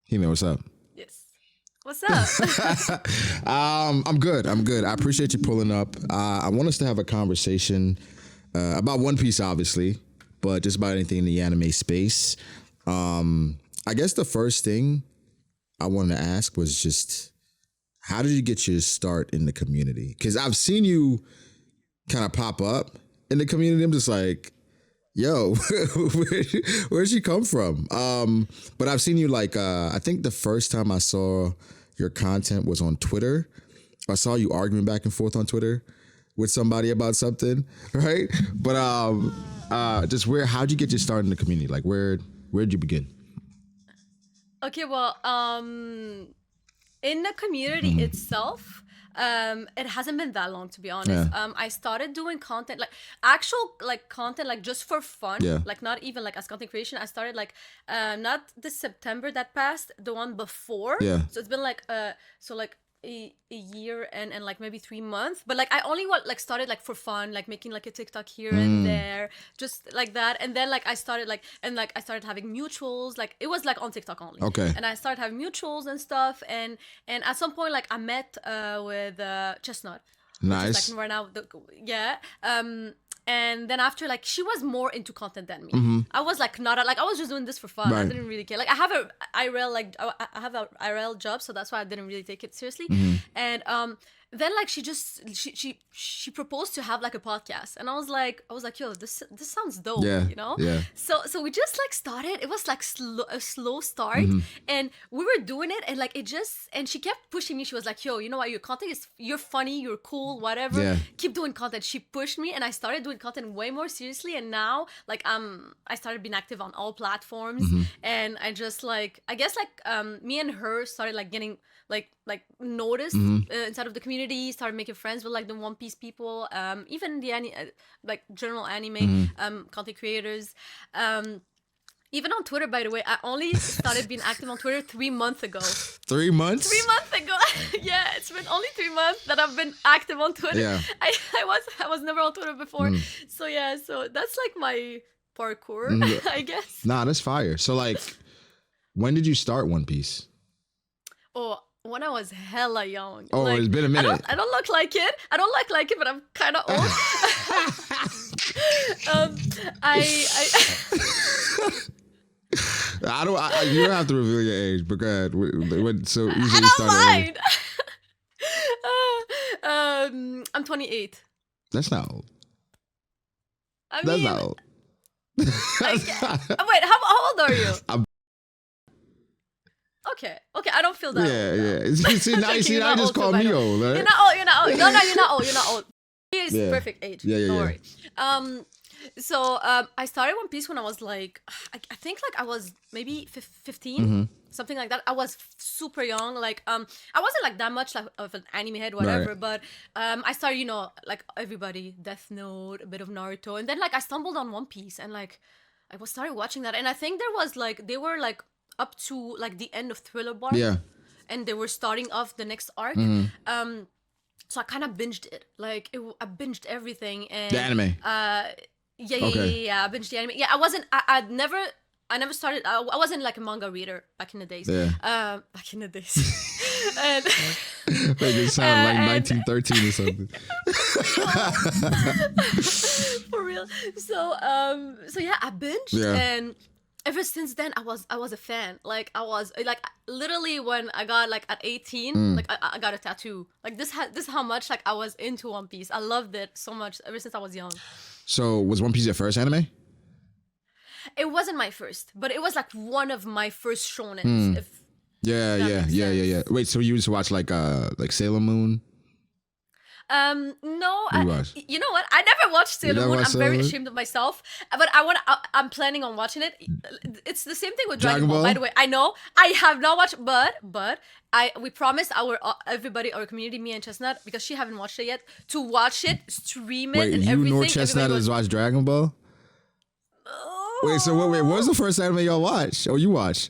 Hime, what's up? Yes. What's up? I'm good. I'm good. I appreciate you pulling up. I want us to have a conversation about One Piece, obviously, but just about anything in the anime space. I guess the first thing I wanted to ask was just how did you get your start in the community? Because I've seen you kind of pop up in the community. I'm just like, yo, where'd she come from? But I've seen you like, I think the first time I saw your content was on Twitter. I saw you arguing back and forth on Twitter with somebody about something, right? But just how'd you get your start in the community? Like where'd you begin? Okay, well, in the community itself, it hasn't been that long, to be honest. Yeah. I started doing content, like actual like content, like just for fun, Yeah. like not even like as content creation. I started like not this September that passed, the one before. Yeah. So it's been like so like a year and like maybe 3 months, but like I only like started like for fun, like making like a TikTok here and there, just like that. And then like I started like I started having mutuals, like it was like on TikTok only. Okay. And I started having mutuals and stuff, and at some point like I met with Chestnut, which Nice. is like right now yeah. And then after, like, she was more into content than me. I was like not like I was just doing this for fun. I Right. didn't really care. Like I have a IRL, like I have a IRL job, so that's why I didn't really take it seriously. And then like she proposed to have like a podcast, and I was like yo, this sounds dope, Yeah. you know. Yeah. So we just like started. It was like a slow start, and we were doing it, and like it just, and she kept pushing me. She was like, yo, you know what, your content is, you're funny, you're cool, whatever. Yeah. Keep doing content. She pushed me, and I started doing content way more seriously. And now like I started being active on all platforms, and I just like, I guess like me and her started like getting like noticed inside of the community, started making friends with like the One Piece people, even the like general anime content creators, even on Twitter. By the way, I only started being active on Twitter 3 months ago. 3 months? 3 months ago. Yeah, it's been only 3 months that I've been active on Twitter. Yeah. I was never on Twitter before. So yeah, so that's like my parkour, I guess. Nah, that's fire. So like, when did you start One Piece? Oh, when I was hella young. Oh, like, it's been a minute. I don't look like it. I don't look like it, but I'm kind of old. You don't have to reveal your age, but go ahead. So you I said you don't started early. mind. I'm 28. That's not old. I That's mean, not old. wait, how old are you? I'm- Okay, I don't feel that Yeah, old. yeah. See, now Okay, you you're not just old, call too, by me the way. old, right? You're not old. No, you're not old. You're not old. He is Yeah. perfect age. Yeah, Don't yeah. worry. So I started One Piece when I was like, I think like I was maybe 15, something like that. I was super young. Like I wasn't like that much like of an anime head, whatever. Right. But I started, you know, like everybody, Death Note, a bit of Naruto, and then like I stumbled on One Piece, and like I was started watching that, and I think there was like they were like up to like the end of Thriller Bark. Yeah. And they were starting off the next arc. So I kind of binged it. Like I binged everything, and The anime. Yeah. I binged the anime. Yeah, I never started. I wasn't like a manga reader back in the days. Yeah. Back in the days. And, Like it sounded like and- 1913 or something. for real. So yeah, I binged, Yeah. and ever since then I was a fan. Like I was like literally when I got like at 18, like I got a tattoo. Like this is how much like I was into One Piece. I loved it so much ever since I was young. So was One Piece your first anime? It wasn't my first, but it was like one of my first shonens. If Yeah, That yeah, makes yeah, yeah, yeah. sense. Wait, so you used to watch like Sailor Moon? no, What do you watch? you know what? I never watched Sailor never Moon. watched I'm very Sailor Moon? ashamed of myself, but I'm planning on watching it. It's the same thing with Dragon Dragon Ball. Ball? By the way, I know I have not watched, but we promised our everybody, our community, me and Chestnut, because she haven't watched it yet, to watch it, stream it, Wait, and you everything. nor Chestnut Everybody has was- watched Dragon Ball? Wait, so what was the first anime y'all watched? Or you watched?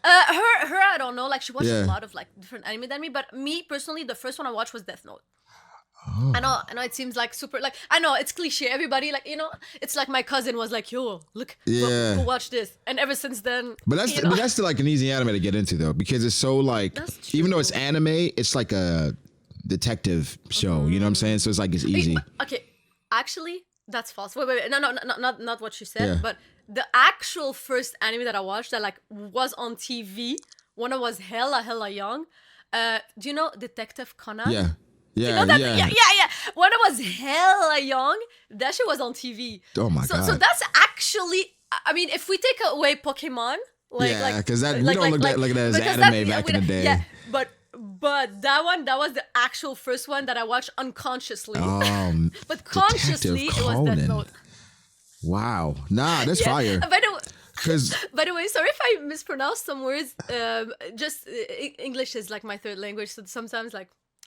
Her, I don't know. Like she watched Yeah. a lot of like different anime than me, but me personally, the first one I watched was Death Note. I know it seems like super like I know it's cliche. Everybody like it's like my cousin was like, "Yo, look, go Yeah. watch this," and ever since then, But that's still like an easy anime to get into though, because it's so like, That's even though it's anime, it's like a detective show. You know what I'm saying? So it's like it's easy. Okay, actually, that's false. Wait. No, not what you said. Yeah. But the actual first anime that I watched that like was on TV when I was hella young. Do you know Detective Conan? Yeah. You Yeah. know that? Yeah. Yeah. When I was hella young, that shit was on TV. Oh my So god. that's actually. I mean, if we take away Pokemon, Yeah, 'cause that- we don't look at it as because anime back in the day. Yeah, but that was the actual first one that I watched unconsciously. But consciously, it was Death Conan. Note. Wow. Nah, that's fire. Cause By the way, sorry if I mispronounce some words. Just English is like my third language, so sometimes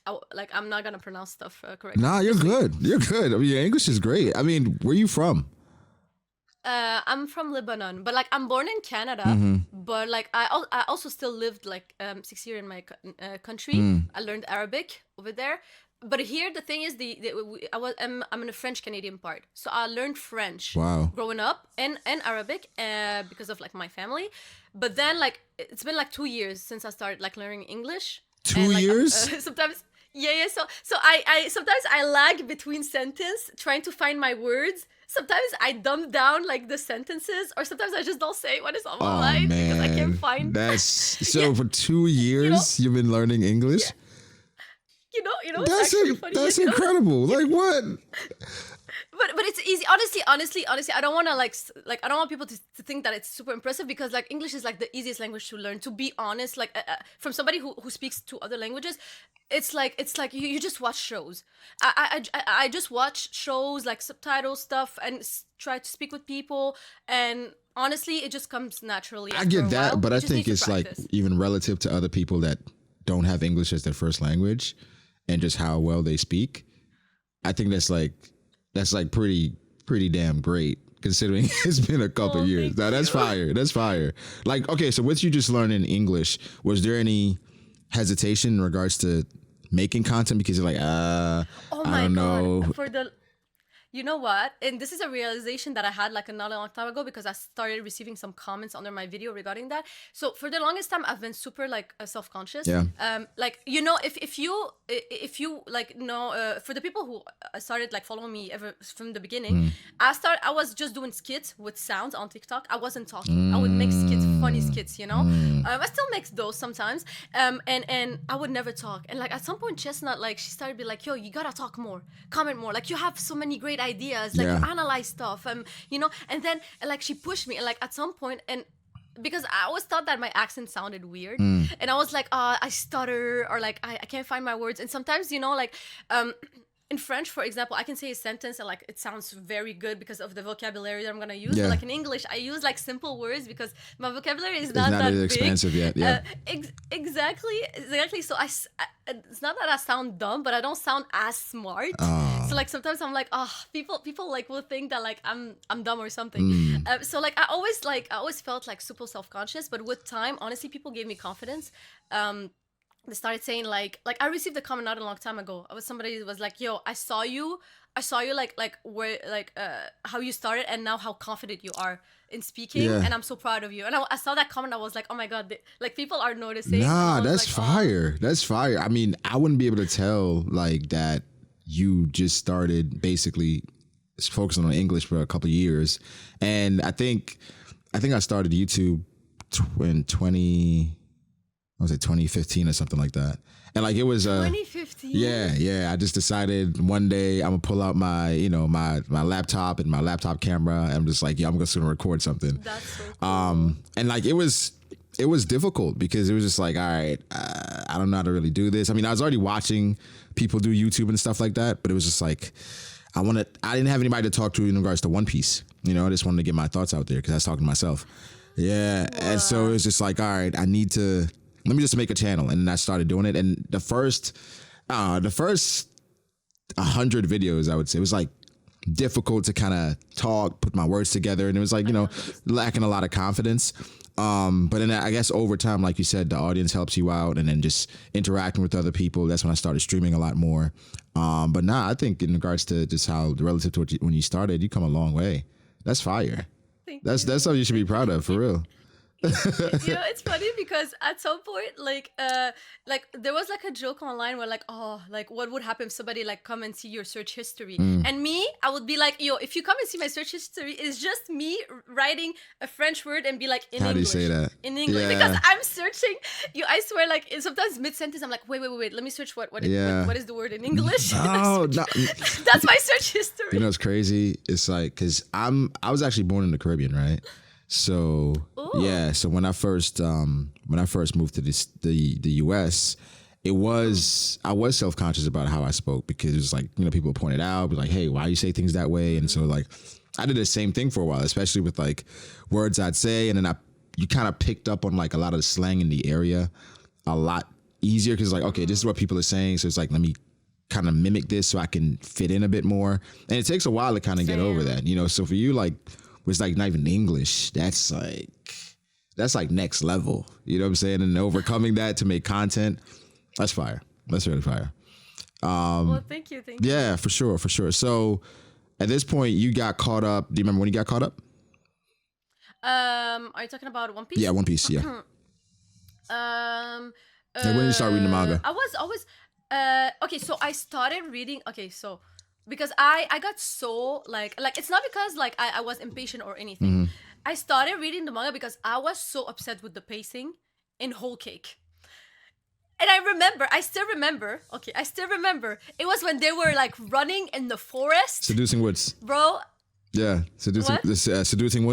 I'm not gonna pronounce stuff correctly. nah, you're good. You're good. I mean, your English is great. I mean, where you from? I'm from Lebanon, but like I'm born in Canada, but like I also still lived like 6 years in my country. I learned Arabic over there. But here the thing is I'm in a French Canadian part, so I learned French Wow. growing up and Arabic because of like my family. But then like it's been like 2 years since I started like learning English. 2 And, like, years? sometimes yeah. So I sometimes I lag between sentence trying to find my words. Sometimes I dumb down like the sentences, or sometimes I just don't say what is on my Oh mind because I man, can't find. that's so. For 2 years, you've been learning English. It's actually funny. That's incredible. Like what? But it's easy. Honestly, I don't want to I don't want people to think that it's super impressive because like English is like the easiest language to learn. To be honest, like from somebody who speaks two other languages, it's like you just watch shows. I just watch shows like subtitle stuff and try to speak with people, and honestly, it just comes naturally. I after get a that, while. but You I just think need to it's like practice. even relative to other people that don't have English as their first language, and just how well they speak. I think that's like pretty damn great considering it's been a couple Oh, years. thank Now that's you. fire. That's fire. Like, okay, so with you just learning English, was there any hesitation in regards to making content because you're like, Oh I my don't god! know. You know what? And this is a realization that I had like not a long time ago because I started receiving some comments under my video regarding that. So for the longest time, I've been super like self-conscious. Yeah. Like if you like know for the people who started like following me ever from the beginning, I was just doing skits with sounds on TikTok. I wasn't talking. I would make skits, funny skits. I still make those sometimes. And I would never talk. And like at some point, Chestnut like she started to be like, "Yo, you gotta talk more, comment more. Like you have so many great ideas. Like Yeah. you analyze stuff. And then like she pushed me. And like at some point, and because I always thought that my accent sounded weird, and I was like, I stutter or like I can't find my words. And sometimes like in French, for example, I can say a sentence and like it sounds very good because of the vocabulary that I'm gonna use. Yeah. But like in English, I use like simple words because my vocabulary is It's not not that as big. expansive yet. Yeah. Exactly. So it's not that I sound dumb, but I don't sound as smart. So like sometimes I'm like, people like will think that like I'm dumb or something. So like I always felt like super self-conscious, but with time, honestly, people gave me confidence. They started saying like I received a comment not a long time ago. I was somebody who was like, "Yo, I saw you like where like how you started and now how confident you are in speaking, Yeah. and I'm so proud of you." And I saw that comment, I was like, "Oh my god, like people are noticing." And Nah, I was that's like, "Oh." fire. That's fire. I mean, I wouldn't be able to tell like that you just started basically focusing on English for a couple of years. And I think I started YouTube in 2015 or something like that. And like it was 2015. yeah. I just decided one day I'm gonna pull out my, my laptop and my laptop camera. And I'm just like, I'm just gonna record something. That's so cool. And like it was difficult because it was just like, all right, I don't know how to really do this. I mean, I was already watching people do YouTube and stuff like that, but it was just like, I didn't have anybody to talk to in regards to One Piece. I just wanted to get my thoughts out there because I was talking to myself. Yeah. And so it was just like, all right, let me just make a channel. And I started doing it. And the first 100 videos, I would say, it was like difficult to kind of talk, put my words together. And it was like, lacking a lot of confidence. But then I guess over time, like you said, the audience helps you out, and then just interacting with other people. That's when I started streaming a lot more. But nah, I think in regards to just how relative to when you started, you come a long way. That's fire. Thank That's you. something you should be proud of, for real. It's funny because at some point, like there was like a joke online where like, oh, like what would happen if somebody like come and see your search history? And me, I would be like, yo, if you come and see my search history, it's just me writing a French word and be like in How do you English. say that? In English, Yeah. because I'm searching. I swear, like sometimes mid sentence, I'm like, wait, let me search Yeah. what is the word in English? And I Oh, search- no. That's my search history. You know what's crazy? It's like, cause I was actually born in the Caribbean, right? So Ooh. yeah, so when I first moved to the US, I was self-conscious about how I spoke, because it was like, people pointed out, be like, hey, why you say things that way? And so like I did the same thing for a while, especially with like words I'd say, and then you kind of picked up on like a lot of the slang in the area a lot easier, because like, okay, this is what people are saying, so it's like, let me kind of mimic this so I can fit in a bit more. And it takes a while to kind of get over that, so for you, like, was like not even English, that's like next level, you know what I'm saying? And overcoming that to make content, that's fire. That's really fire. Well, thank you. Yeah, for sure. So at this point you got caught up. Do you remember when you got caught up? Are you talking about One Piece? Yeah, One Piece, yeah. Um. Like, when did you start reading the manga? I was always okay. So I started reading. Okay, so because I got so like it's not because like I was impatient or anything. Mm-hmm. I started reading the manga because I was so upset with the pacing in Whole Cake. And I still remember. It was when they were like running in the forest, Seducing Woods. bro. Yeah, seducing What? this seducing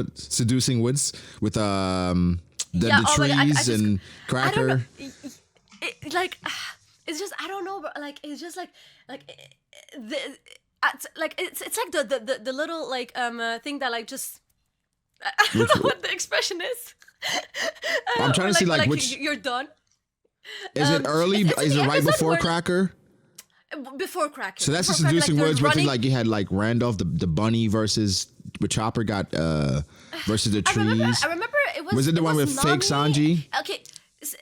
Woods with the Yeah, oh my God, I trees just- and I don't know. Cracker. Like it's just I don't know, but like it's just like the it's like the little like thing that like just I don't know what the expression is. I'm trying to see, like, which- you're done Is it early? it's Is the it right episode before where- Cracker? before Cracker. So that's the Before Cracker, seducing they're Woods where running- like you had like Randolph the bunny versus with Chopper got versus the trees. I remember it was. Was it the one with fake Nami. Sanji? Okay,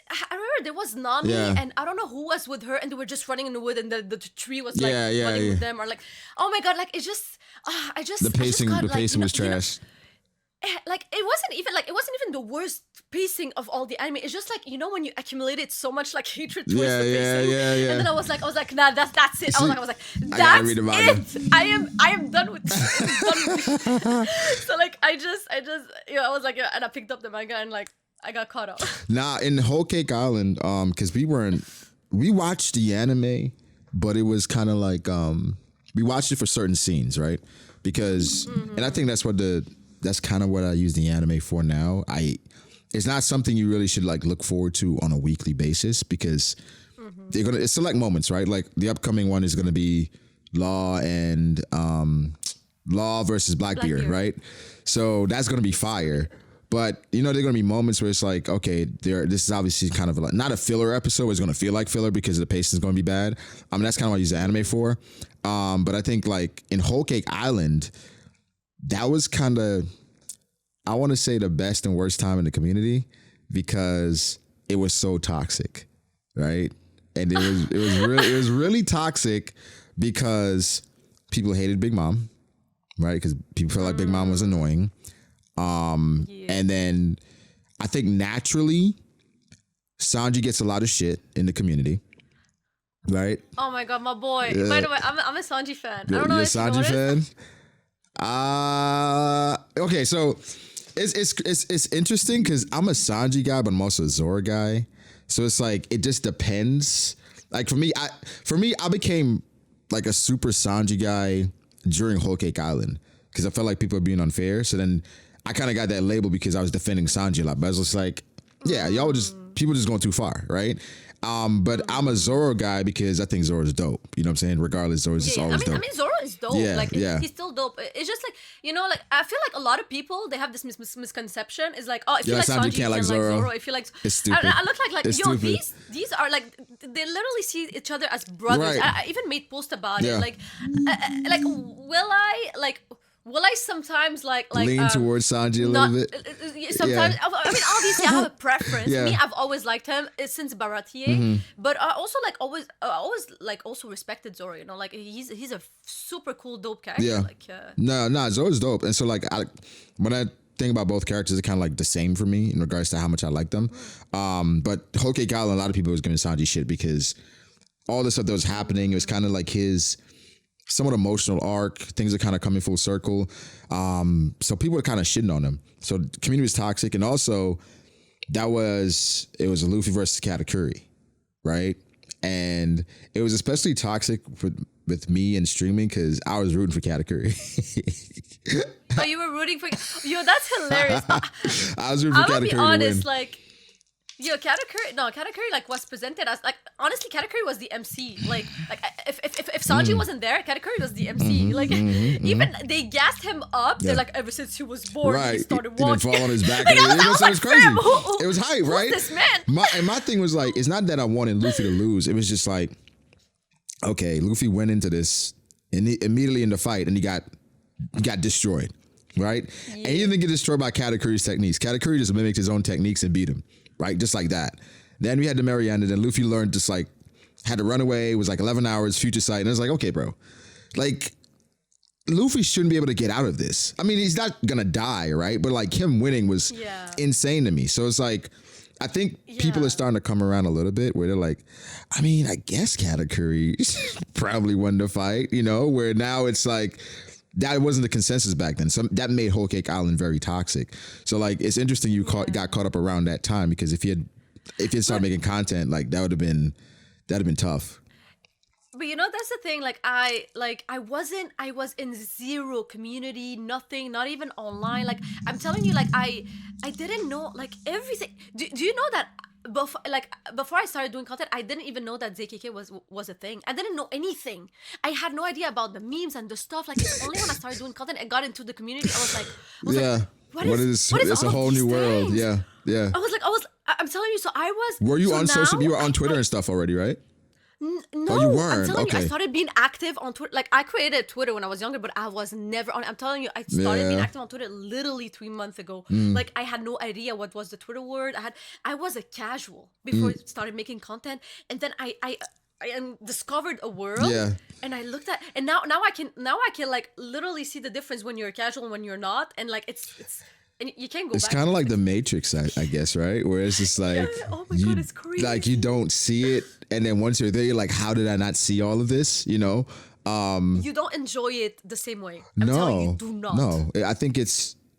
I remember there was Nami, Yeah. and I don't know who was with her, and they were just running in the wood, and the tree was like Yeah, running yeah. with them, or like, oh my god, like it just, I just The pacing got, like, was trash. Like it wasn't even the worst pacing of all the anime. It's just like when you accumulated so much like hatred towards Yeah, the yeah, pacing. yeah. And then I was like, nah, that's it. I was like, I gotta that's read the manga. it. I am done with so like I was like, and I picked up the manga and like I got caught up. Nah, in Whole Cake Island, because we watched the anime, but it was kind of like we watched it for certain scenes, right? Because and I think that's kind of what I use the anime for now. It's not something you really should like look forward to on a weekly basis, because it's select moments, right? Like the upcoming one is gonna be Law and Law versus Blackbeard, Blackbeard. right? So that's gonna be fire. But there are gonna be moments where it's like, okay, this is obviously kind of like not a filler episode. It's gonna feel like filler because the pacing is gonna be bad. That's kind of what I use the anime for. But I think like in Whole Cake Island, that was kind of, I want to say, the best and worst time in the community, because it was so toxic, right? And it was really toxic because people hated Big Mom, right? Because people felt like Big Mom was annoying. And then I think naturally Sanji gets a lot of shit in the community, right? Oh my god, my boy. Yeah. By the way, I'm a Sanji fan. I don't You're know a if you Sanji noticed. fan? Okay, so it's interesting because I'm a Sanji guy, but I'm also a Zoro guy. So it's like it just depends. Like for me, I became like a super Sanji guy during Whole Cake Island because I felt like people were being unfair. So then I kind of got that label because I was defending Sanji a lot. But I was just like, yeah, people just going too far, right? But I'm a Zoro guy because I think Zoro's dope. You know what I'm saying? Regardless, Zoro's just Yeah, always I dope. mean, Zoro is dope. Yeah, like, yeah. he's still dope. It's just like, like, I feel like a lot of people, they have this misconception. It's like, oh, if you Yeah, like Sanji Sanji, you can't like can Zoro. like Zoro. If you like, It's stupid. I look like It's yo, stupid. these are like, they literally see each other as brothers. Right. I even made post about Yeah. it. Like will I will I sometimes lean towards Sanji a not little bit. sometimes I mean obviously I have a preference. Yeah. Me, I've always liked him since Baratier, but I also like always like also respected Zoro, you know, like he's a super cool dope character. Yeah. Like No, Zoro's dope. And so like when I think about both characters, they're kind of like the same for me in regards to how much I like them. But Whole Cake Island, a lot of people was giving Sanji shit because all the stuff that was happening, it was kind of like his somewhat emotional arc. Things are kind of coming full circle. So people are kind of shitting on him. So the community was toxic. And also it was Luffy versus Katakuri, right? And it was especially toxic with me and streaming because I was rooting for Katakuri. oh, you were rooting for yo, that's hilarious. I was rooting for I'm gonna Katakuri be to honest, win. like Katakuri like was presented as like honestly Katakuri was the MC. Like if Sanji wasn't there, Katakuri was the MC. Like even they gassed him up. They're like ever since he was born, he Right, started he didn't walking. fall on his back. Like, And I was it like, was crazy. fam, It was hype, right? this man? My thing was like, it's not that I wanted Luffy to lose. It was just like, okay, Luffy went into this and immediately in the fight, and he got destroyed, right? And he didn't get destroyed by Katakuri's techniques. Katakuri just mimicked his own techniques and beat him, right? Just like that. Then we had the Mariana, then Luffy learned just like, had to run away, it was like 11 hours, future sight, and I was like, okay, bro. Like, Luffy shouldn't be able to get out of this. I mean, he's not gonna die, right? But like him winning was insane to me. So it's like, I think people are starting to come around a little bit where they're like, I mean, I guess Katakuri probably won the fight, you know, where now it's like, that wasn't the consensus back then. So that made Whole Cake Island very toxic. So like, it's interesting you got caught up around that time because if you had started making content, like that'd have been tough. But you know, that's the thing. Like I was in zero community, nothing, not even online. Like I'm telling you, like I didn't know like everything. Do you know that before I started doing content, I didn't even know that ZKK was a thing. I didn't know anything. I had no idea about the memes and the stuff. Like it's only when I started doing content and got into the community, I was like, what is it's all a whole of new these world. things? Yeah. I'm telling you. So I was. Were you so on social? now You were on Twitter I- and stuff already, right? No, Oh, you weren't? I'm telling you, I Okay. started being active on Twitter. Like I created Twitter when I was younger, but I was never on. I'm telling you, I started being Yeah. active on Twitter literally 3 months ago. Like I had no idea what was the Twitter word. I was a casual before I started making content, and then I discovered a world. Yeah. And I looked at, and now I can like literally see the difference when you're casual and when you're not, and like it's. And you can't go It's back. kind of like the Matrix, I guess, right? Where it's just like, Oh my God, it's crazy. like you don't see it, and then once you're there, you're like, how did I not see all of this? You know? You don't enjoy it the same way. I'm telling you, do not. No, I think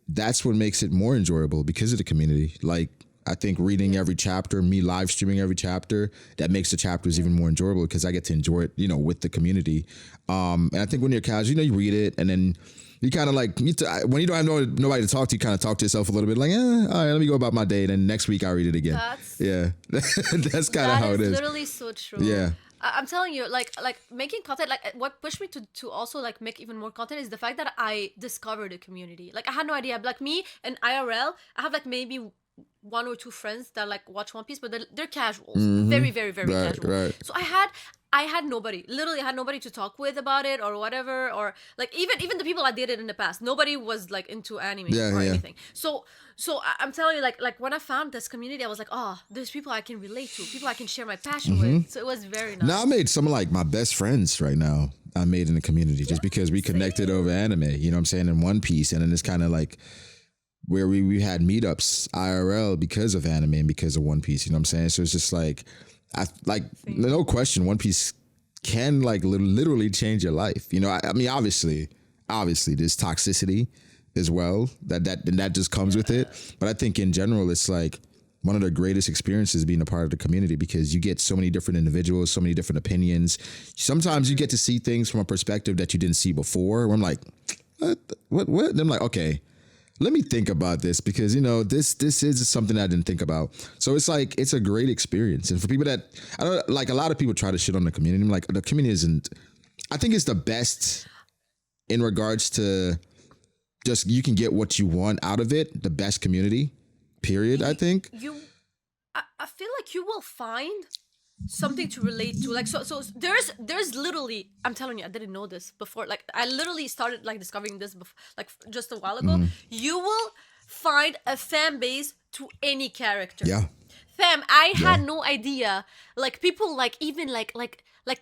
that's what makes it more enjoyable because of the community. Like, I think reading every chapter, me live streaming every chapter, that makes the chapters even more enjoyable because I get to enjoy it, you know, with the community. And I think when you're casual, you know, you read it and then you kind of like, when you don't have nobody to talk to, you kind of talk to yourself a little bit like, all right, let me go about my day. And then next week I read it again. That's kind of how it is. Literally so true. Yeah. I'm telling you, like making content, like what pushed me to also like make even more content is the fact that I discovered a community. Like I had no idea. Like me and IRL, I have like maybe 1 or 2 friends that like watch One Piece, but they're casuals, very, very, very Right, casual. right. So I had nobody, literally had nobody to talk with about it or whatever, or like even the people I dated in the past, nobody was like into anime or anything. So I'm telling you, like when I found this community, I was like, oh, there's people I can relate to, people I can share my passion with. So it was very nice. Now I made some of like my best friends right now. I made in the community just because we connected over anime. You know what I'm saying? In One Piece, and then it's kind of like where we had meetups IRL because of anime and because of One Piece. You know what I'm saying? So it's just like no question, One Piece can like literally change your life. You know, I mean, obviously there's toxicity as well that just comes with it. But I think in general, it's like one of the greatest experiences being a part of the community because you get so many different individuals, so many different opinions. Sometimes you get to see things from a perspective that you didn't see before. Where I'm like, what? And I'm like, okay, let me think about this because, you know, this is something I didn't think about. So it's like, it's a great experience. And for people that, I don't like, a lot of people try to shit on the community. I'm like, the community isn't, I think it's the best in regards to just, you can get what you want out of it. The best community, period, I think. I feel like you will find something to relate to. Like so there's literally, I'm telling you, I didn't know this before. Like I literally started like discovering this like just a while ago. You will find a fan base to any character. Yeah. Fam, I had no idea. Like people like even like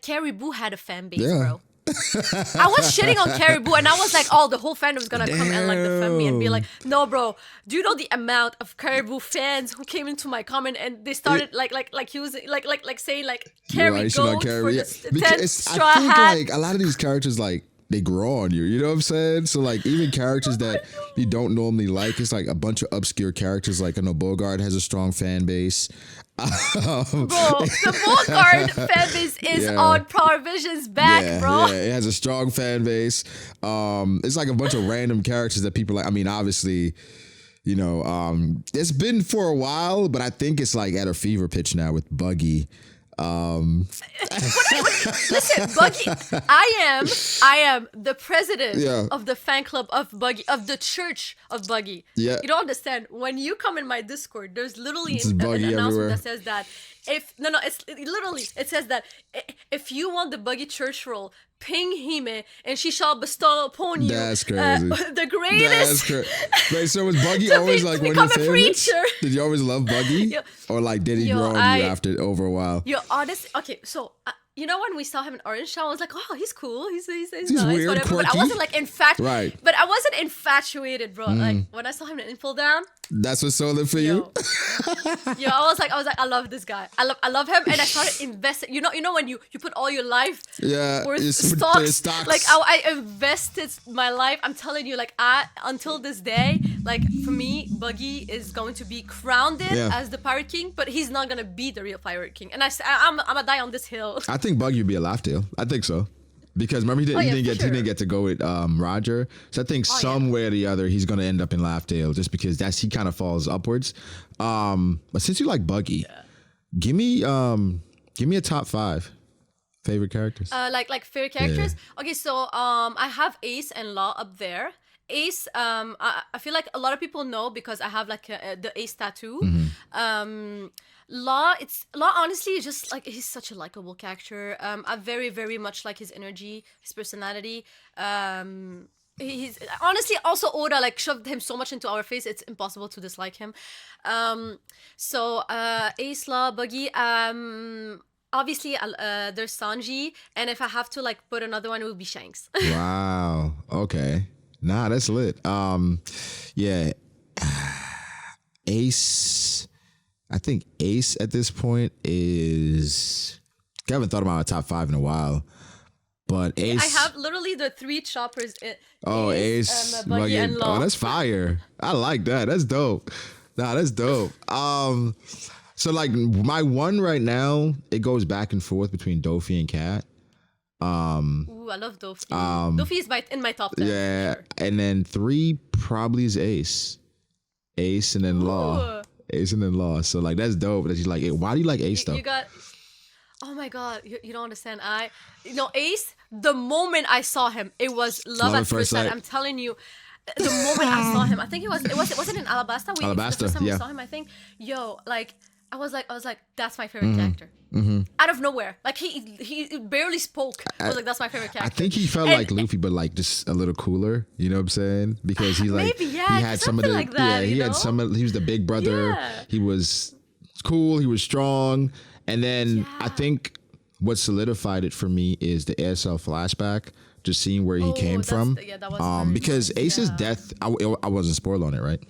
Caribou had a fan base, Yeah. bro. I was shitting on Caribou and I was like, oh, the whole fandom's gonna come and like defend me and be like, no, bro, do you know the amount of Caribou fans who came into my comment and they started like using like saying like carry Right, should not goat carry. for Yeah. the Because 10 straw I think hat. like a lot of these characters like they grow on you. You know what I'm saying? So like even characters that you don't normally like, it's like a bunch of obscure characters. Like I know Bogart has a strong fan base. Bro, the Bogart fan base is Yeah. on Power Vision's back, Yeah, bro. yeah, it has a strong fan base. It's like a bunch of random characters that people like. I mean, obviously, you know, it's been for a while, but I think it's like at a fever pitch now with Buggy. Listen, Buggy, I am the president Yeah. of the fan club of Buggy, of the church of Buggy. Yeah. You don't understand. When you come in my Discord, there's literally It's an Buggy announcement everywhere. that says that it says that if you want the Buggy church role, ping Hime and she shall bestow upon you That's crazy. the That's greatest. crazy. Wait, so was Buggy To always be- like to one of your become a favorites? preacher. Did you always love Buggy? Yo- Or like did he yo, grow on I- you after over a while? Yo, honest. Okay, so you know when we saw him in Orange Town, I was like, oh, he's cool. He's nice, weird, whatever. But I quirky. wasn't like Right. But I wasn't infatuated, bro. Like when I saw him in Info Down, That's what sold it for you? yo, I was like, I love this guy. I love him, and I started investing. You know when you put all your life Yeah. worth it's with the stocks. stocks. Like I invested my life. I'm telling you, like until this day, like for me, Buggy is going to be crowned Yeah. as the Pirate King, but he's not gonna be the real Pirate King. And I'm gonna die on this hill. I think Buggy would be a laugh tale. I think so. Because remember he yeah, didn't for get sure. he didn't get to go with Roger. So I think yeah. some way or the other he's gonna end up in Laugh Tale just because he kind of falls upwards. But since you like Buggy, give me a top 5 favorite characters. Like favorite characters. Okay, so I have Ace and Law up there. Ace, I feel like a lot of people know because I have like the Ace tattoo. Law honestly is just like he's such a likable character. I very very much like his energy, his personality. He's honestly also Oda like shoved him so much into our face, it's impossible to dislike him. So Ace, Law, Buggy. Obviously there's Sanji, and if I have to like put another one, it would be Shanks. Wow. Okay. Nah, that's lit. Yeah. Ace. I think Ace at this point is. I haven't thought about my top 5 in a while, but Ace. I have literally the 3 choppers. Oh, Ace, Buggy, and Law. Oh, that's fire. I like that. That's dope. Nah, that's dope. So like my one right now, it goes back and forth between Dofi and Cat. Ooh, I love Dofi. Dofi is in my top 10. Yeah, for sure. and then 3 probably is Ace. Ace and then Law. Ooh. Ace and then Law. So like that's dope. That you like it. Why do you like Ace though? You got. Oh my god, you don't understand. Ace. The moment I saw him, it was love at first sight. I'm telling you. The moment I saw him, I think it wasn't in Alabasta. Alabasta, The first time yeah. we saw him, I think. Yo, like I was like, that's my favorite character. Out of nowhere, like he barely spoke. I was like, that's my favorite character. I think he felt And- like Luffy, but like just a little cooler. You know what I'm saying? Because he like Maybe, yeah, he had some of the something like that, he you had know? some of he was the big brother. Yeah. He was cool. He was strong. And then I Yeah. think what solidified it for me is the ASL flashback. Just seeing where he came that's- from. yeah, that was very Because nice, Ace's yeah. death, I wasn't spoiled on it, right?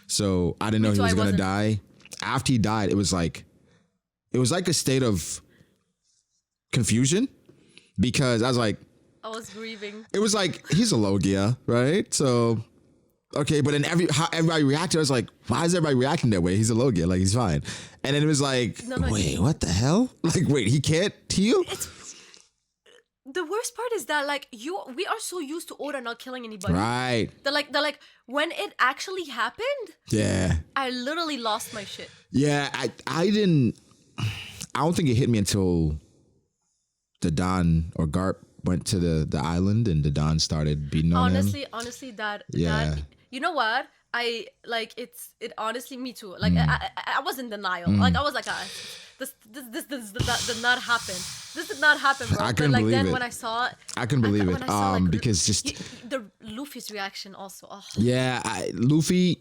So I didn't know he too, was I gonna wasn't. die. After he died, it was like a state of confusion because I was like, I was grieving. it was like he's a Logia, right? So okay, but then how everybody reacted, I was like, why is everybody reacting that way? He's a Logia, like he's fine. And then it was like, No, wait, what the hell? Like, wait, he can't heal? The worst part is that like we are so used to Oda not killing anybody. Right. That like when it actually happened, Yeah. I literally lost my shit. Yeah, I don't think it hit me until the Don or Garp went to the island and the Don started beating on him. Honestly, that Yeah. you know what? I like it honestly me too. Like Mm. I was in denial. Like I was like this did not happen. This did not happen, bro. I But couldn't like believe then it. when I saw it, I couldn't believe it. when I saw like Because just the Luffy's reaction also. Oh, yeah, Luffy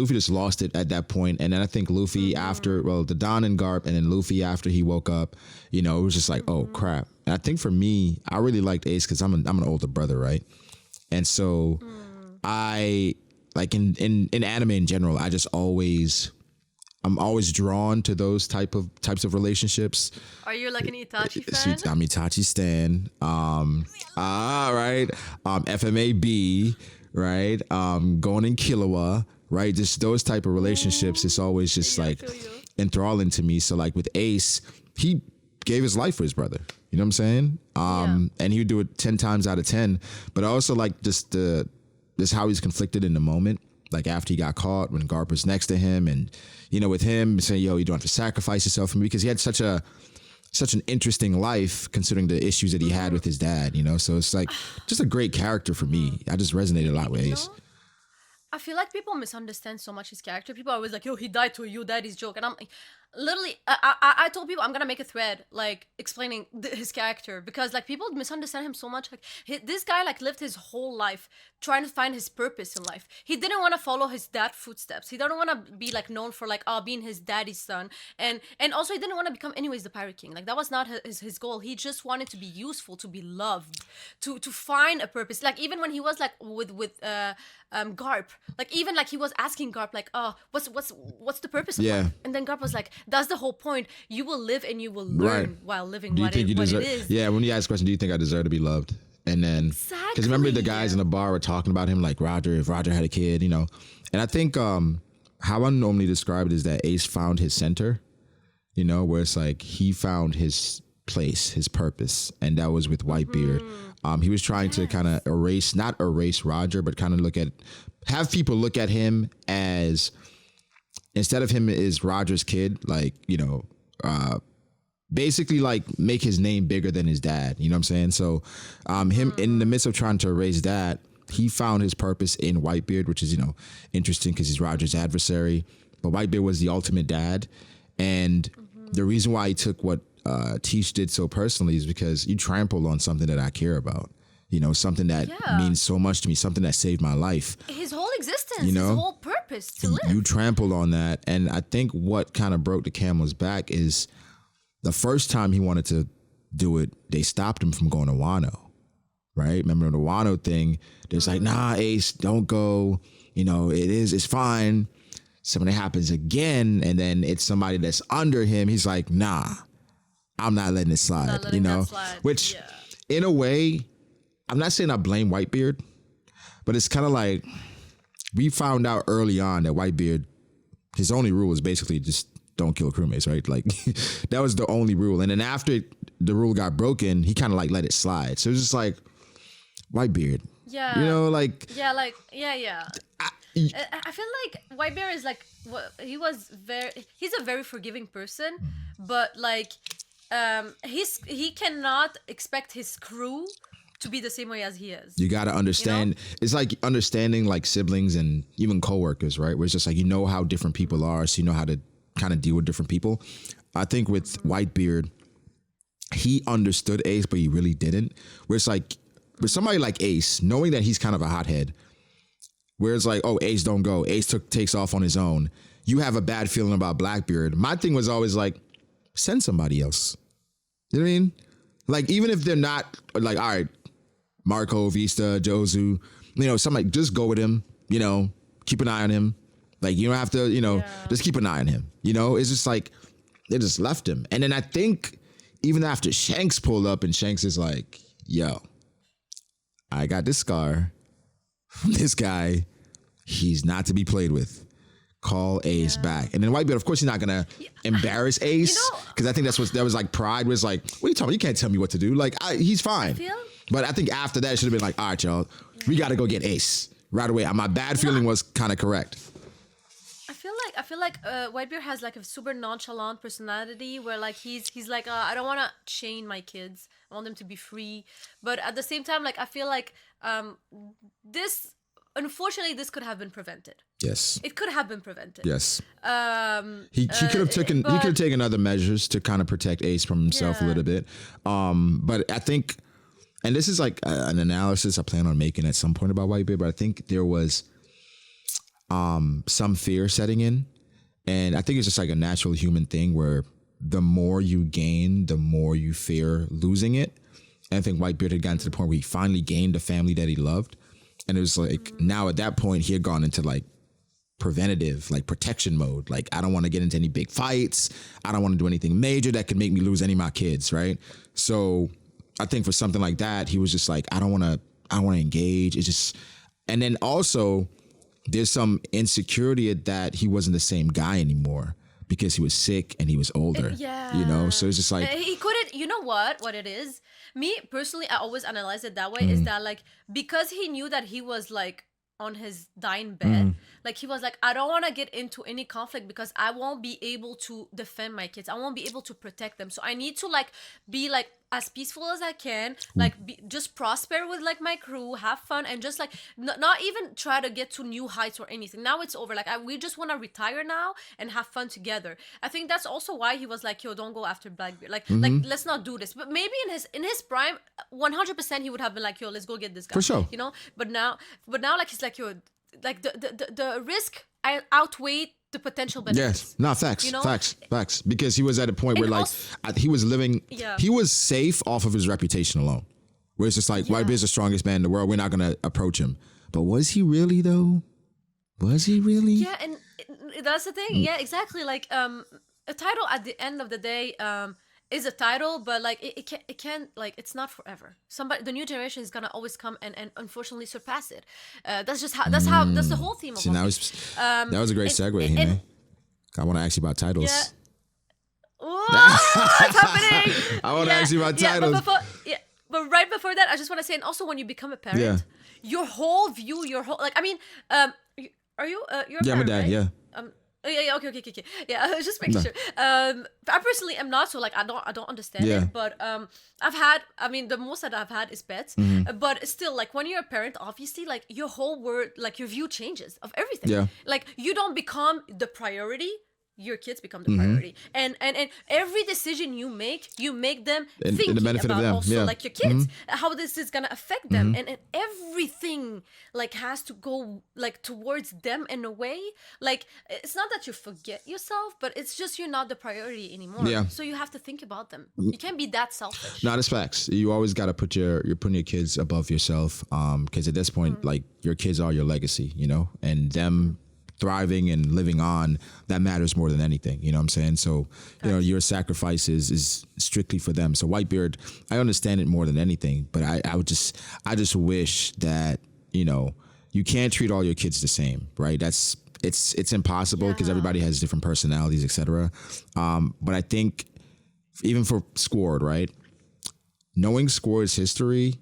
just lost it at that point, and then I think Luffy after, well, the Don and Garp, and then Luffy after he woke up, it was just like, oh crap. And I think for me, I really liked Ace because I'm an older brother, right? And so I like in anime in general, I'm always drawn to those types of relationships. are you like an Itachi Sweet, fan? I'm Itachi Stan. Right. FMAB, right? Going in Killua, right? Just those type of relationships. It's always just Yeah, I like feel you. enthralling to me. So like with Ace, he gave his life for his brother. You know what I'm saying? And he would do it 10 times out of 10. But I also like just how he's conflicted in the moment. Like after he got caught, when Garp was next to him, and with him saying, "Yo, you don't have to sacrifice yourself for me," because he had such an interesting life considering the issues that he had with his dad. So it's like just a great character for me. I just resonated a lot with Ace. I feel like people misunderstand so much his character. People are always like, "Yo, he died to you, daddy's joke," and I'm like, literally, I told people I'm gonna make a thread like explaining his character because like people misunderstand him so much. Like this guy like lived his whole life trying to find his purpose in life. He didn't want to follow his dad's footsteps. He didn't want to be like known for like being his daddy's son, and also he didn't want to become anyways the pirate king. Like that was not his goal. He just wanted to be useful, to be loved, to find a purpose. Like even when he was like with Garp, like even like he was asking Garp like, "Oh, what's the purpose of Yeah. life?" And then Garp was like, "That's the whole point. You will live and you will learn Right. while living Do you what think you it deserve? is." Yeah, when you ask the question, do you think I deserve to be loved? And then, because remember the guys in the bar were talking about him like Roger, if Roger had a kid, And I think how I normally describe it is that Ace found his center, where it's like he found his place, his purpose, and that was with Whitebeard. He was trying to kind of not erase Roger, but kind of have people look at him as, instead of him as Roger's kid, like, basically like make his name bigger than his dad. You know what I'm saying? So him in the midst of trying to erase that, he found his purpose in Whitebeard, which is, interesting because he's Roger's adversary. But Whitebeard was the ultimate dad. And the reason why he took what Teach did so personally is because you trampled on something that I care about. Something that means so much to me, something that saved my life. His whole existence, his whole purpose to live. You trampled on that. And I think what kind of broke the camel's back is the first time he wanted to do it, they stopped him from going to Wano, right? Remember the Wano thing? There's like, nah, Ace, don't go. It's fine. Something happens again, and then it's somebody that's under him. He's like, nah, I'm not letting it slide, Not letting that slide. Which, Yeah. in a way, I'm not saying I blame Whitebeard, but it's kind of like we found out early on that Whitebeard, his only rule is basically just don't kill crewmates, right? Like that was the only rule. And then after the rule got broken, he kind of like let it slide. So it was just like Whitebeard. Yeah. Yeah. I feel like Whitebeard is like he's a very forgiving person, but like he cannot expect his crew to be the same way as he is. You got to understand. It's like understanding like siblings and even coworkers, right? Where it's just like, how different people are. So you know how to kind of deal with different people. I think with Whitebeard, he understood Ace, but he really didn't. Where it's like, with somebody like Ace, knowing that he's kind of a hothead, where it's like, oh, Ace don't go. Ace takes off on his own. You have a bad feeling about Blackbeard. My thing was always like, send somebody else. You know what I mean? Like, even if they're not like, all right, Marco, Vista, Jozu, somebody, just go with him, keep an eye on him. Like, you don't have to, just keep an eye on him. It's just like, they just left him. And then I think even after Shanks pulled up and Shanks is like, yo, I got this scar from this guy. He's not to be played with. Call Ace back. And then Whitebeard, of course, he's not going to embarrass Ace. Because I think that was like pride was like, what are you talking about? You can't tell me what to do. Like, he's fine. But I think after that, it should have been like, all right, y'all, we got to go get Ace right away. My bad feeling was kind of correct. I feel like Whitebeard has like a super nonchalant personality where like he's like I don't want to chain my kids. I want them to be free. But at the same time, like I feel like this unfortunately, this could have been prevented. Yes. It could have been prevented. Yes. He could have taken other measures to kind of protect Ace from himself a Yeah. little bit. But I think, and this is like an analysis I plan on making at some point about Whitebeard, but I think there was some fear setting in. And I think it's just like a natural human thing where the more you gain, the more you fear losing it. And I think Whitebeard had gotten to the point where he finally gained a family that he loved. And it was like, now at that point, he had gone into like preventative, like protection mode. Like, I don't want to get into any big fights. I don't want to do anything major that could make me lose any of my kids, right? So I think for something like that, he was just like, I don't want to engage. It's just, and then also there's some insecurity that he wasn't the same guy anymore because he was sick and he was older. Yeah. You know, so it's just like, he couldn't, you know what it is? Me personally, I always analyze it that way, is that like, because he knew that he was like on his dying bed, like he was like, I don't want to get into any conflict because I won't be able to defend my kids. I won't be able to protect them. So I need to like be like as peaceful as I can, like just prosper with like my crew, have fun, and just like not even try to get to new heights or anything. Now it's over. Like we just want to retire now and have fun together. I think that's also why he was like, yo, don't go after Blackbeard. Like let's not do this. But maybe in his prime, 100% he would have been like, yo, let's go get this guy. For sure. You know. But now like he's like, yo, like the risk outweighed the potential benefits. yes, no, facts, You know? facts. Because he was at a point where And like also- he was living, Yeah. he was safe off of his reputation alone. Where it's just like, Whitebeard's the strongest man in the world. We're not going to approach him. But was he really though? Was he really? Yeah, and that's the thing. Yeah, exactly. Like a title at the end of the day is a title, but like it can't, like, it's not forever. The new generation is gonna always come and unfortunately surpass it. That's just how that's the whole theme of See, One that Piece. was a great segue, and- Hime. I want to ask you about titles. Yeah. What's happening? I want to ask you about Yeah, titles. but right before that, I just want to say, and also when you become a parent, Yeah. your whole view, like, I mean, are you? You're a Yeah, I'm a parent, dad. right? Yeah. Yeah, okay. Yeah, I was just making sure. I personally am not, so like I don't understand Yeah. it. But the most that I've had is pets. Mm-hmm. But still, like when you're a parent, obviously, like your whole world, like your view changes of everything. Yeah. Like you don't become the priority. Your kids become Mm-hmm. the priority, and every decision you make them In the thinking benefit of about them, also yeah. like your kids, how this is gonna affect them, and everything like has to go like towards them in a way. Like it's not that you forget yourself, but it's just you're not the priority anymore. Yeah. So you have to think about them. You can't be that selfish. No, that's facts. You always got to you're putting your kids above yourself. Because at this point, like your kids are your legacy, you know, and them thriving and living on, that matters more than anything. You know what I'm saying? So, you know, your sacrifice is strictly for them. So Whitebeard, I understand it more than anything, but I just wish that, you know, you can't treat all your kids the same, right? It's impossible because everybody has different personalities, etc. But I think even for Squard, right? Knowing Squard's history,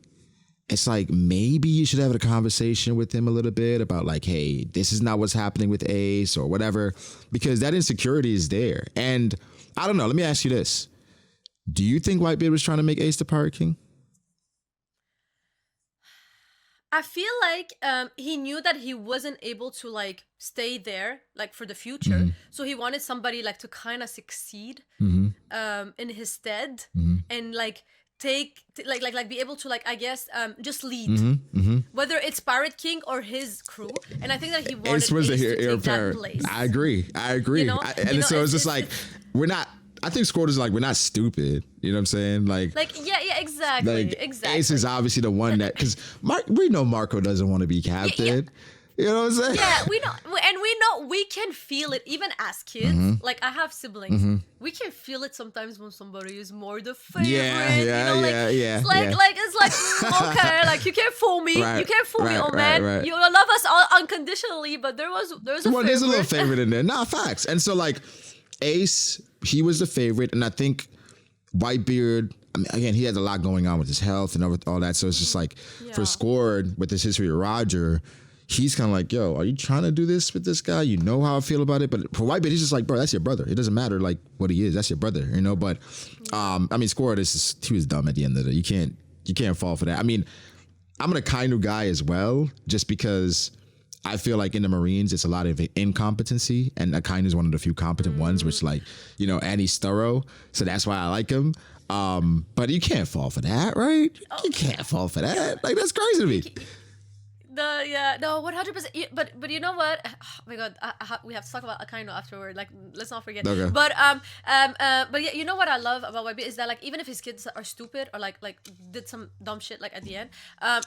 it's like maybe you should have a conversation with him a little bit about like, hey, this is not what's happening with Ace or whatever, because that insecurity is there. And I don't know. Let me ask you this. Do you think Whitebeard was trying to make Ace the Pirate King? I feel like he knew that he wasn't able to like stay there like for the future, so he wanted somebody like to kind of succeed in his stead and like like be able to like, I guess, just lead, whether it's Pirate King or his crew. And I think that he wanted Ace was the Ace to heir take that apparent. place. I agree. You know? And so it's just like, we're not, I think Squard is like, we're not stupid. You know what I'm saying? Like yeah, exactly, like exactly. Ace is obviously the one that, because we know Marco doesn't want to be captain. You know what I'm saying? Yeah, we know, and we know we can feel it even as kids. Like I have siblings, we can feel it sometimes when somebody is more the favorite. Yeah. It's like okay, like you can't fool me. Right, You can't fool me, right, oh man. right. You love us all unconditionally, but there's a Well, favorite. there's a little favorite in there. Nah, facts. And so like Ace, he was the favorite, and I think Whitebeard, I mean, again, he had a lot going on with his health and all that. So it's just like for Squard, with his history of Roger, he's kind of like, yo, are you trying to do this with this guy? You know how I feel about it. But for Whitebeard, he's just like, bro, that's your brother. It doesn't matter like what he is. That's your brother, you know? But I mean, Squard he was dumb at the end of it. You can't fall for that. I mean, I'm an Akainu guy as well, just because I feel like in the Marines, it's a lot of incompetency, and Akainu is one of the few competent ones, which like, and he's thorough. So that's why I like him. But you can't fall for that, right? You can't fall for that. Like, that's crazy to me. No, 100%. But you know what? Oh my God, we have to talk about Akainu afterward. Like, let's not forget. Okay. But yeah, you know what I love about Whitebeard is that like even if his kids are stupid or like did some dumb shit like at the end,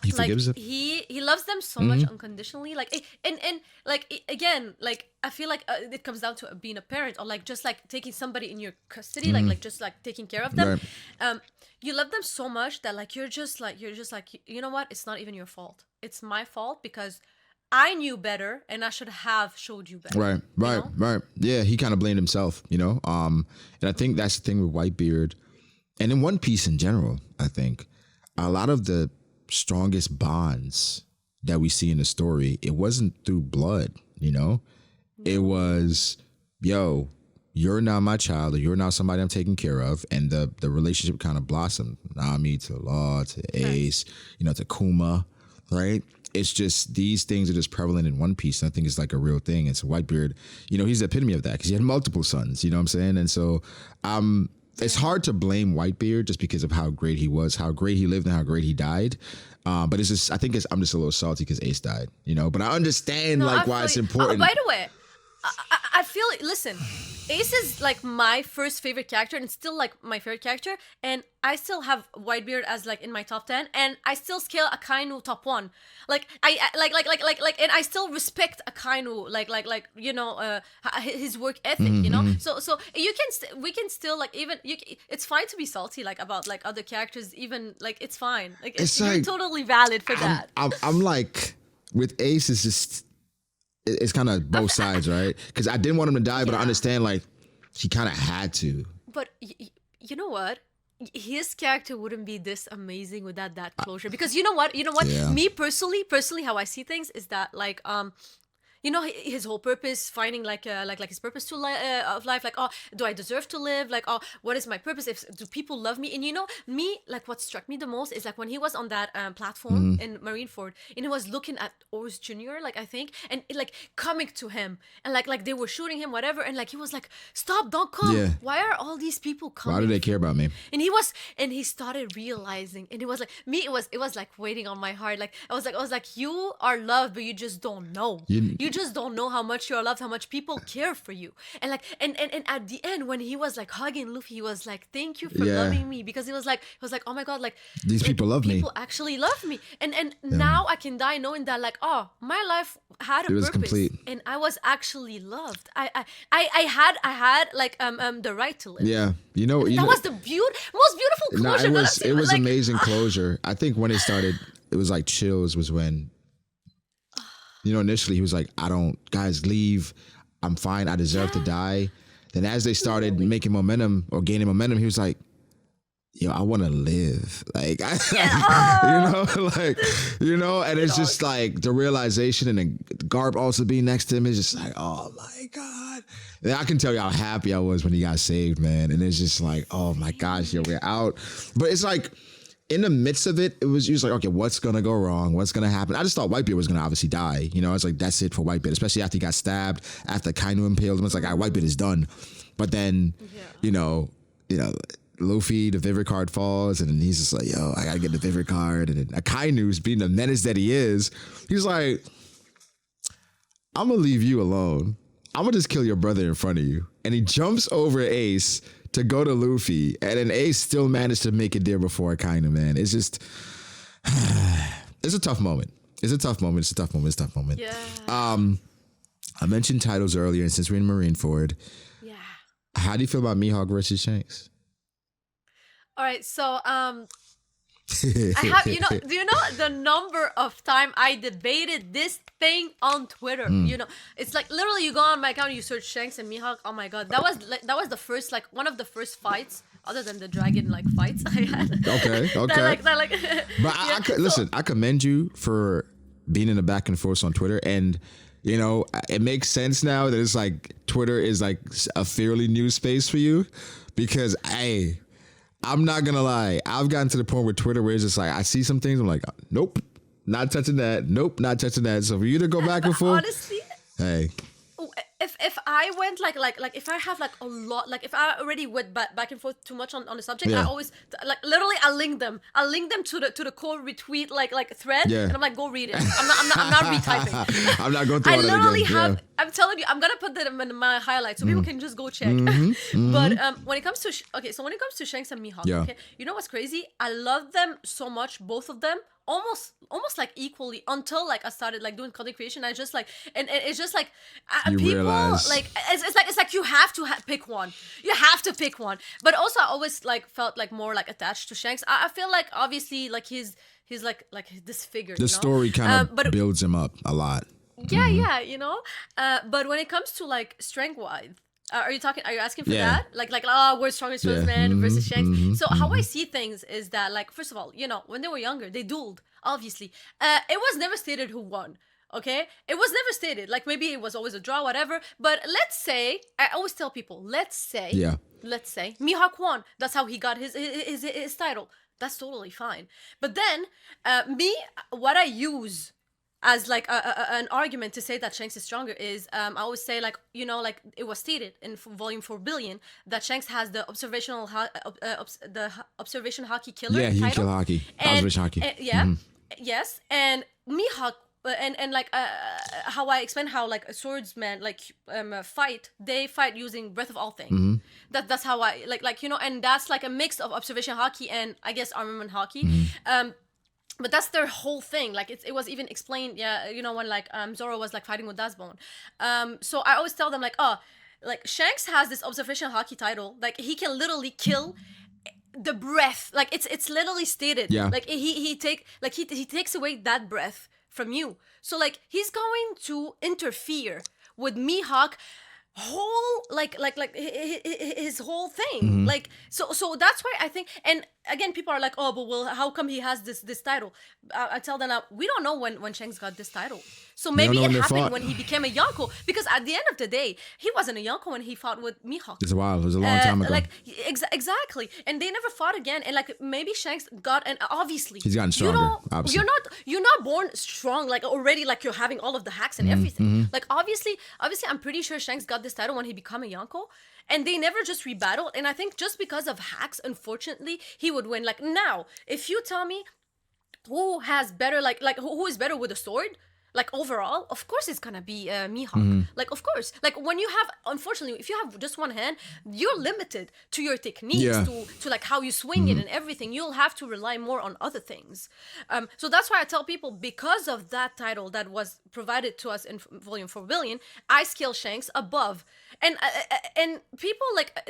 He like forgives them. he loves them so much unconditionally. Like and like again, like I feel like it comes down to being a parent or like just like taking somebody in your custody, like just like taking care of them. Right. You love them so much that like you're just like you know what? It's not even your fault. It's my fault because I knew better and I should have showed you better. Right. Yeah, he kind of blamed himself, and I think that's the thing with Whitebeard, and in One Piece in general. I think a lot of the strongest bonds that we see in the story, it wasn't through blood, it was, yo, you're now my child, or you're now somebody I'm taking care of, and the relationship kind of blossomed. Nami to Law to Ace, to Kuma, right? It's just these things are just prevalent in One Piece, and I think it's like a real thing. And so Whitebeard, he's the epitome of that because he had multiple sons. You know what I'm saying? And so, it's hard to blame Whitebeard just because of how great he was, how great he lived, and how great he died. But it's just, I'm just a little salty because Ace died. But I understand why it's important. By the way, I feel listen, Ace is like my first favorite character and still like my favorite character, and I still have Whitebeard as like in my top 10, and I still scale Akainu top 1. Like I and I still respect Akainu his work ethic, So you can we can still like even it's fine to be salty like about like other characters, even like it's fine. Like you're like, totally valid for that. I'm like with Ace is just it's kind of both sides, right? Because I didn't want him to die, but I understand like he kind of had to. But you know what? His character wouldn't be this amazing without that closure. Because you know what? Yeah. Me personally, how I see things is that like his whole purpose, finding like his purpose of life, like, oh, do I deserve to live? Like, oh, what is my purpose? Do people love me? And me, like what struck me the most is like when he was on that platform in Marineford and he was looking at Oars Jr., like I think, and like coming to him and like they were shooting him, whatever, and like he was like, stop, don't come. Yeah. Why are all these people coming? Why do they care about me? And he started realizing, and it was like me, it was like waiting on my heart. Like I was like, you are loved, but you just don't know. You just don't know how much you're loved, how much people care for you. And like and at the end when he was like hugging Luffy, he was like, thank you for loving me, because he was like oh my God, like these people love me. People actually love me. And now I can die knowing that like, oh, my life had a purpose complete. and I was actually loved. I had like the right to live. Yeah. That was the most beautiful closure. It was amazing closure. I think when it started, it was like chills was when initially he was like, guys, leave. I'm fine. I deserve to die. Then as they started making momentum or gaining momentum, he was like, yo, I want to live. Like, and it's just like the realization, and then Garp also being next to him is just like, oh my God. And I can tell you how happy I was when he got saved, man. And it's just like, oh my gosh, we're out. But it's like, in the midst of it, it was like, okay, what's going to go wrong? What's going to happen? I just thought Whitebeard was going to obviously die. I was like, that's it for Whitebeard, especially after he got stabbed, after Kainu impaled him. It's like, all right, Whitebeard is done. But then, Luffy, the Vivid card falls, and then he's just like, yo, I got to get the Vivid card. And then Akainu's being the menace that he is, he's like, I'm going to leave you alone. I'm going to just kill your brother in front of you. And he jumps over Ace to go to Luffy, and then Ace still managed to make it there before Akainu, man. It's just, it's a tough moment. It's a tough moment. Yeah. I mentioned titles earlier, and since we're in Marineford, how do you feel about Mihawk versus Shanks? All right, so I have, do you know the number of time I debated this thing on Twitter? It's like literally you go on my account, you search Shanks and Mihawk. Oh my God, that was the first, like one of the first fights other than the dragon like fights I had. Okay. But listen, I commend you for being in the back and forth on Twitter, and it makes sense now that it's like Twitter is like a fairly new space for you, because I'm not gonna lie, I've gotten to the point with Twitter where it's just like I see some things, I'm like, nope, not touching that. Nope, not touching that. So for you to go back and forth, Honestly, hey, if I went like if I have like a lot, like if I already went back and forth too much on the subject, I Yeah. always like literally I link them to the core retweet like thread, Yeah. and I'm like, go read it. I'm not retyping. I'm not going through I all that literally again. have. Yeah. I'm telling you, I'm gonna put that in my highlights so people can just go check. But when it comes to so when it comes to Shanks and Mihawk, Yeah. okay, you know what's crazy? I love them so much, both of them, almost like equally, until like I started like doing content creation. I just like and it's just like You people realize. like it's like you have to pick one. You have to pick one. But also I always like felt like more like attached to Shanks. I feel like obviously like he's like this figure. The story kind of builds him up a lot. Yeah, you know. But when it comes to like strength wise, are you asking for Yeah. that? Like we're strongest Yeah. swordsman versus Shanks. So how I see things is that like first of all, you know, when they were younger, they dueled. Obviously, it was never stated who won. Okay, it was never stated. Like maybe it was always a draw, whatever. But let's say I always tell people, let's say Mihawk won. That's how he got his title. That's totally fine. But then what I use as like an argument to say that Shanks is stronger is I always say like, you know, like it was stated in volume 4 billion that Shanks has the observation hockey killer Yeah, he can title. kill hockey. Observation hockey. Yes, and Mihawk and like how I explain how like a swordsman like they fight using breath of all things. That's how I like you know, and that's like a mix of observation hockey and I guess armament hockey. But that's their whole thing. Like it was even explained, yeah, you know, when like Zoro was like fighting with Dasbone. So I always tell them like, oh, like Shanks has this observation hockey title. Like he can literally kill the breath. Like it's literally stated. Yeah. Like he takes away that breath from you. So like he's going to interfere with Mihawk whole like his whole thing. Like so that's why I think, and again people are like, oh, but well, how come he has this title? I tell them we don't know when Shanks got this title, so maybe know it when they happened fought. when he became a Yonko, because at the end of the day he wasn't a Yonko when he fought with Mihawk. It's a while. It was a long time ago. Like exactly, and they never fought again. And like maybe Shanks got, and obviously He's gotten stronger, You know, obviously. you're not born strong. Like already, like you're having all of the hacks and everything. Like obviously, I'm pretty sure Shanks got this title when he became a Yonko, and they never just rebattled. And I think just because of hacks, unfortunately, he would win. Like now, if you tell me who has better, like who is better with a sword. Like overall, of course it's gonna be Mihawk. Like of course, like when you have, unfortunately, if you have just one hand, you're limited to your techniques, Yeah. to like how you swing it and everything. You'll have to rely more on other things. So that's why I tell people, because of that title that was provided to us in Volume 4 Billion, I scale Shanks above. And people like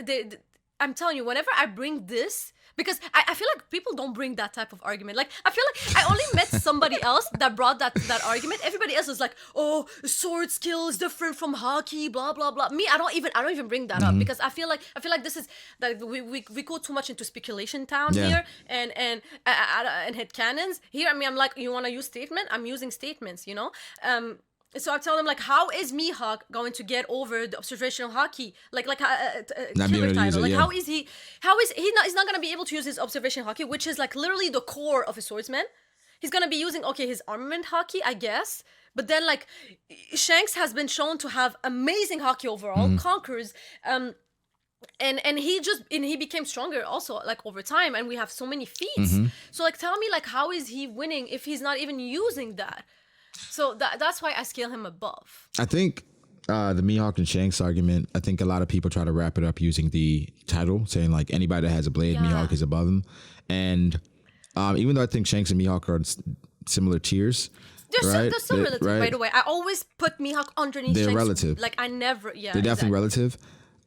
I'm telling you, whenever I bring this, because I feel like people don't bring that type of argument. Like I feel like I only met somebody else that brought that argument. Everybody else is like, oh, sword skill is different from hockey, blah blah blah. Me, I don't even bring that up, because I feel like this is like we go too much into speculation town Yeah. here and hit cannons. Here, I mean, I'm like, you want to use statement? I'm using statements, you know. So I tell them like, how is Mihawk going to get over the observational hockey, Not being killer able to use title? it, Like yeah. how is he's not gonna be able to use his observation hockey, which is like literally the core of a swordsman. He's gonna be using his armament hockey, I guess. But then like Shanks has been shown to have amazing hockey overall, conquers and he became stronger also like over time, and we have so many feats. So like tell me like how is he winning if he's not even using that? So that's why I scale him above. I think the Mihawk and Shanks argument, I think a lot of people try to wrap it up using the title, saying like anybody that has a blade, Yeah. Mihawk is above him. And even though I think Shanks and Mihawk are in similar tiers, right? They're still relative, right? by the way. I always put Mihawk underneath They're Shanks. relative. Like I never, yeah. They're definitely exactly. relative.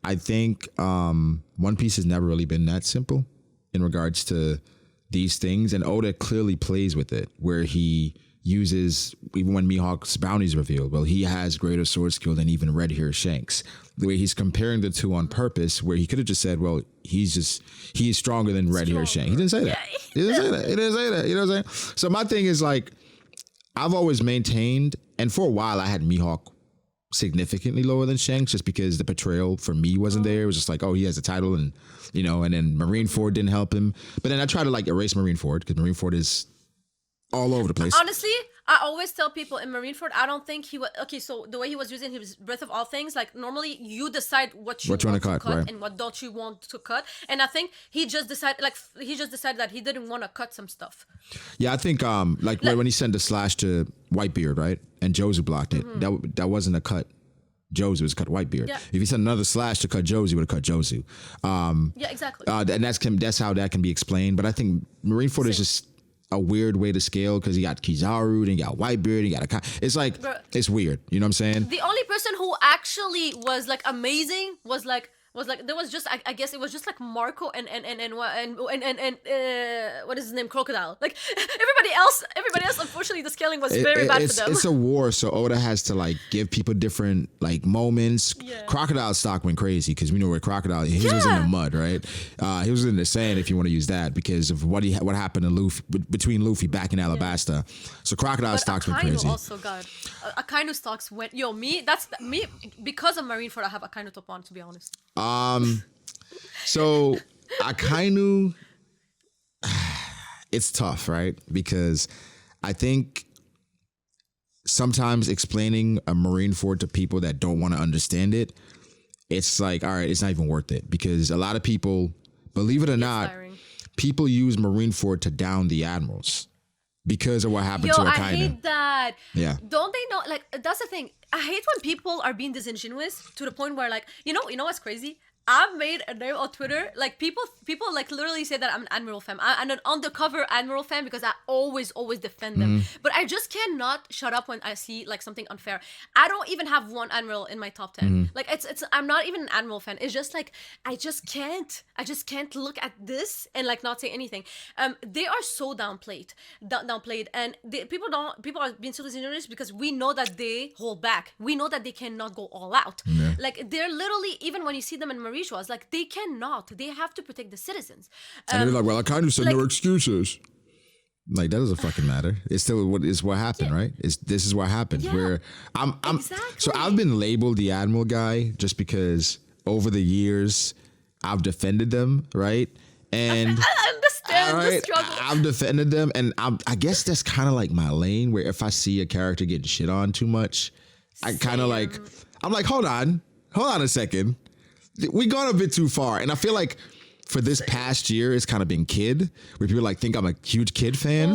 I think One Piece has never really been that simple in regards to these things. And Oda clearly plays with it, where he uses, even when Mihawk's bounty is revealed, well, he has greater sword skill than even Red Hair Shanks. The way he's comparing the two on purpose, where he could have just said, well, he's stronger than Red Hair Shanks. He didn't say that. He didn't say that. He didn't say that. You know what I'm saying? So my thing is like, I've always maintained, and for a while I had Mihawk significantly lower than Shanks, just because the portrayal for me wasn't there. It was just like, oh, he has a title, and you know, and then Marineford didn't help him. But then I tried to like erase Marineford, because Marineford is all over the place. Honestly, I always tell people in Marineford, I don't think he was okay. So the way he was using his breath of all things, like normally you decide what you What you want wanna to cut, cut right. and what don't you want to cut. And I think he just decided, that he didn't want to cut some stuff. Yeah, I think like when he sent the slash to Whitebeard, right, and Josie blocked it. That wasn't a cut. Josie was cut Whitebeard. Yeah. If he sent another slash to cut Josie, would have cut Josie. Yeah, exactly. And that's how that can be explained. But I think Marineford is just a weird way to scale because you got Kizaru, then you got Whitebeard, you got it's like Bruh. it's weird. You know what I'm saying? The only person who actually was like amazing was like there was just I guess it was just like Marco and what is his name, Crocodile. Like everybody else unfortunately the scaling was very bad for them. It's a war, so Oda has to like give people different like moments. Yeah. Crocodile stock went crazy because we know where Crocodile his was in the Yeah. mud, right? He was in the sand if you want to use that because of what happened to Luffy between Luffy back in Alabasta. So Crocodile But stocks went Akainu crazy. also got Akainu stocks went me because of Marineford I have Akainu top 1 to be honest. So Akainu, it's tough, right? Because I think sometimes explaining a Marineford to people that don't want to understand it, it's like, all right, it's not even worth it. Because a lot of people, believe it or not, Tiring. people use Marineford to down the admirals because of what happened Yo, to I Akainu. hate that. Yeah. Don't they know? Like, that's the thing. I hate when people are being disingenuous to the point where, like, you know what's crazy? I've made a name on Twitter. Like, people like literally say that I'm an Admiral fan. I'm an undercover Admiral fan because I always defend them. But I just cannot shut up when I see like something unfair. I don't even have one Admiral in my top 10. Like, it's I'm not even an Admiral fan. It's just like I just can't look at this and like not say anything. They are so downplayed, and people are being so disingenuous because we know that they hold back. We know that they cannot go all out. Yeah. Like they're literally, even when you see them in Mauritius, like they cannot. They have to protect the citizens. And they're like, well, Akainu said like- no excuses. Like that doesn't fucking matter. It's still what happened, right? This is what happened. Yeah, Where I'm so exactly. I've been labeled the Admiral guy just because over the years I've defended them, right? And I understand the struggle. I've defended them, and I guess that's kind of like my lane. Where if I see a character getting shit on too much, I kind of like I'm like, hold on a second. We gone a bit too far, and I feel like for this past year, it's kind of been Kid, where people like think I'm a huge Kid fan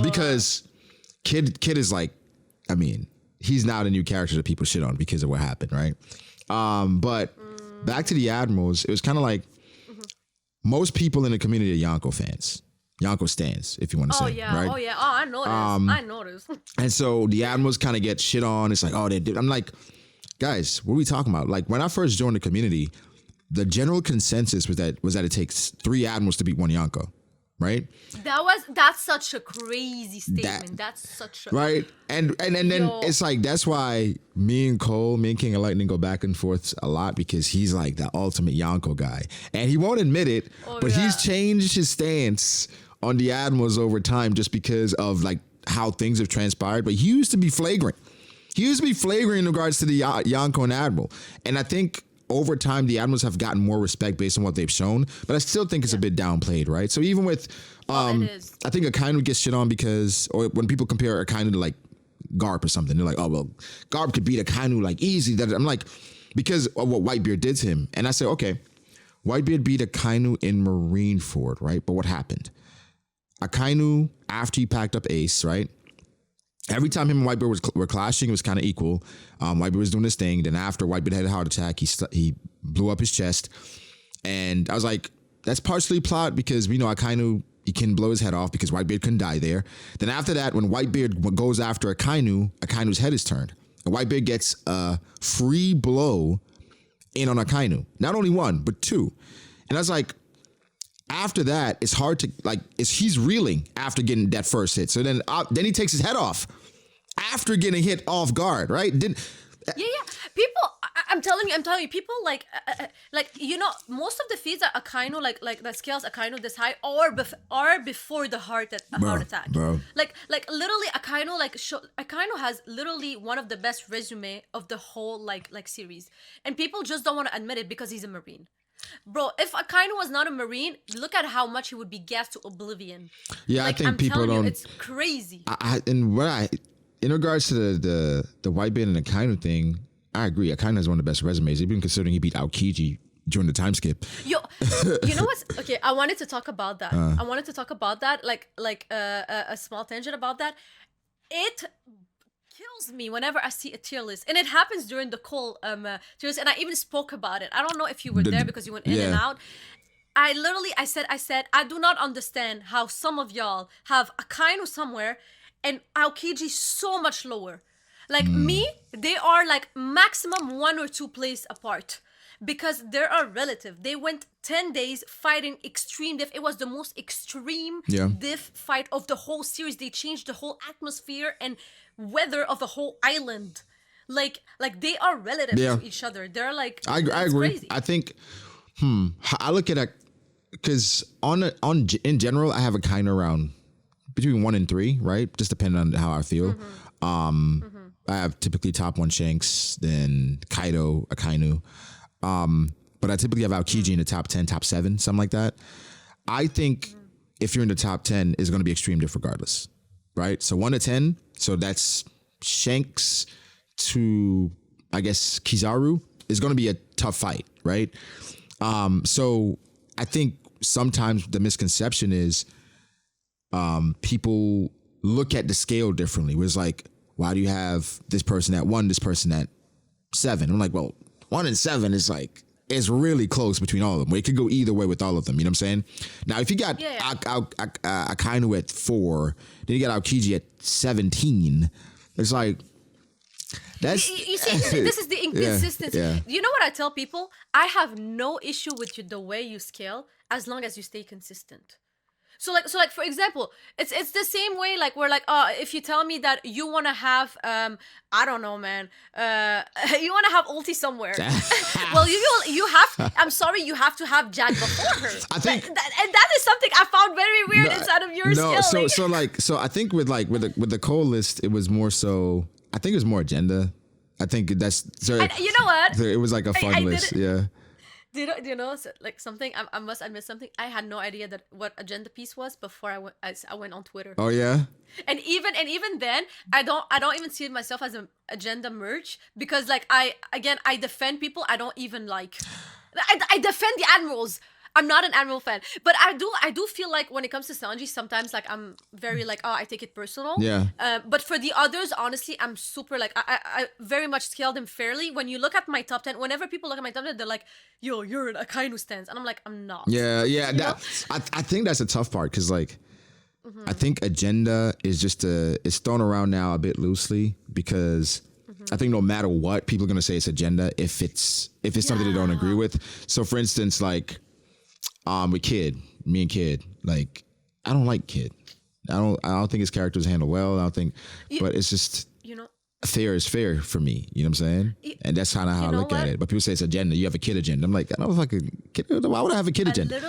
because Kid is like, I mean, he's now the new character that people shit on because of what happened, right? But back to the Admirals, it was kind of like most people in the community are Yonko fans, Yonko stans, if you want to say, right? Oh yeah. Oh, I know this. I know this. And so the Admirals kind of get shit on. It's like, oh, they did. I'm like, guys, what are we talking about? Like when I first joined the community, the general consensus was that it takes 3 Admirals to beat 1 Yonko, right? That's such a crazy statement. That's such a Right. And then Yo. it's like that's why me and King of Lightning go back and forth a lot because he's like the ultimate Yonko guy. And he won't admit it, but yeah. he's changed his stance on the Admirals over time just because of like how things have transpired. But he used to be flagrant. He used to be flagrant in regards to the Yonko and Admiral. And I think over time, the Admirals have gotten more respect based on what they've shown, but I still think it's a bit downplayed, right? So even with, it is. I think Akainu gets shit on because, or when people compare Akainu to like Garp or something, they're like, oh, well, Garp could beat Akainu like easy. I'm like, because of what Whitebeard did to him. And I say, okay, Whitebeard beat Akainu in Marineford, right? But what happened? Akainu, after he packed up Ace, right? Every time him and Whitebeard were clashing, it was kind of equal. Whitebeard was doing his thing. Then after Whitebeard had a heart attack, he blew up his chest. And I was like, that's partially plot because we know Akainu, he can blow his head off because Whitebeard couldn't die there. Then after that, when Whitebeard goes after Akainu's head is turned. And Whitebeard gets a free blow in on Akainu. Not only 1, but 2. And I was like, after that, it's hard to like. He's reeling after getting that first hit. So then he takes his head off after getting hit off guard. Right? Yeah. People, I'm telling you, people like most of the feeds that Akainu like that scales Akainu this high are before the heart attack. Bro. Like literally Akainu Akainu has literally one of the best resume of the whole like series, and people just don't want to admit it because he's a Marine. Bro, if Akainu was not a Marine, look at how much he would be gassed to oblivion. Yeah, Like, I think I'm people telling you, don't. it's crazy. In regards to the white band and Akainu thing, I agree. Akainu has one of the best resumes, even considering he beat Aokiji during the time skip. Yo, you know what's okay? I wanted to talk about that. I wanted to talk about that, a small tangent about that. It kills me whenever I see a tier list, and it happens during the call tier list. And I even spoke about it. I don't know if you were there because you went in and yeah. out. I said I do not understand how some of y'all have Akainu somewhere and Aokiji so much lower. Like me, they are like maximum 1 or 2 plays apart. Because they're a relative. They went 10 days fighting extreme diff. It was the most extreme diff fight of the whole series. They changed the whole atmosphere and weather of the whole island. Like they are relatives to each other. They're like I agree. Crazy. I think I look at it because in general, I have a kind of around between 1 and 3, right? Just depending on how I feel. I have typically top 1 Shanks, then Kaido, Akainu. But I typically have Aokiji in the top 10, top 7, something like that. I think if you're in the top 10, it's going to be extreme diff regardless, right? So 1 to 10, so that's Shanks to, I guess, Kizaru is going to be a tough fight, right? So I think sometimes the misconception is people look at the scale differently. Where it's like, why do you have this person at 1, this person at 7? I'm like, well, 1 and 7 is like, it's really close between all of them. It could go either way with all of them. You know what I'm saying? Now, if you got Akainu at 4, then you got Aokiji at 17, it's like, that's... You see, this is the inconsistency. Yeah. You know what I tell people? I have no issue with the way you scale as long as you stay consistent. So like for example, it's the same way like we're like, oh, if you tell me that you want to have I don't know, man, you want to have ulti somewhere. Well, you have, I'm sorry, you have to have Jag before her. I think and that is something I found very weird inside of your scaling. So I think with the Cole list, it was more so, I think it was more agenda. I think that's so. You know what? It was like a fun list, yeah. Do you know like something? I must admit something. I had no idea that what agenda piece was before I went on Twitter. Oh yeah. And even then, I don't even see myself as an agenda merge because like I defend people I don't even like. I defend the admirals. I'm not an admiral fan, but I do feel like when it comes to Sanji, sometimes like I'm very like, oh, I take it personal. Yeah. But for the others, honestly, I'm super like I very much scaled them fairly. When you look at my top 10, whenever people look at my top 10, they're like, yo, you're an Akainu stance, and I'm like, I'm not. Yeah. I think that's a tough part because like. I think agenda is just it's thrown around now a bit loosely because I think no matter what, people are gonna say it's agenda if it's something they don't agree with. So for instance, like with me and Kid, like I don't like Kid. I don't think his character is handled well. I don't think, but it's just fair is fair for me. You know what I'm saying? And that's kind of how I look at it. But people say it's agenda. You have a Kid agenda. I'm like, I don't fucking Kid. Why would I have a Kid agenda?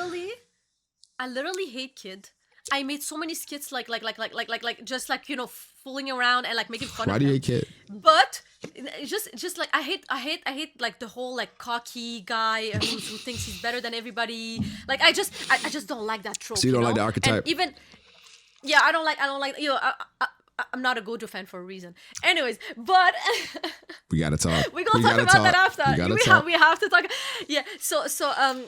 I literally hate Kid. I made so many skits like just like fooling around and like making fun of him. Why do you hate Kid? But just like I hate like the whole like cocky guy who thinks he's better than everybody. Like I just don't like that trope. So you don't like the archetype? And even I don't like I'm not a Gojo fan for a reason. Anyways, but we gotta talk. We're gonna talk about that after. We have to talk. Yeah. So I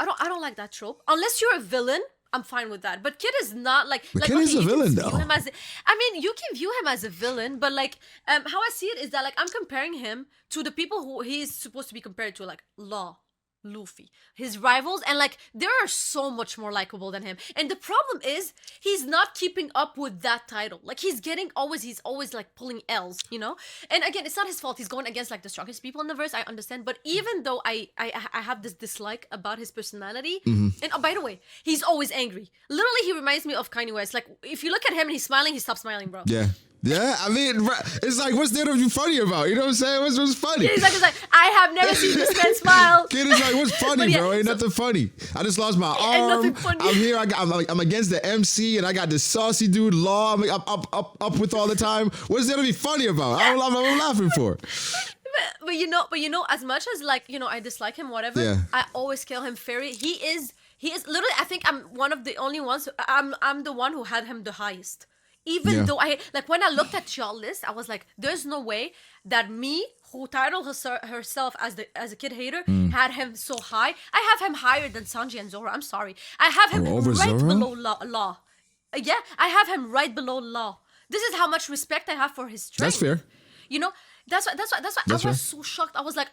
don't like that trope. Unless you're a villain, I'm fine with that. But Kid is not like Kid is a villain though. I mean, you can view him as a villain, but like how I see it is that like I'm comparing him to the people who he's supposed to be compared to, like Law, Luffy, his rivals, and like they are so much more likable than him. And the problem is he's not keeping up with that title. Like he's always like pulling L's, And again, it's not his fault. He's going against like the strongest people in the verse. I understand, but even though I have this dislike about his personality, and by the way, he's always angry. Literally, he reminds me of Kanye West. Like if you look at him and he's smiling, he stops smiling, bro. Yeah. Yeah, I mean, it's like, what's there to be funny about? You know what I'm saying? What's funny? Yeah, he's like, I have never seen this man smile. Kid is like, what's funny, bro? Ain't nothing funny. I just lost my arm. I'm here. I'm against the MC, and I got this saucy dude Law. I'm up with all the time. What's there to be funny about? I'm laughing for. but as much as like I dislike him, whatever. Yeah. I always scale him fairy. He is literally. I think I'm one of the only ones. I'm the one who had him the highest. Even Yeah. though I like when I looked at y'all list, I was like, there's no way that me, who titled herself as a kid hater, had him so high. I have him higher than Sanji and Zoro. I'm sorry. I have him Oh, over right Zoro? below Law. Yeah, I have him right below Law. This is how much respect I have for his strength. That's fair. You know, that's why I was fair. so shocked. I was like,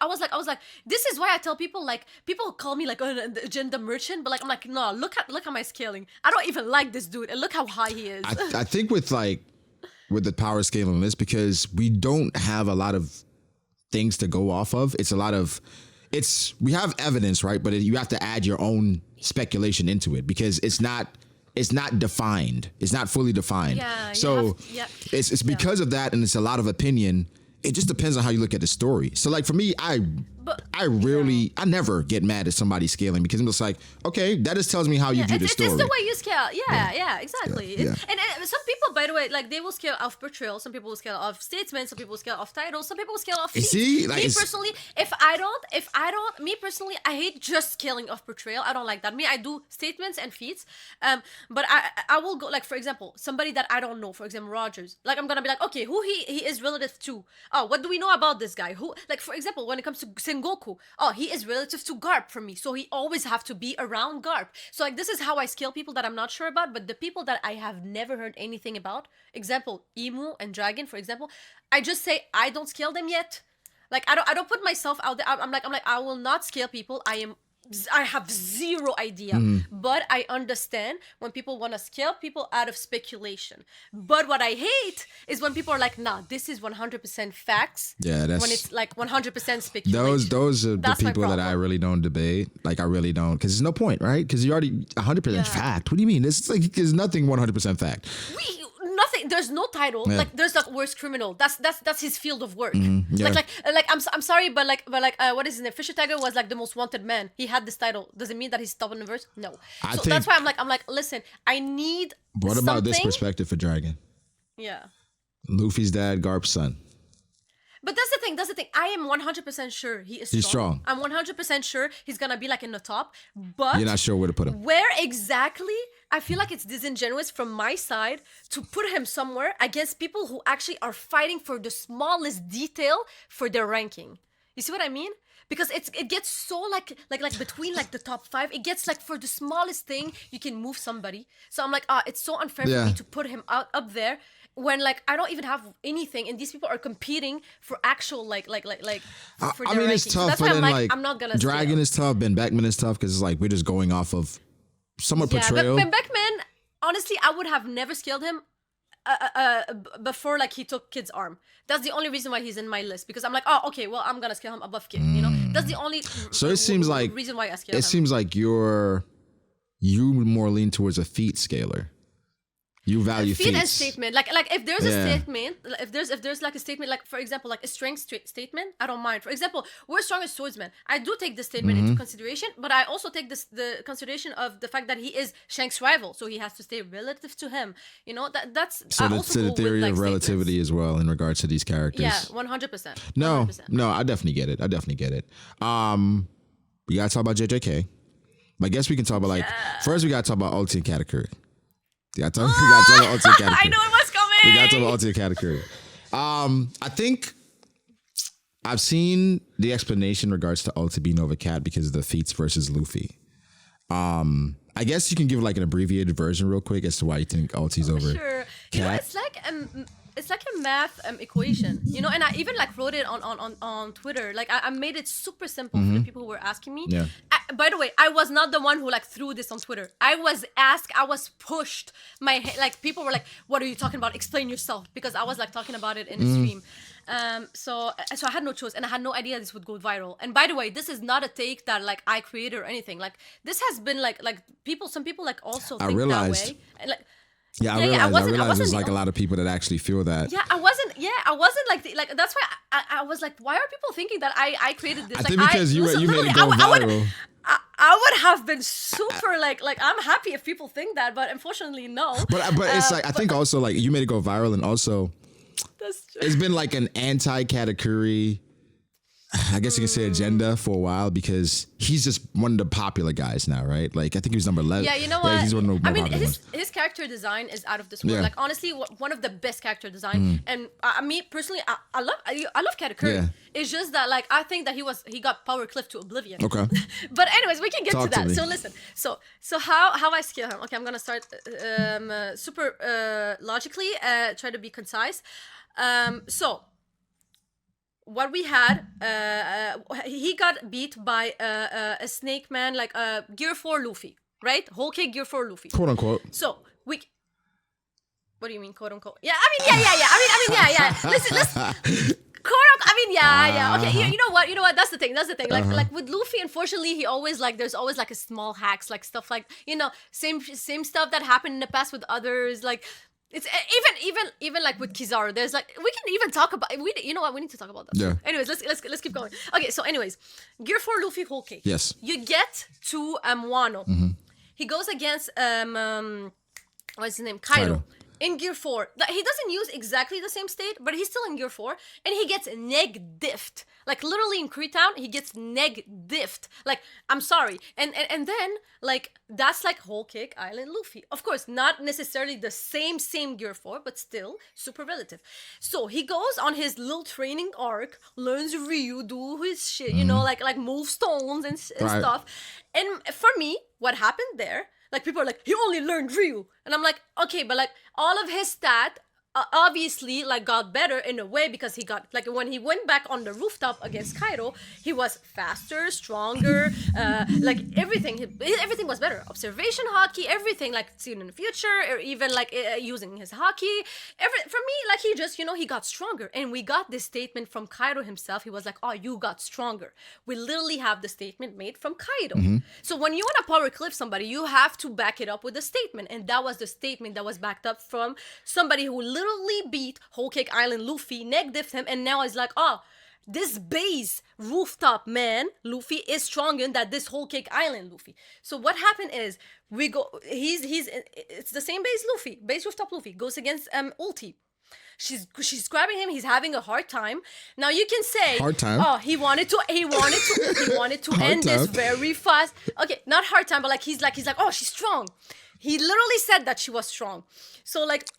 this is why I tell people, like, people call me like the agenda merchant, but like I'm like, no, look at my scaling. I don't even like this dude, and look how high he is. I think with the power scaling list, because we don't have a lot of things to go off of. We have evidence, right? But you have to add your own speculation into it because it's not defined. It's not fully defined. Yeah, So yeah. it's because of that, and it's a lot of opinion. It just depends on how you look at the story. So like for me, I never get mad at somebody scaling because I'm just like, okay, that just tells me how you view the story. It's the way you scale. Yeah, exactly. Yeah. And some people, by the way, like they will scale off portrayal. Some people will scale off statements. Some people will scale off titles. Some people will scale off feats. See, like, me personally, I hate just scaling off portrayal. I don't like that. I do statements and feats. But I will go, like, for example, somebody that I don't know, for example, Rogers. Like I'm gonna be like, okay, who he is relative to? Oh, what do we know about this guy? Who, like, for example, when it comes to Sengoku, oh, he is relative to Garp for me, so he always have to be around Garp. So like this is how I scale people that I'm not sure about, but the people that I have never heard anything about, example, Emu and Dragon, for example, I just say I don't scale them yet. Like I don't put myself out there. I'm like I will not scale people. I have zero idea, but I understand when people want to scale people out of speculation. But what I hate is when people are like, nah, this is 100% facts. Yeah, that's when it's like 100% speculation. those are That's the my people that I problem. really don't debate. Like I really don't, because there's no point, right? Because you already 100% Yeah. fact. What do you mean? It's like there's nothing 100% fact. Nothing. There's no title. Yeah. Like there's like worst criminal. That's his field of work. yeah. Like I'm sorry, but what is his name? Fisher Tiger was like the most wanted man. He had this title. Does it mean that he's top in the verse? No. I So think- that's why I'm like, listen, I need. What about this something- perspective for Dragon? Yeah. Luffy's dad, Garp's son. But that's the thing. I am 100% sure he is strong. He's strong. I'm 100% sure he's gonna be like in the top. But You're not sure where to put him. where exactly? I feel like it's disingenuous from my side to put him somewhere against people who actually are fighting for the smallest detail for their ranking. You see what I mean? Because it gets so like between like the top 5, it gets like for the smallest thing you can move somebody. So I'm like, it's so unfair Yeah. for me to put him up there when like I don't even have anything, and these people are competing for actual like for I their mean, it's ranking. So tough, that's but why then I'm like I'm not gonna Dragon scale. is tough, Ben Beckman is tough because it's like we're just going off of somewhat Yeah, portrayal. but Beckman, honestly, I would have never scaled him before like he took Kid's arm. That's the only reason why he's in my list, because I'm like, oh, okay, well, I'm gonna scale him above Kid. You know, that's the only. So it seems like reason why I scale him. It seems like you more lean towards a feat scaler. You value Feat and feats. statement, like if there's a Yeah. statement, if there's like a statement, like for example, like a strength statement, I don't mind. For example, we're strongest swordsman. I do take this statement Mm-hmm. into consideration, but I also take the consideration of the fact that he is Shank's rival, so he has to stay relative to him. You know, that's So I the, also to the go theory with, like, of relativity statements. as well in regards to these characters. Yeah, 100%. No, 100%. no, I definitely get it. We gotta talk about JJK. I guess we can talk about like first we gotta talk about Ultimate Katakuri. We gotta talk about Ultimate Katakuri. I know it was coming. We gotta talk about Ultimate Katakuri. I think I've seen the explanation in regards to Ulti being over Cat because of the feats versus Luffy. I guess you can give like an abbreviated version real quick as to why you think Ulti's over. Sure. You know, Cat. it's like a math equation, you know, and I even like wrote it on Twitter. Like I made it super simple for the people who were asking me. Yeah. By the way, I was not the one who like threw this on Twitter. I was asked, I was pushed. Like people were like, "What are you talking about? Explain yourself," because I was like talking about it in the stream. So I had no choice, and I had no idea this would go viral. And by the way, this is not a take that like I created or anything. Like this has been like some people like also I think realized. that way. And like Yeah, I Yeah, realized. I wasn't realized there's the like a lot of people that actually feel that. yeah, I wasn't like that's why I was like, why are people thinking that I created this? I Like, think because you listen, made it literally, go I would- viral. I would have been super like I'm happy if people think that, but unfortunately no. But it's like I think also like you made it go viral, and also That's true. it's been like an anti-Katakuri I guess you can say agenda for a while because he's just one of the popular guys now, right? Like I think he was number 11. Yeah, you know what? He's one of the I more mean, popular ones. his character design is out of this world. Yeah. Like honestly, one of the best character design. And me personally, I love Katakuri. Yeah. It's just that like I think that he got power cliff to oblivion. Okay. But anyways, we can get Talk to to that. me. So listen. So how I scale him? Okay, I'm gonna start super logically. Try to be concise. So. What we had, he got beat by a snake man, like Gear 4 Luffy, right? Whole cake Gear 4 Luffy. Quote unquote. So we. What do you mean, quote unquote? Yeah, I mean, yeah. I mean, yeah. Let's. Quote unquote. I mean, yeah. Okay, you know what? That's the thing. Like with Luffy, unfortunately, he always like there's always like a small hacks, like stuff like same stuff that happened in the past with others, like. It's even like with Kizaru. There's like we can even talk about you know what we need to talk about that. Yeah. Anyways, let's keep going. Okay, so anyways, Gear 4 Luffy Whole Cake. Yes. You get to Wano. He goes against what's his name? Kaido. In Gear 4. He doesn't use exactly the same state, but he's still in Gear 4. And he gets neg-diffed. Like, literally in Koreatown, he gets neg-diffed. Like, I'm sorry. And then, like, that's like Whole Cake Island Luffy. Of course, not necessarily the same Gear 4, but still super relative. So, he goes on his little training arc, learns Ryu, do his shit, like move stones and stuff. And for me, what happened there... Like, people are like, he only learned Ryu. And I'm like, okay, but like, all of his stat obviously like got better in a way because he got, like when he went back on the rooftop against Kaido, he was faster, stronger, like everything was better. Observation haki, everything, like seen in the future, or even like using his haki. For me, like he just, he got stronger. And we got this statement from Kaido himself. He was like, oh, you got stronger. We literally have the statement made from Kaido. So when you want to power cliff somebody, you have to back it up with a statement. And that was the statement that was backed up from somebody who literally beat Whole Cake Island Luffy, neg-diffed him, and now is like, oh, this base rooftop man Luffy is stronger than this Whole Cake Island Luffy. So what happened is it's the same base rooftop Luffy goes against Ulti. She's grabbing him. He's having a hard time. Now you can say, hard time. Oh, he wanted to end this very fast. Okay, not hard time, but like he's like, oh, she's strong. He literally said that she was strong. So like.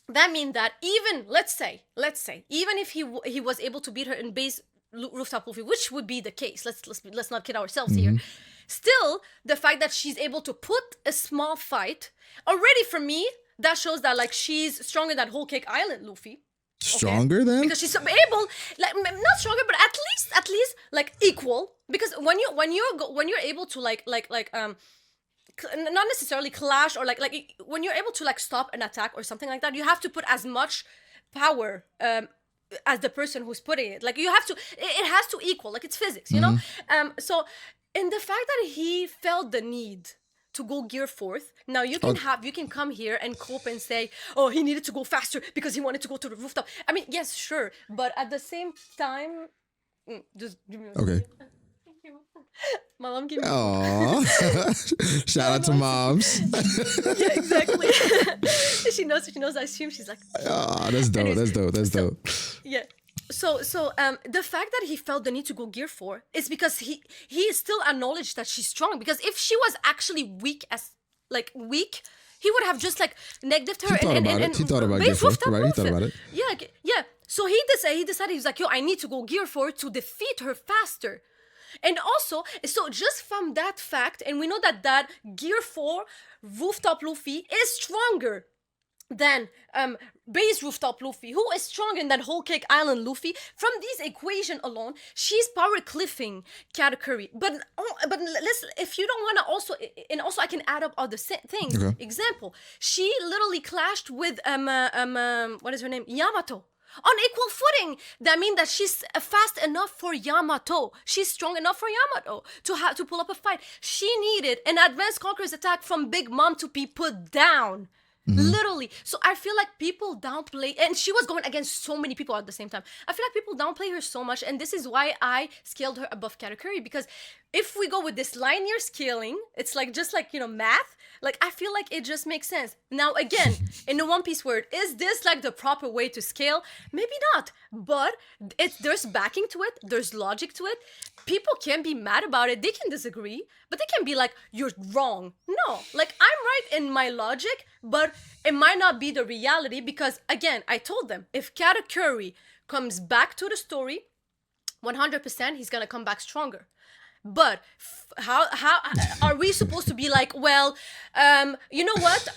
That means that even let's say even if he was able to beat her in base rooftop Luffy, which would be the case, let's not kid ourselves here. Still, the fact that she's able to put a small fight already for me, that shows that like she's stronger than Whole Cake Island Luffy. Stronger then? Because she's able, like not stronger, but at least like equal. Because when you're able to like not necessarily clash or like when you're able to like stop an attack or something like that, you have to put as much power as the person who's putting it. Like you have to, it has to equal, like it's physics, you know? So in the fact that he felt the need to go Gear 4th, now you can come here and cope and say, oh, he needed to go faster because he wanted to go to the rooftop. I mean, yes, sure, but at the same time, just give me a Okay. My mom gave me. Aww. Shout out to moms. Yeah, exactly. she knows I stream. She's like, oh, that's dope. Anyways, that's dope. Yeah. So the fact that he felt the need to go Gear 4 is because he still acknowledged that she's strong. Because if she was actually weak, he would have just like neg-diffed her. He thought about Gear 4, right? He thought about it. Yeah. So he decided he's like, yo, I need to go Gear 4 to defeat her faster. And also, so just from that fact, and we know that Gear 4 rooftop Luffy is stronger than base rooftop Luffy, who is stronger than Whole Cake Island Luffy. From this equation alone, she's power cliffing Katakuri. But let's, if you don't want to also, and also I can add up other things. Okay. Example, she literally clashed with what is her name, Yamato. On equal footing. That means that she's fast enough for Yamato. She's strong enough for Yamato to pull up a fight. She needed an advanced conqueror's attack from Big Mom to be put down. Literally. So I feel like people downplay, and she was going against so many people at the same time. I feel like people downplay her so much, and this is why I scaled her above Katakuri, because if we go with this linear scaling, it's like just like, math. Like, I feel like it just makes sense. Now, again, in the One Piece word, is this like the proper way to scale? Maybe not, but there's backing to it, there's logic to it. People can be mad about it, they can disagree, but they can be like, you're wrong. No, like, I'm right in my logic, but it might not be the reality, because, again, I told them, if Katakuri comes back to the story, 100% he's gonna come back stronger. But how are we supposed to be like, well, you know what?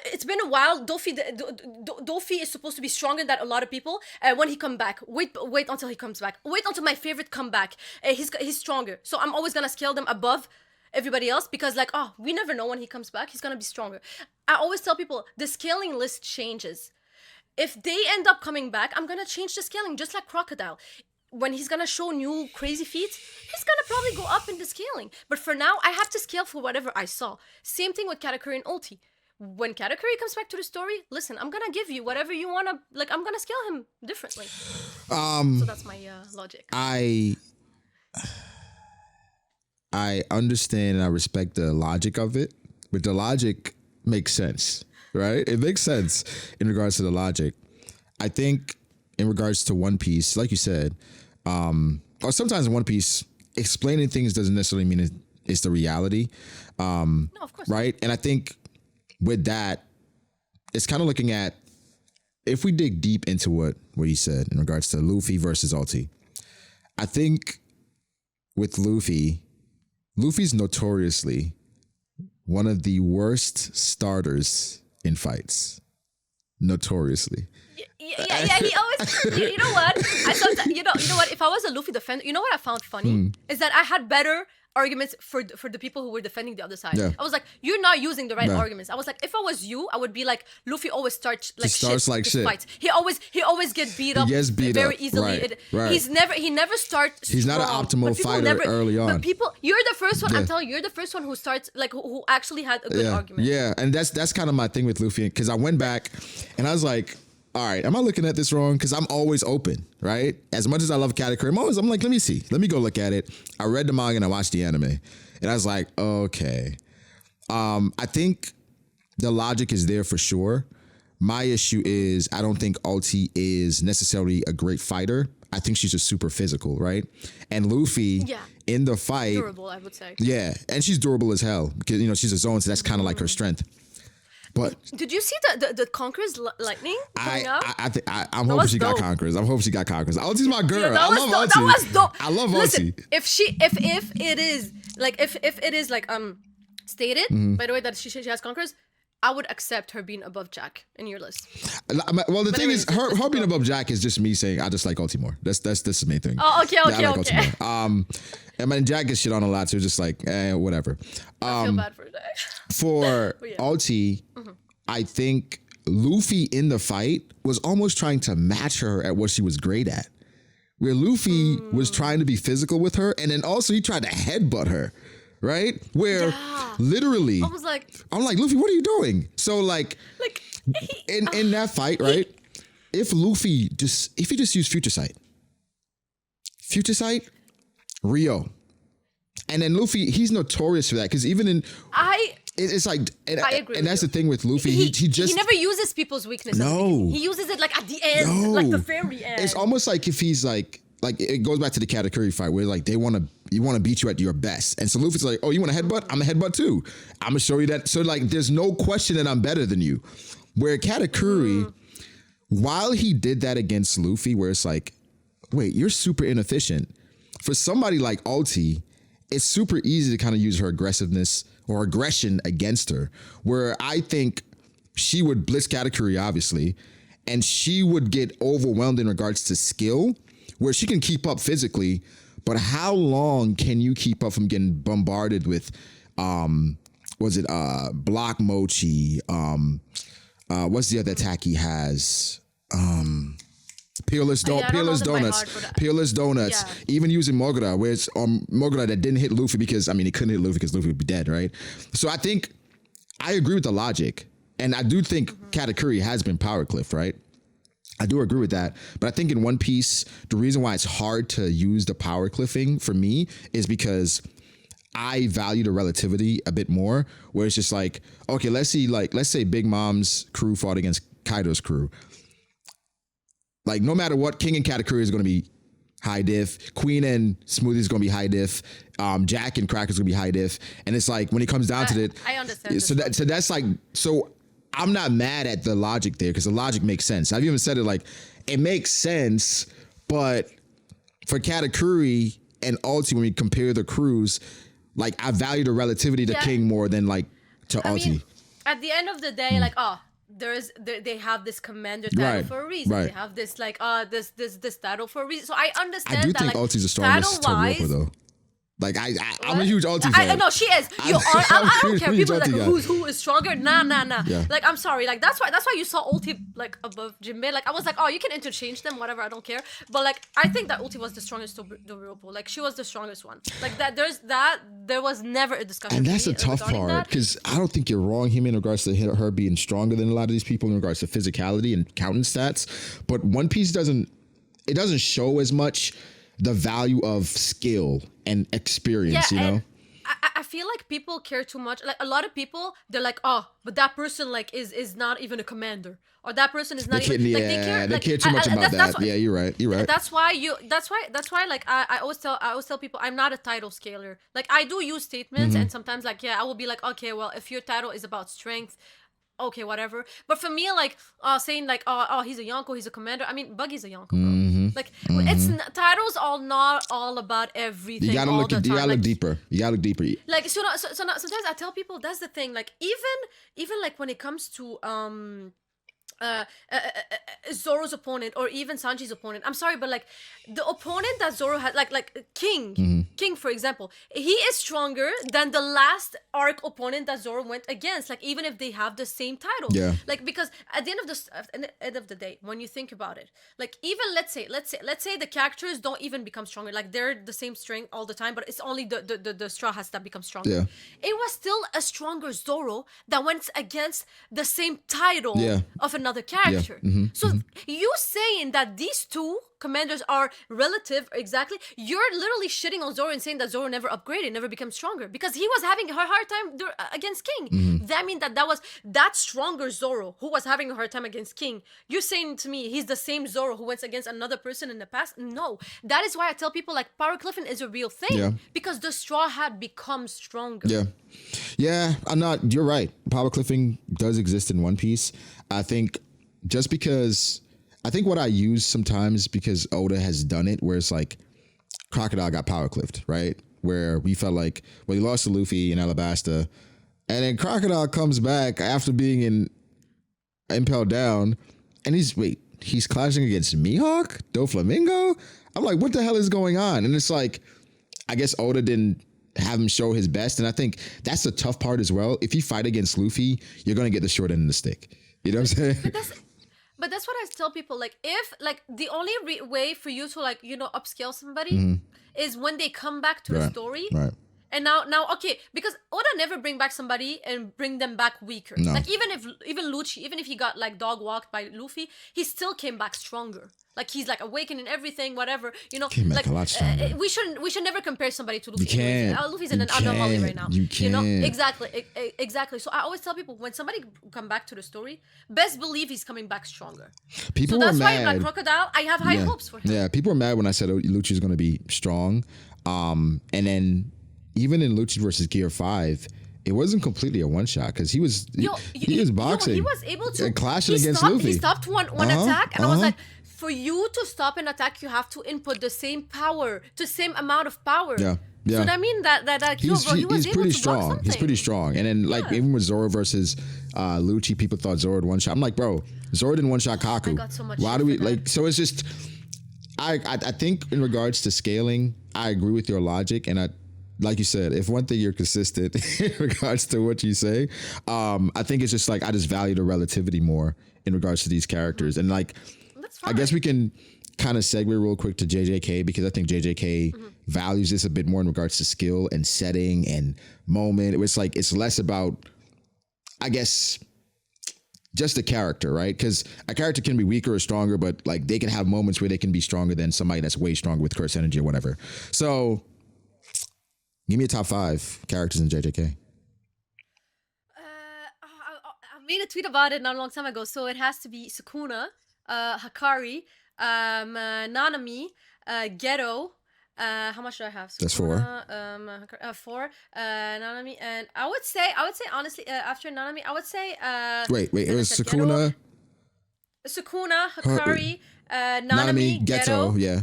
It's been a while. Dofi is supposed to be stronger than a lot of people. When he come back, wait until he comes back. Wait until my favorite comeback. He's stronger. So I'm always gonna scale them above everybody else, because like, oh, we never know when he comes back. He's gonna be stronger. I always tell people the scaling list changes. If they end up coming back, I'm gonna change the scaling, just like Crocodile. When he's gonna show new crazy feats, he's gonna probably go up in the scaling. But for now, I have to scale for whatever I saw. Same thing with Katakuri and Ulti. When Katakuri comes back to the story, listen, I'm gonna give you whatever you wanna, like, I'm gonna scale him differently. So that's my logic. I understand and I respect the logic of it, but the logic makes sense, right? It makes sense in regards to the logic. I think in regards to One Piece, like you said, or sometimes in One Piece, explaining things doesn't necessarily mean it's the reality. No, of course. Right? And I think with that, it's kind of looking at, if we dig deep into what you said in regards to Luffy versus Ulti, I think with Luffy's notoriously one of the worst starters in fights. Notoriously. Yeah, he always, you know what? I thought, you know what? If I was a Luffy defender, you know what I found funny? Is that I had better arguments for the people who were defending the other side. Yeah. I was like, you're not using the right arguments. I was like, if I was you, I would be like, Luffy always starts like shit. Fights. He always get beat up very easily. Right. He never starts. He's not an optimal fighter early on. But you're the first one. I'm telling you, you're the first one who starts like who actually had a good argument. Yeah, and that's kind of my thing with Luffy, because I went back and I was like, all right, am I looking at this wrong? Because I'm always open, right? As much as I love Katakuri, I'm like, let me see. Let me go look at it. I read the manga and I watched the anime. And I was like, okay. I think the logic is there for sure. My issue is I don't think Ulti is necessarily a great fighter. I think she's just super physical, right? And Luffy in the fight. Durable, I would say. Yeah, and she's durable as hell because, she's a zone, so that's kind of like her strength. But did you see the Conqueror's lightning coming out? I'm hoping she got Conquerors. I'm hoping she got Conquerors. Ulti's my girl. Yeah, I love Ulti. That was dope. I love Listen, Ulti. if it is like stated by the way that she has Conquerors, I would accept her being above Jack in your list. Well, the thing is, her being above Jack is just me saying I just like Ulti more. That's the main thing. Oh, okay. I like Ulti more. And my Jack gets shit on a lot, so it's just like, whatever. I feel bad for that. For Ulti, I think Luffy in the fight was almost trying to match her at what she was great at. Where Luffy was trying to be physical with her, and then also he tried to headbutt her, right? Where literally, I'm like, Luffy, what are you doing? So like in that fight, right? If he just used Future Sight, Rio. And then Luffy, he's notorious for that, because even in it's like, I agree and that's the thing with Luffy. He never uses people's weaknesses. No, he uses it like at the end, like the very end. It's almost like if he's like it goes back to the Katakuri fight where like you want to beat you at your best, and so Luffy's like, oh, you want to headbutt? I'm a headbutt too. I'm gonna show you that. So like, there's no question that I'm better than you. Where Katakuri, while he did that against Luffy, where it's like, wait, you're super inefficient. For somebody like Ulti, it's super easy to kind of use her aggressiveness or aggression against her, where I think she would blitz Katakuri, obviously, and she would get overwhelmed in regards to skill, where she can keep up physically, but how long can you keep up from getting bombarded with, Block Mochi? What's the other attack he has? Peerless Donuts. Yeah. Even using Mogura, where it's Mogura that didn't hit Luffy because, he couldn't hit Luffy because Luffy would be dead, right? So I think I agree with the logic, And I do think Katakuri has been power cliff, right? I do agree with that. But I think in One Piece, the reason why it's hard to use the power cliffing for me is because I value the relativity a bit more, where it's just like, okay, let's say Big Mom's crew fought against Kaido's crew. Like, no matter what, King and Katakuri is going to be high diff. Queen and Smoothie is going to be high diff. Jack and Cracker is going to be high diff. And it's like, when it comes down to it, I understand. so that's like, so I'm not mad at the logic there because the logic makes sense. I've even said it like, it makes sense, but for Katakuri and Ulti, when we compare the crews, like, I value the relativity to King more than like to Ulti. Mean, at the end of the day, like, they have this commander title for a reason. They have this like this title for a reason. So I understand. I do that, think like, Ulti's the strongest Todoroki though. Like I'm a huge Ulti fan. I know she is. I don't care. People are like, guy. who is stronger? Nah. Yeah. Like, I'm sorry. Like, that's why you saw Ulti like above Jinbei. Like, I was like, oh, you can interchange them, whatever. I don't care. But like, I think that Ulti was the strongest Todoroki. Like, she was the strongest one. Like that. There was never a discussion. And that's the tough part, because I don't think you're wrong, him, in regards to her being stronger than a lot of these people in regards to physicality and counting stats. But One Piece doesn't show as much the value of skill and experience, you know? I feel like people care too much. Like, a lot of people, they're like, oh, but that person like is not even a commander, or that person is not even. Like, they care too much about that. Yeah, you're right. That's why like I always tell people I'm not a title scaler. Like, I do use statements, and sometimes like I will be like, okay, well, if your title is about strength, okay, whatever. But for me, like, saying like, oh, he's a Yonko, he's a commander. I mean, Buggy's a Yonko, bro. Like, titles are not all about everything. You gotta look deeper. You gotta look deeper. Like, so sometimes I tell people, that's the thing. Like, even like when it comes to Zoro's opponent, or even Sanji's opponent. I'm sorry, but like, the opponent that Zoro had, like King, for example, he is stronger than the last arc opponent that Zoro went against. Like, even if they have the same title, like, because at the end of the day, when you think about it, like, even let's say the characters don't even become stronger. Like, they're the same strength all the time, but it's only the Straw Hats that become stronger. Yeah. It was still a stronger Zoro that went against the same title of another character. So you saying that these two commanders are relative, exactly, you're literally shitting on Zoro and saying that Zoro never upgraded, never became stronger, because he was having a hard time against King. That means that was that stronger Zoro who was having a hard time against King. You're saying to me he's the same Zoro who went against another person in the past? No. That is why I tell people, like, power cliffing is a real thing, because the Straw Hat becomes stronger. You're right. Power cliffing does exist in One Piece. I think just because, I think what I use sometimes, because Oda has done it, where it's like Crocodile got power cliffed, right? Where we felt like, well, he lost to Luffy in Alabasta, and then Crocodile comes back after being impelled down, and he's clashing against Mihawk, Doflamingo. I'm like, what the hell is going on? And it's like, I guess Oda didn't have him show his best, and I think that's the tough part as well. If you fight against Luffy, you're gonna get the short end of the stick. You know what I'm saying? But that's what I tell people. Like, if, like, the only way for you to, like, you know, upscale somebody is when they come back to the story. Right. And now, okay, because Oda never bring back somebody and bring them back weaker. No. Like, even Lucci, even if he got like dog walked by Luffy, he still came back stronger. Like, he's like awakening everything, whatever. You know, came back like, a lot stronger. We should never compare somebody to Luffy. You can't. Luffy's in an anomaly right now. You can't. You know, exactly. So I always tell people, when somebody come back to the story, best believe he's coming back stronger. People so were that's mad. why, like, Crocodile, I have high hopes for him. Yeah, people were mad when I said Lucci's going to be strong, and then even in Lucci versus Gear 5, it wasn't completely a one shot, because he was boxing. He was able to clashing against Luffy. He stopped one attack, and I was like, for you to stop an attack, you have to input the same power, the same amount of power. Yeah. So that means that he was able pretty to block strong. something. He's pretty strong. And then, like, even with Zoro versus Lucci, people thought Zoro had one shot. I'm like, bro, Zoro didn't one shot Kaku. I got so much Why shit do we for that. like? So it's just, I think in regards to scaling, I agree with your logic, and like you said, if one thing you're consistent in regards to what you say, I think it's just like, I just value the relativity more in regards to these characters. And like, That's fine. I guess we can kind of segue real quick to JJK, because I think JJK values this a bit more in regards to skill and setting and moment. It's like, it's less about, I guess, just the character, right? Because a character can be weaker or stronger, but like they can have moments where they can be stronger than somebody that's way stronger with curse energy or whatever. So, give me a top 5 characters in JJK. I made a tweet about it not a long time ago. So it has to be Sukuna, Hakari, Nanami, Ghetto. How much do I have? That's 4. Hakari, 4. Nanami, and I would say honestly, after Nanami, I would say Wait. It then I was said Ghetto, Sukuna, Sukuna, Hakari, Nanami, Ghetto, yeah.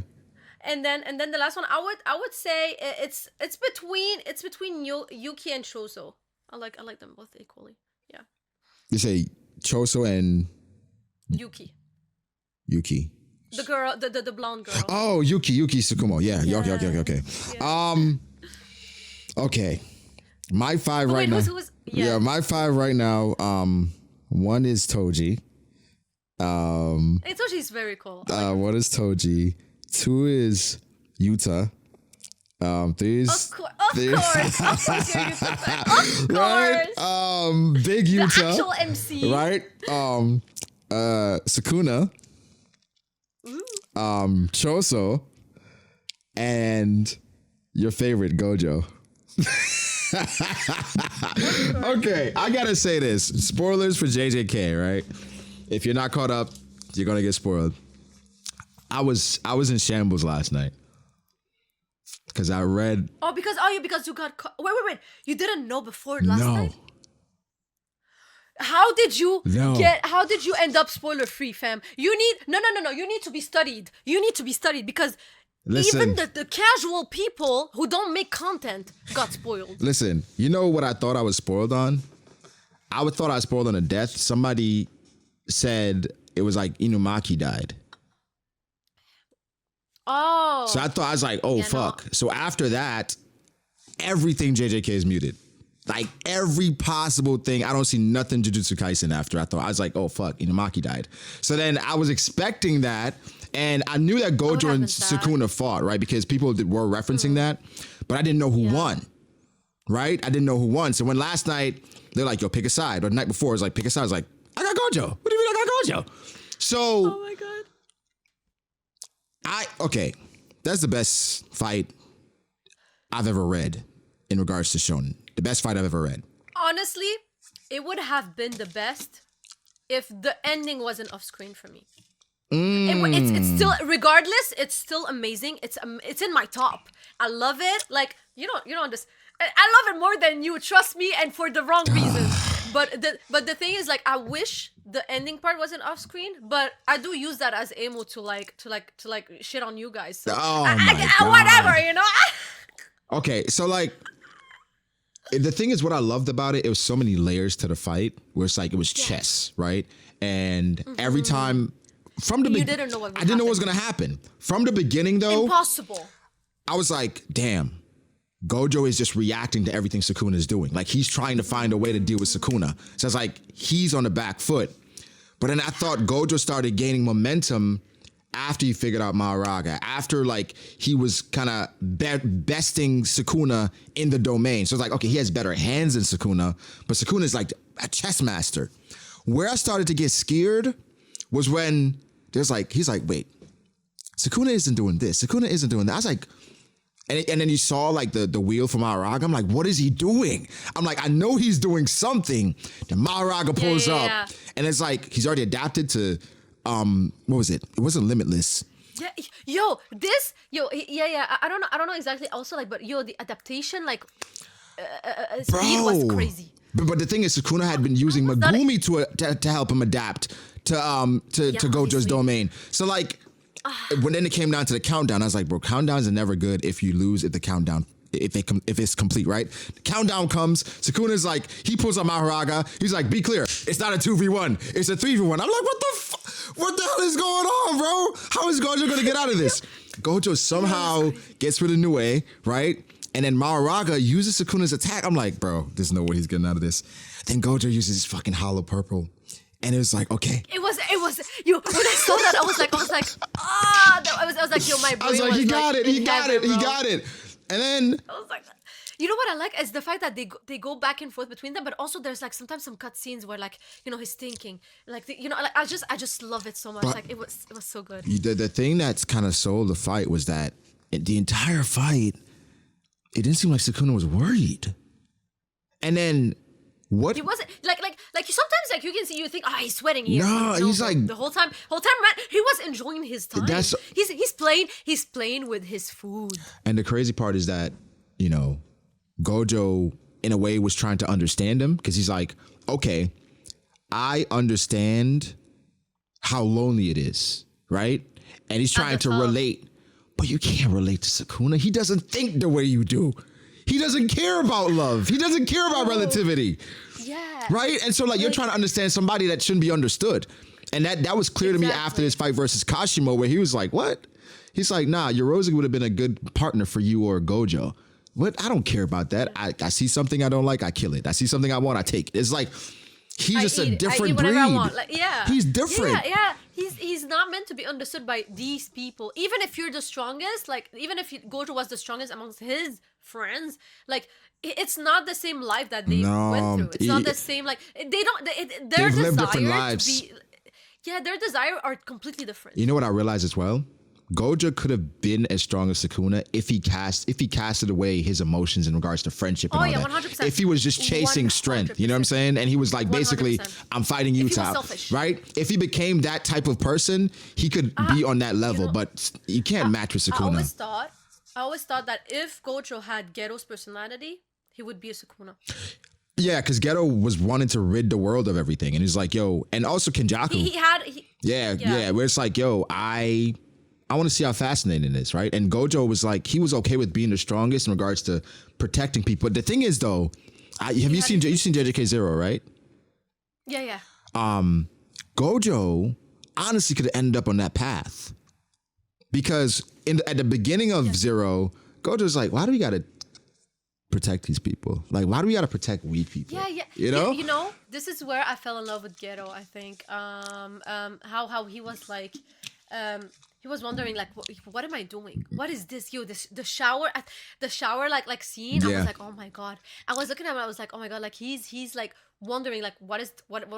and then the last one I would say it's between Yuki and Choso. I like them both equally. Yeah. You say Choso and Yuki. The girl, the blonde girl. Oh, Yuki Tsukumo. Yeah. Okay. Yeah. Okay. My 5 right now. Who's Yeah, my 5 right now. 1 is Toji. Toji's very cool. 1 is Toji. 2 is Yuta. 3 is Of course, you're Yuta. Of right. course. Big The Yuta. actual MC. Right. Sukuna. Choso, and your favorite Gojo. Okay, I gotta say this. Spoilers for JJK, right? If you're not caught up, you're gonna get spoiled. I was in shambles last night because I read. Because you got wait. You didn't know before last night? How did you end up spoiler free, fam? You need no. You need to be studied. Because Listen. even the casual people who don't make content got spoiled. Listen, you know what I thought I was spoiled on? I thought I was spoiled on a death. Somebody said it was like Inumaki died. Oh. So I was like, oh, fuck. No. So after that, everything JJK is muted. Like every possible thing. I don't see nothing Jujutsu Kaisen after. I was like, oh, fuck, Inumaki died. So then I was expecting that. And I knew that Gojo and Sukuna fought, right? Because people were referencing that. But I didn't know who won, right? I didn't know who won. So when last night, they're like, yo, pick a side. Or the night before, it was like, pick a side. I was like, I got Gojo. What do you mean I got Gojo? So. Oh, my God. Okay, that's the best fight I've ever read in regards to shonen. The best fight I've ever read. Honestly, it would have been the best if the ending wasn't off screen for me. It's still, regardless, it's still amazing. It's in my top. I love it. Like you don't just. I love it more than you. Trust me, and for the wrong reasons. But the thing is, like, I wish the ending part wasn't off screen, but I do use that as ammo to like shit on you guys. So God. Whatever, you know. Okay, so like, the thing is, what I loved about it was so many layers to the fight. Where it's like it was chess, right? And every time from the beginning, I didn't know what was gonna happen. From the beginning, though, impossible. I was like, damn. Gojo is just reacting to everything Sukuna is doing. Like, he's trying to find a way to deal with Sukuna. So it's like, he's on the back foot. But then I thought Gojo started gaining momentum after he figured out Mahoraga. After, like, he was kind of besting Sukuna in the domain. So it's like, okay, he has better hands than Sukuna. But Sukuna is like a chess master. Where I started to get scared was when he's like, wait, Sukuna isn't doing this. Sukuna isn't doing that. I was like, and then you saw like the wheel from Mahoraga. I'm like, what is he doing? I'm like, I know he's doing something. Then Mahoraga pulls up, and it's like he's already adapted to what was it? It wasn't Limitless. Yeah, I don't know exactly. Also, like, but the adaptation, like, speed was crazy. But the thing is, Sukuna had been using Megumi to help him adapt to Gojo's domain. So like. When then it came down to the countdown, I was like, bro, countdowns are never good if you lose at the countdown. If it's complete, right? The countdown comes. Sukuna's like, he pulls up Mahoraga. He's like, be clear, it's not a 2v1, it's a 3v1. I'm like, what the hell is going on, bro? How is Gojo gonna get out of this? Gojo somehow gets rid of Nue, right? And then Mahoraga uses Sukuna's attack. I'm like, bro, there's no way he's getting out of this. Then Gojo uses his fucking hollow purple. And it was like, okay. It was when I saw that, I was like, I was like, yo, my brain I was like, he got it. And then I was like, You know what I like is the fact that they go back and forth between them, but also there's like sometimes some cut scenes where like he's thinking like like I just love it so much. But- Like it was so good. The thing that's kind of sold the fight was that the entire fight, it didn't seem like Sukuna was worried. And then what? He wasn't like sometimes like you can see you think he's sweating here. No, he's bro, like- the whole time man, he was enjoying his time. That's- he's playing with his food. And the crazy part is that, Gojo in a way was trying to understand him because he's like, okay, I understand how lonely it is, right? And he's trying to top. relate, but you can't relate to Sukuna. He doesn't think the way you do. He doesn't care about love. He doesn't care about relativity, Yeah. right? And so like you're trying to understand somebody that shouldn't be understood. And that was clear to me after Exactly. this fight versus Kashimo, where he was like, what? He's like, nah, Yorozuki would have been a good partner for you or Gojo. What? I don't care about that. I see something I don't like, I kill it. I see something I want, I take it. It's like, he's just a different I eat breed. whatever I want. Like, yeah. He's different. Yeah. He's not meant to be understood by these people. Even if you're the strongest, like even if Gojo was the strongest amongst his friends, like it's not the same life that they No, went through. It's not he- the same. Like they don't. Their They've lived different desire lives. to be. Yeah, their desire are completely different. You know what I realized as well? Gojo could have been as strong as Sukuna if he casted away his emotions in regards to friendship and Oh, all yeah, that. 100%. If he was just chasing strength, you know what I'm saying? And he was like, basically, 100%. I'm fighting you, If he was Top, selfish. right? If he became that type of person, he could be on that level, but you can't match with I Sukuna. always thought that if Gojo had Geto's personality, he would be a Sukuna. Yeah, because Geto was wanting to rid the world of everything, and he's like, yo, and also Kenjaku. Yeah, where it's like, yo, I want to see how fascinating it is, right? And Gojo was like, he was okay with being the strongest in regards to protecting people. But the thing is, though, you've seen JJK Zero, right? Yeah. Gojo honestly could have ended up on that path because at the beginning of Zero, Gojo's like, why do we gotta protect these people? Like, why do we gotta protect weak people? Yeah. You know? This is where I fell in love with Geto, I think. How he was like, he was wondering like, what am I doing? What is this? The shower like scene. I Yeah. was like, oh my god. I was looking at him. I was like, oh my god. Like he's like wondering like, what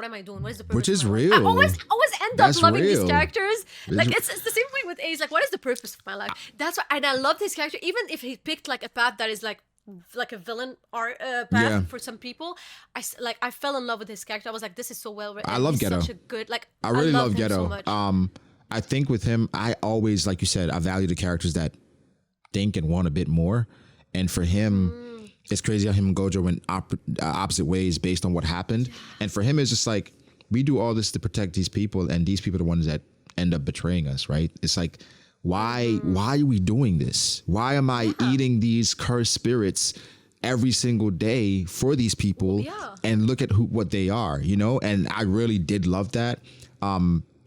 am I doing? What is the purpose? Which is of my life? real. I always end That's up loving real. these characters. Like It's- it's the same way with Ace. Like, what is the purpose of my life? That's why, and I love this character. Even if he picked like a path that is like a villain path Yeah. for some people, I fell in love with his character. I was like, this is so well written. I love He's Geto. Such a good I really love him so Geto. much. I think with him, I always, like you said, I value the characters that think and want a bit more. And for him, it's crazy how him and Gojo went opposite ways based on what happened. And for him, it's just like, we do all this to protect these people, and these people are the ones that end up betraying us, right? It's like, why are we doing this? Why am I eating these cursed spirits every single day for these people? Yeah. And look at what they are, And I really did love that.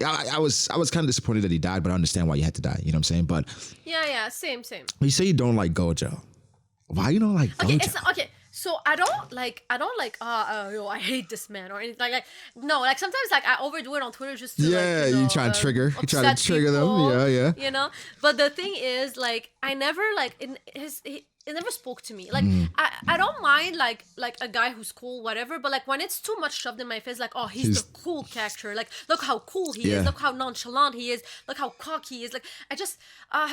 I was kind of disappointed that he died, but I understand why he had to die. You know what I'm saying? But Yeah, same. you say you don't like Gojo. Why you don't like Okay, Gojo? it's not, okay. So I don't like I hate this man or anything like no, like sometimes like I overdo it on Twitter just to Yeah, like, you try to trigger. You try to upset trigger them. people, Yeah. But the thing is like I never like it never spoke to me. Like Mm. I don't mind like a guy who's cool, whatever, but like when it's too much shoved in my face, like, oh, he's the cool character. Like, look how cool he Yeah. is, look how nonchalant he is, look how cocky he is. Like I just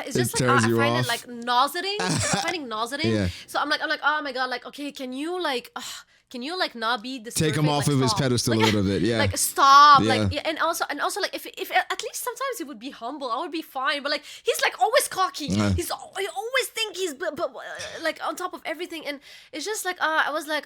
it's just like turns I you find off. it like nauseating. I'm finding nauseating. Yeah. So I'm like, oh my god, like, okay, can you like not be this Take him perfect? off Like, of his stop. pedestal Like, a little bit. Yeah. Like stop, Yeah. like, yeah, and also like if at least sometimes he would be humble, I would be fine. But like he's like always cocky. He always think he's like on top of everything, and it's just like I was like,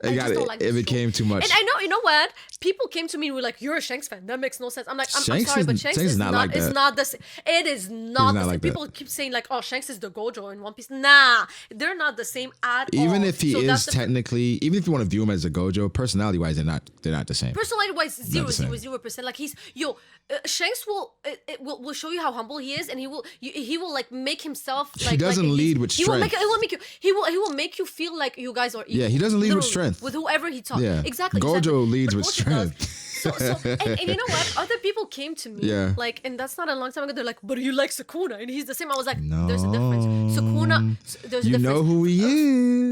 I just don't like it this became show. too much. And I know, you know what? People came to me and were like, "You're a Shanks fan. That makes no sense." I'm like, I'm Shanks sorry, is- but Shanks Shanks is is not not. like It's that. not the same. It is not the not same. like that. People keep saying like, "Oh, Shanks is the Gojo in One Piece." Nah, they're not the same at all. Even if he So is that's the technically, even if you want to view him as a Gojo, personality wise, they're not the same. personality wise, the same. 0%. Like he's Shanks will show you how humble he is, and he will like make himself. Like, doesn't like, lead with he will make strength. he will make you he will make you feel like you guys are equal. Yeah, he doesn't lead with Literally, strength. with whoever he talks. Yeah. exactly. Gojo exactly. leads But with Gojo does. strength. And you know what? Other people came to me, Yeah. like, and that's not a long time ago. They're like, "But you like Sukuna, and he's the same." I was like, No. "There's a difference. Sukuna Sukuna, there's a You difference. know who he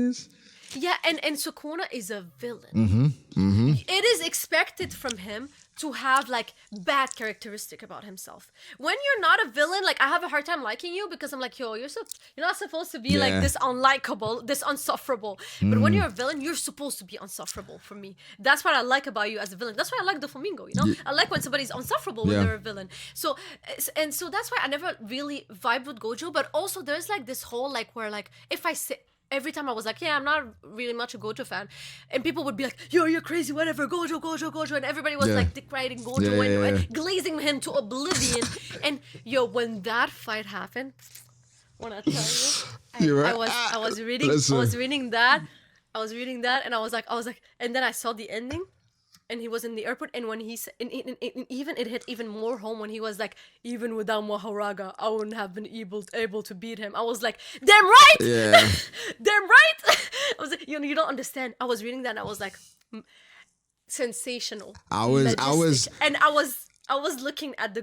is. Yeah, and Sukuna is a villain. It is expected from him to have like bad characteristic about himself. When you're not a villain, like I have a hard time liking you because I'm like, yo, you're not supposed to be like Yeah. this unlikable, this unsufferable. But when you're a villain, you're supposed to be unsufferable for me. That's what I like about you as a villain. That's why I like the Flamingo, you know? I like when somebody's unsufferable when Yeah. they're a villain. So so that's why I never really vibe with Gojo, but also there's like this whole like where like if I say every time I was like, yeah, I'm not really much a Gojo fan. And people would be like, yo, you're crazy, whatever, Gojo, Gojo, Gojo. And everybody was Yeah. like deriding Gojo and glazing him to oblivion. And yo, when that fight happened, when I tell you, You're right. I was reading that. And I was like, and then I saw the ending. And he was in the airport, and when he said, and even it hit even more home when he was like, even without Maharaga, I wouldn't have been able to beat him. I was like, damn right, Yeah. damn right. I was like, you don't understand. I was reading that, and I was like, sensational. I was majestic. And I was looking at the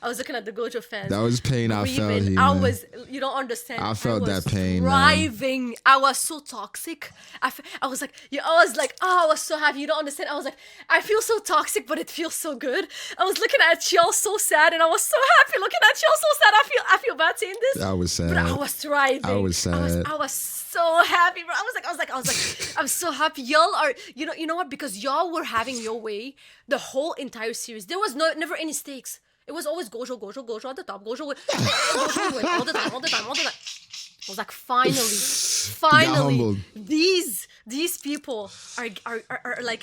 I was looking at the Gojo fans. that was pain I felt grieving. here. I man. was, you don't understand. I felt was that pain, man. thriving. I was so toxic. I was like, oh, I was so happy. You don't understand. I was like, I feel so toxic, but it feels so good. I was looking at Chiel so sad, and I was so happy looking at Chiel so sad. I feel bad saying this. I was sad. But I was thriving. I was sad. I was so happy, bro. I was like, I'm so happy. Y'all are, you know what? Because y'all were having your way the whole entire series. There was never any stakes. It was always Gojo at the top. Gojo would win all the time. I was like, finally, humbled. these people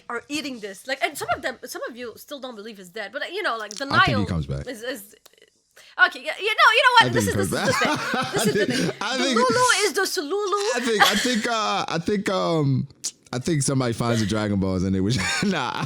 are eating this. Like, and some of you still don't believe he's dead, but you know, like the I think Nile he comes back. is okay. Yeah, you know what? I This think is he the comes thing. back. This is the thing. I The think- Lulu is the Sululu. I think somebody finds the Dragon Balls and it was nah.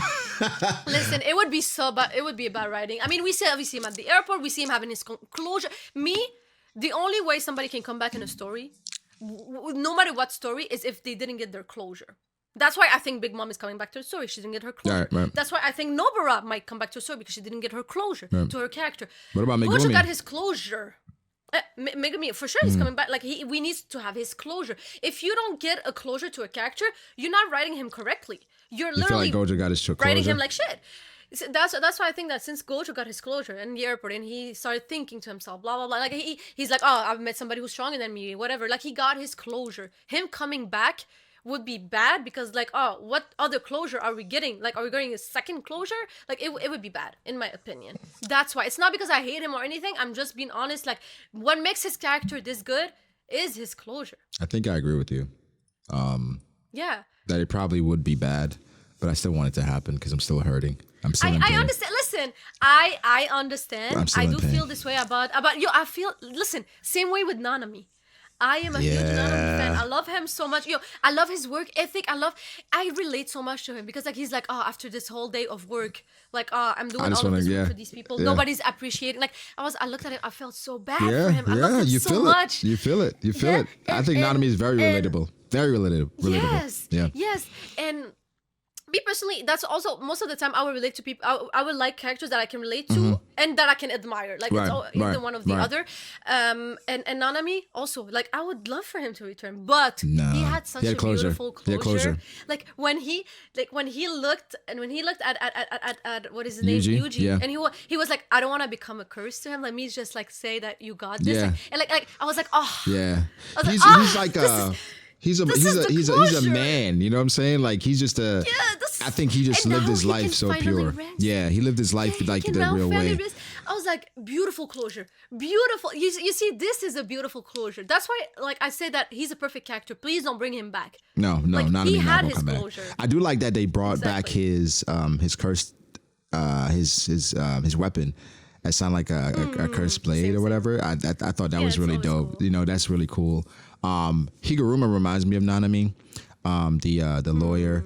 Listen, it would be so bad. It would be bad writing. I mean, we see him at the airport. We see him having his closure. The only way somebody can come back in a story, no matter what story, is if they didn't get their closure. That's why I think Big Mom is coming back to the story. She didn't get her closure. Right. That's why I think Nobara might come back to the story because she didn't get her closure to her character. What about Gojo Megumi? got his closure. Megumi, for sure, he's coming back. Like we need to have his closure. If you don't get a closure to a character, you're not writing him correctly. You're You feel literally like Gojo got his closure? writing him like shit. So that's why I think that since Gojo got his closure in the airport and he started thinking to himself, blah blah blah, like he's like, oh, I've met somebody who's stronger than me, whatever. Like he got his closure. Him coming back would be bad because like, oh, what other closure are we getting? Like, are we getting a second closure? Like it would be bad in my opinion. That's why. It's not because I hate him or anything. I'm just being honest. Like what makes his character this good is his closure. I think I agree with you. Yeah. That it probably would be bad, but I still want it to happen because I'm still hurting. I'm still in I pain. understand. Listen, I understand. I'm still I in do pain. feel this way about yo. I feel. Listen, same way with Nanami. I am a huge Nanami fan. I love him so much. Yo, I love his work ethic. I relate so much to him because like he's like, oh, after this whole day of work, like, oh, I'm doing just all of wanna- this yeah, work for these people. yeah. Nobody's appreciating. Like I looked at him. I felt so bad Yeah, for him. I love him you so feel much. it. You feel it. You feel Yeah, it. I think and- Nanami is very and- relatable. Very relatable. Yes. Yeah. Yes. And me personally, that's also most of the time I would relate to people. I would like characters that I can relate to and that I can admire. Like Right, it's all, either right, one of the right. other. And Nanami also, like I would love for him to return, but No. he had such He had a closure. beautiful He had closure. closure. Like when he looked at what is his name, Yuji, Yuji, yeah. and he was like, I don't want to become a curse to him. Let me just like say that you got this. Yeah. And like I was like, oh. Yeah. I was like, He's "Ah, like this a is- he's a this he's is a the he's a closure." man. You know what I'm saying? Like he's just a. Yeah, this- I think he just and lived now his he life can so finally pure. rest. Yeah, he lived his life Yeah, like he the can real now finally way. rest. I was like, beautiful closure. Beautiful. You see, this is a beautiful closure. That's why, like, I say that he's a perfect character. Please don't bring him back. No, Like, not he me. had Not his come back. closure. I do like that they brought back Exactly. his cursed his weapon. That sounded like a cursed blade same, or same. whatever. I thought that Yeah, was it's really always dope. cool. You know, that's really cool. Higuruma reminds me of Nanami. The lawyer.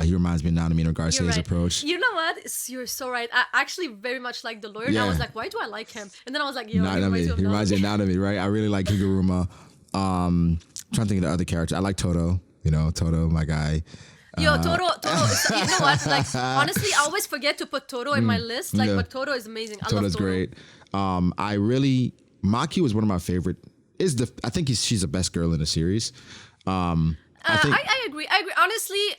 He reminds me of Nanami in regards to You're his right. approach. You know what? You're so right. I actually very much like the lawyer. And I Yeah. was like, why do I like him? And then I was like, yo, he Nanami. reminds me of He reminds me of Nanami, right? I really like Higuruma. Trying to think of the other character. I like Toto. You know, Toto, my guy. Yo, Toro, you know what? Like, honestly, I always forget to put Toro in my list. Like, yeah. but Toro is amazing. I Toto's love Toro. great. Maki was one of my favorite I think she's the best girl in the series. I think I agree. I agree.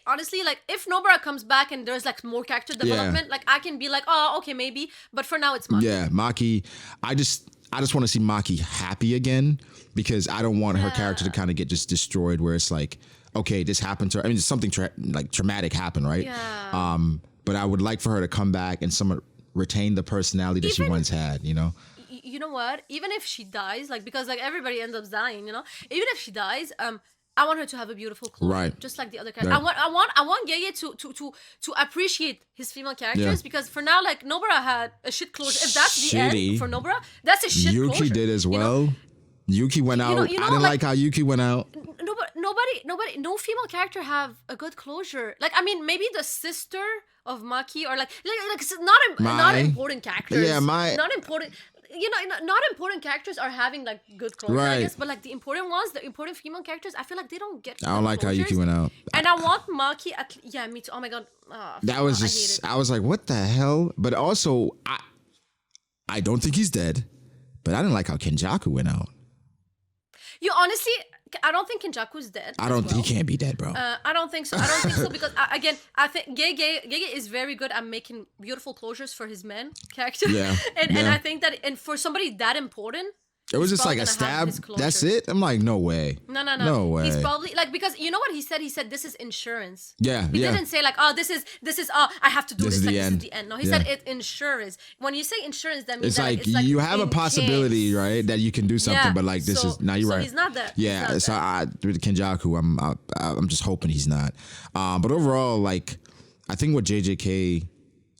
Honestly, like if Nobara comes back and there's like more character development, like I can be like, oh, okay, maybe. But for now, it's Maki. yeah, Maki. I just want to see Maki happy again because I don't want her character to kind of get just destroyed. Where it's like, okay, this happened to her. I mean, something like traumatic happened, right? Yeah. But I would like for her to come back and somewhat retain the personality that she Even- once had. You know. You know what? Even if she dies, like because like everybody ends up dying, you know. Even if she dies, I want her to have a beautiful closure, Right. just like the other characters. Right. I want Gege to appreciate his female characters Yeah. because for now, like Nobara had a shit closure. If that's the Shitty. end for Nobara, that's a shit Yuki closure. did as you know? well. Yuki went out. you know, I didn't like- like how Yuki went out. No female character have a good closure. Like I mean, maybe the sister of Maki or like it's not Mai. important characters. Yeah, Mai. Not important. You know, not important characters are having like good closure, I Right. guess. But like the important ones, the important female characters, I feel like they don't get. I don't good like how Yuki closures. went out. And I want Maki. Yeah, me too. Oh my god. That was I hate just. it. I was like, what the hell? But also, I don't think he's dead. But I didn't like how Kenjaku went out. You honestly, I don't think Kenjaku's dead. I as don't. well. He can't be dead, bro. I don't think so. I don't think so because again, I think Gege is very good at making beautiful closures for his men character. Yeah, and yeah. I think that and for somebody that important, It was he's just like probably a gonna have stab. his That's closure. it. I'm like, no way. No. No way. He's probably like because you know what he said. He said this is insurance. Yeah, He yeah. didn't say like, oh, this is I have to do This this. is Like, the this end. is the end. No, he Yeah. said it's insurance. When you say insurance, that means It's that like, it's like you have a in possibility, case. right, that you can do something, Yeah, but like this so- is now you're so right. he's not dead. He's Yeah, not so dead. with Kenjaku, I'm just hoping he's not. But overall, like I think what JJK,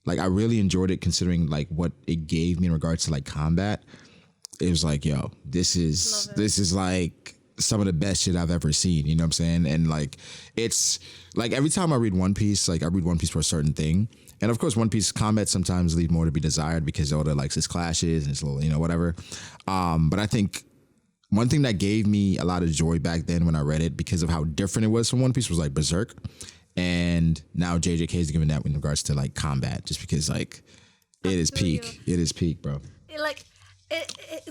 like I really enjoyed it considering like what it gave me in regards to like combat. It was like, yo, this is like some of the best shit I've ever seen. You know what I'm saying? And like, it's like every time I read One Piece, like I read One Piece for a certain thing. And of course, One Piece combat sometimes leave more to be desired because all the like its clashes and it's little, you know, whatever. But I think one thing that gave me a lot of joy back then when I read it because of how different it was from One Piece was like Berserk. And now JJK is giving that in regards to like combat just because like it is feel you. peak. It is peak, bro. Like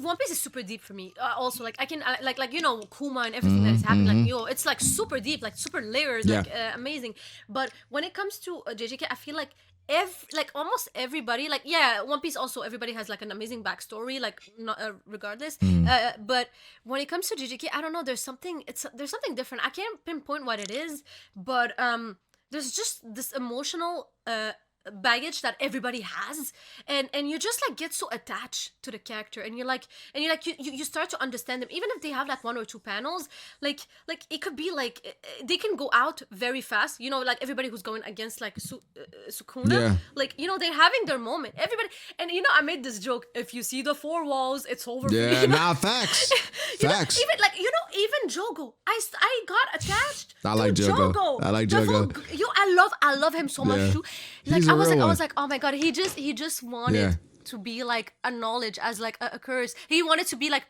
One Piece is super deep for me. Also, like I can like you know Kuma and everything that is happening. Like yo, it's like super deep, like super layers, Yeah. like amazing. But when it comes to JJK, I feel like almost everybody, like yeah, One Piece also everybody has like an amazing backstory, like not, regardless. But when it comes to JJK, I don't know. There's something different. I can't pinpoint what it is, but there's just this emotional baggage that everybody has and you just like get so attached to the character and you're like you start to understand them even if they have like one or two panels like it could be like they can go out very fast, you know, like everybody who's going against like Sukuna. Yeah. Like you know they're having their moment, everybody. And you know I made this joke, if you see the four walls it's over for Yeah, you know? nah, facts. You know, Facts. even like you know, even Jogo, I got attached. I like to Jogo. I like The Jogo. full- I love him so much Yeah. too. Like He's a I was real like, one. oh my god, he just wanted Yeah. to be like acknowledged as like a curse. He wanted to be like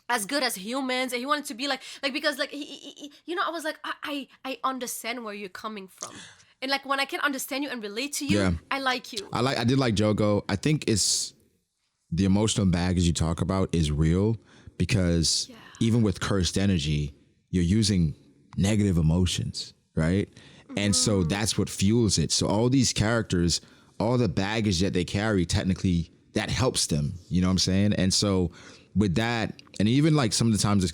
as good as humans, and he wanted to be like because like he you know, I was like I understand where you're coming from. And like when I can understand you and relate to you, Yeah. I like you. I did like Jogo. I think it's the emotional baggage you talk about is real because even with cursed energy, you're using negative emotions, right? And so that's what fuels it. So all these characters, all the baggage that they carry, technically that helps them. You know what I'm saying? And so with that, and even like some of the times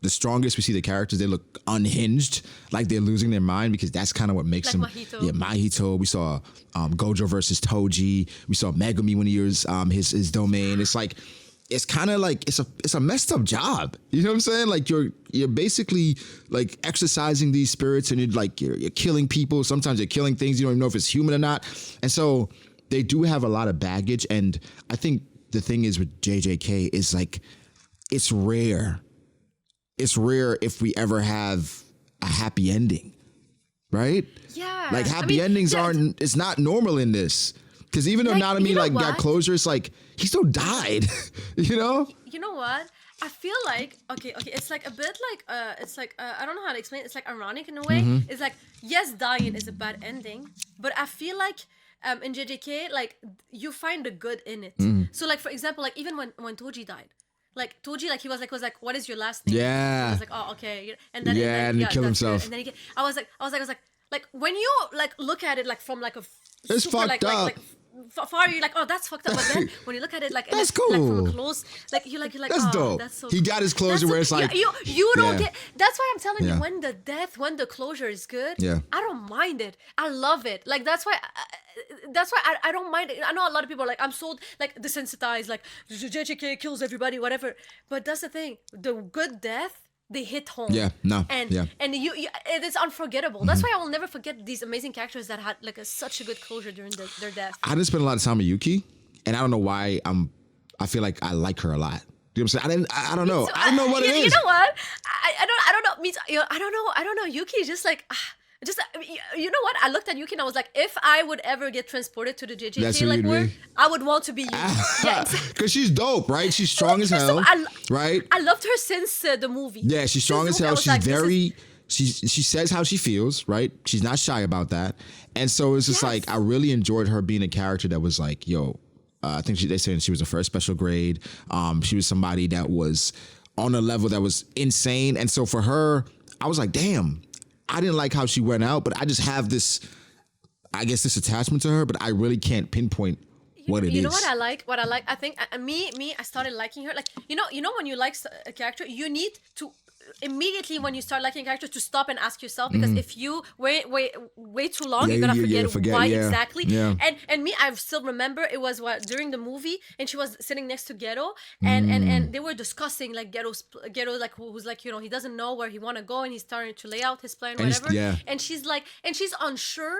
the strongest we see the characters, they look unhinged, like they're losing their mind because that's kind of what makes Like them. Mahito. Yeah, Mahito. We saw Gojo versus Toji. We saw Megumi when he used his domain. It's like it's kind of like it's a messed up job. You know what I'm saying? Like you're basically like exercising these spirits and you're killing people. Sometimes you're killing things you don't even know if it's human or not. And so they do have a lot of baggage. And I think the thing is with JJK is like it's rare. It's rare if we ever have a happy ending, right? Yeah. Like I happy mean, endings yeah, aren't. It's not normal in this. Because even though Like, Nanami you know like got what? closure, it's like he still died. You know? You know what? I feel like okay, it's like a bit like it's like I don't know how to explain it. It's like ironic in a way. Mm-hmm. It's like yes, dying is a bad ending, but I feel like in JJK like you find the good in it. Mm-hmm. So like for example, like even when Toji died, like Toji, like he was like, what is your last name? Yeah. I was like, oh, okay. And then Yeah, and he killed that's good. himself. And then I was like when you like look at it like from like a It's super, fucked up. far, you're like, oh, that's fucked up. But then when you look at it like, That's like from cool. a close, like you're like, That's oh, dope. that's so He cool. got his closure That's where it's like, you don't yeah. get. That's why I'm telling Yeah. you, when the closure is good, Yeah. I don't mind it. I love it. Like that's why I don't mind it. I know a lot of people are like, I'm so like desensitized, like JJK kills everybody, whatever. But that's the thing, the good death, they hit home. Yeah, no, and yeah. and you it is unforgettable. That's why I will never forget these amazing characters that had like such a good closure during their death. I didn't spend a lot of time with Yuki, and I don't know why I feel like I like her a lot. You know what I'm saying? I don't know. So, I don't know what it is. You know what? I don't know. I don't know. Yuki is just like. You know what? I looked at Yuki and I was like, if I would ever get transported to the That's JJK who like you'd world, be? I would want to be Yuki. Yeah, exactly. Because she's dope, right? She's strong as hell, right? I loved her since the movie. Yeah, she's strong as Since the movie, I hell. was She's like, this very. She says how she feels, right? She's not shy about that, and so it's just Yes. like I really enjoyed her being a character that was like, yo, I think they said she was the first special grade. She was somebody that was on a level that was insane, and so for her, I was like, damn, I didn't like how she went out, but I just have this, I guess, this attachment to her, but I really can't pinpoint what it is. You know what I like? What I like? I think I started liking her. Like you know when you like a character, you need to immediately when you start liking a character to stop and ask yourself, because if you wait too long, Yeah, you're gonna you forget why yeah, exactly. yeah. And me, I still remember it was during the movie, and she was sitting next to Ghetto, and they were discussing like Ghetto like who's like, you know, he doesn't know where he want to go, and he's starting to lay out his plan, And whatever. yeah. And she's like, and she's unsure.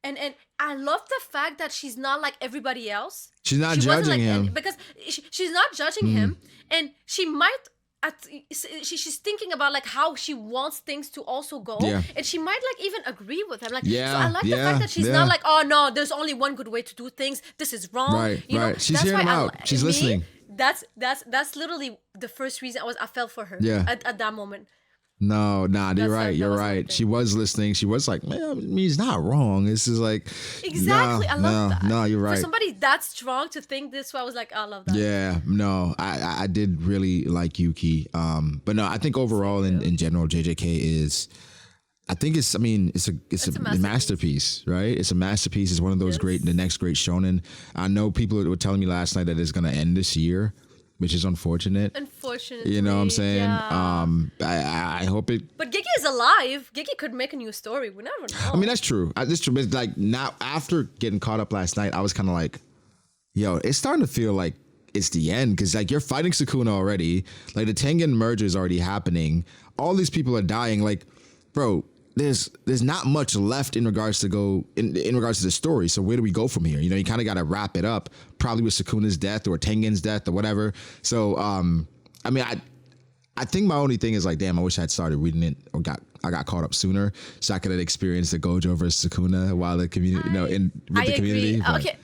And I love the fact that she's not like everybody else. She's not She wasn't judging him. because she's not judging him, and she might. She's thinking about like how she wants things to also go, Yeah. and she might like even agree with him. Like, Yeah, so I like the yeah, fact that she's yeah. not like, oh no, there's only one good way to do things. This is wrong. Right, you know? right. She's That's hearing why him out. She's listening. That's literally the first reason I felt for her. Yeah. At that moment. No, nah, you're right. that You're was my right. thing. She was listening. She was like, man, I mean, he's not wrong. This is like, Exactly. I love that. No, you're right. For somebody that strong to think this way, I was like, I love that. Yeah, no, I did really like Yuki. But no, I think overall in general, JJK is, I think it's a masterpiece, right? It's a masterpiece. It's one of those the next great shonen. I know people were telling me last night that it's gonna end this year, which is unfortunate. Unfortunately. You know what I'm saying? Yeah. I hope it. But Gigi is alive. Gigi could make a new story. We never know. I mean, that's true. That's true. But like now, after getting caught up last night, I was kind of like, yo, it's starting to feel like it's the end, because like you're fighting Sukuna already. Like the Tengen merger is already happening. All these people are dying. Like, bro, there's not much left in regards to the story. So where do we go from here? You know, you kind of got to wrap it up, probably with Sukuna's death or Tengen's death or whatever. So, I mean, I think my only thing is like, damn, I wish I had started reading it or I got caught up sooner, so I could have experienced the Gojo versus Sukuna while the community, with the community. But-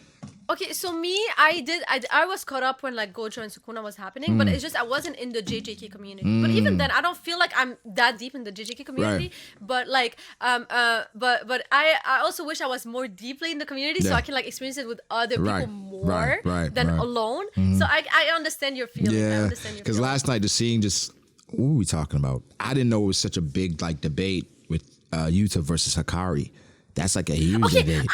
Okay, so me, I was caught up when like Gojo and Sukuna was happening, but it's just I wasn't in the JJK community. But even then, I don't feel like I'm that deep in the JJK community. Right. But like, but I also wish I was more deeply in the community, so Yeah. I can like experience it with other people Right, more right, than right. alone. So I understand your feeling. I Yeah, understand your because feeling. last night just seeing what were we talking about? I didn't know it was such a big like debate with Yuta versus Hikari. That's like a huge debate.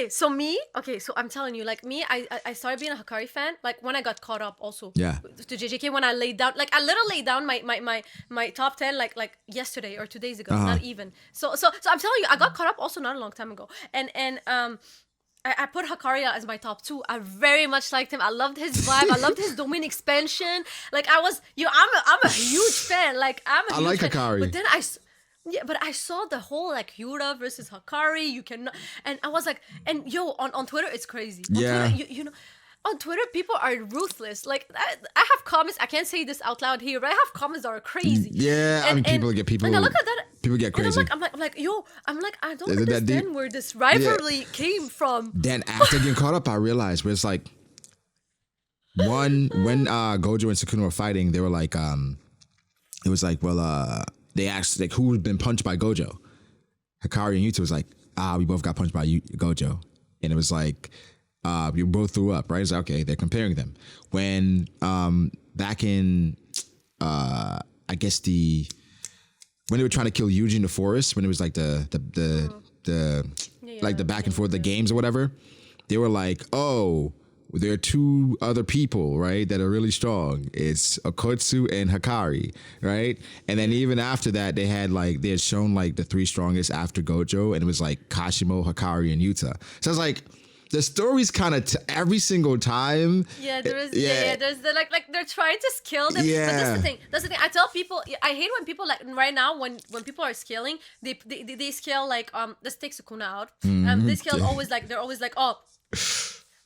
So I'm telling you, like me, I started being a Hikari fan like when I got caught up also. Yeah. To JJK, when I laid down, like I literally laid down my top 10 like yesterday or 2 days ago, not even. So I'm telling you, I got caught up also not a long time ago, and I put Hikari as my top 2. I very much liked him. I loved his vibe. I loved his domain expansion. Like I'm a huge fan. Like I'm a I huge like fan. Hikari. But then but I saw the whole like Yura versus Hikari. You cannot, and I was like, and yo, on Twitter it's crazy. On Yeah. Twitter, you know, on Twitter people are ruthless. Like I have comments. I can't say this out loud here, but I have comments that are crazy. Yeah, I mean, people get And I look at that. People get crazy. And I'm like, yo, I don't Is it that deep? understand where this rivalry came from. Then after getting caught up, I realized where it's like when Gojo and Sukuna were fighting, they were like, it was like, well, they asked like who's been punched by Gojo. Hikari and Yuta was like, we both got punched by Gojo, and it was like, you both threw up, right? It's like, okay, they're comparing them. When back in I guess when they were trying to kill Yuji in the forest, when it was like the back and forth, the games or whatever, they were like, oh, there are two other people, right, that are really strong. It's Okotsu and Hakari, right? And then even after that, they had shown like the three strongest after Gojo, and it was like Kashimo, Hakari, and Yuta. So it's like the story's kind of every single time. Yeah, there's like they're trying to scale them. Yeah. But that's the thing. That's the thing. I tell people, I hate when people like right now when people are scaling, they scale like this takes Sukuna out. They scale always like they're always like, oh,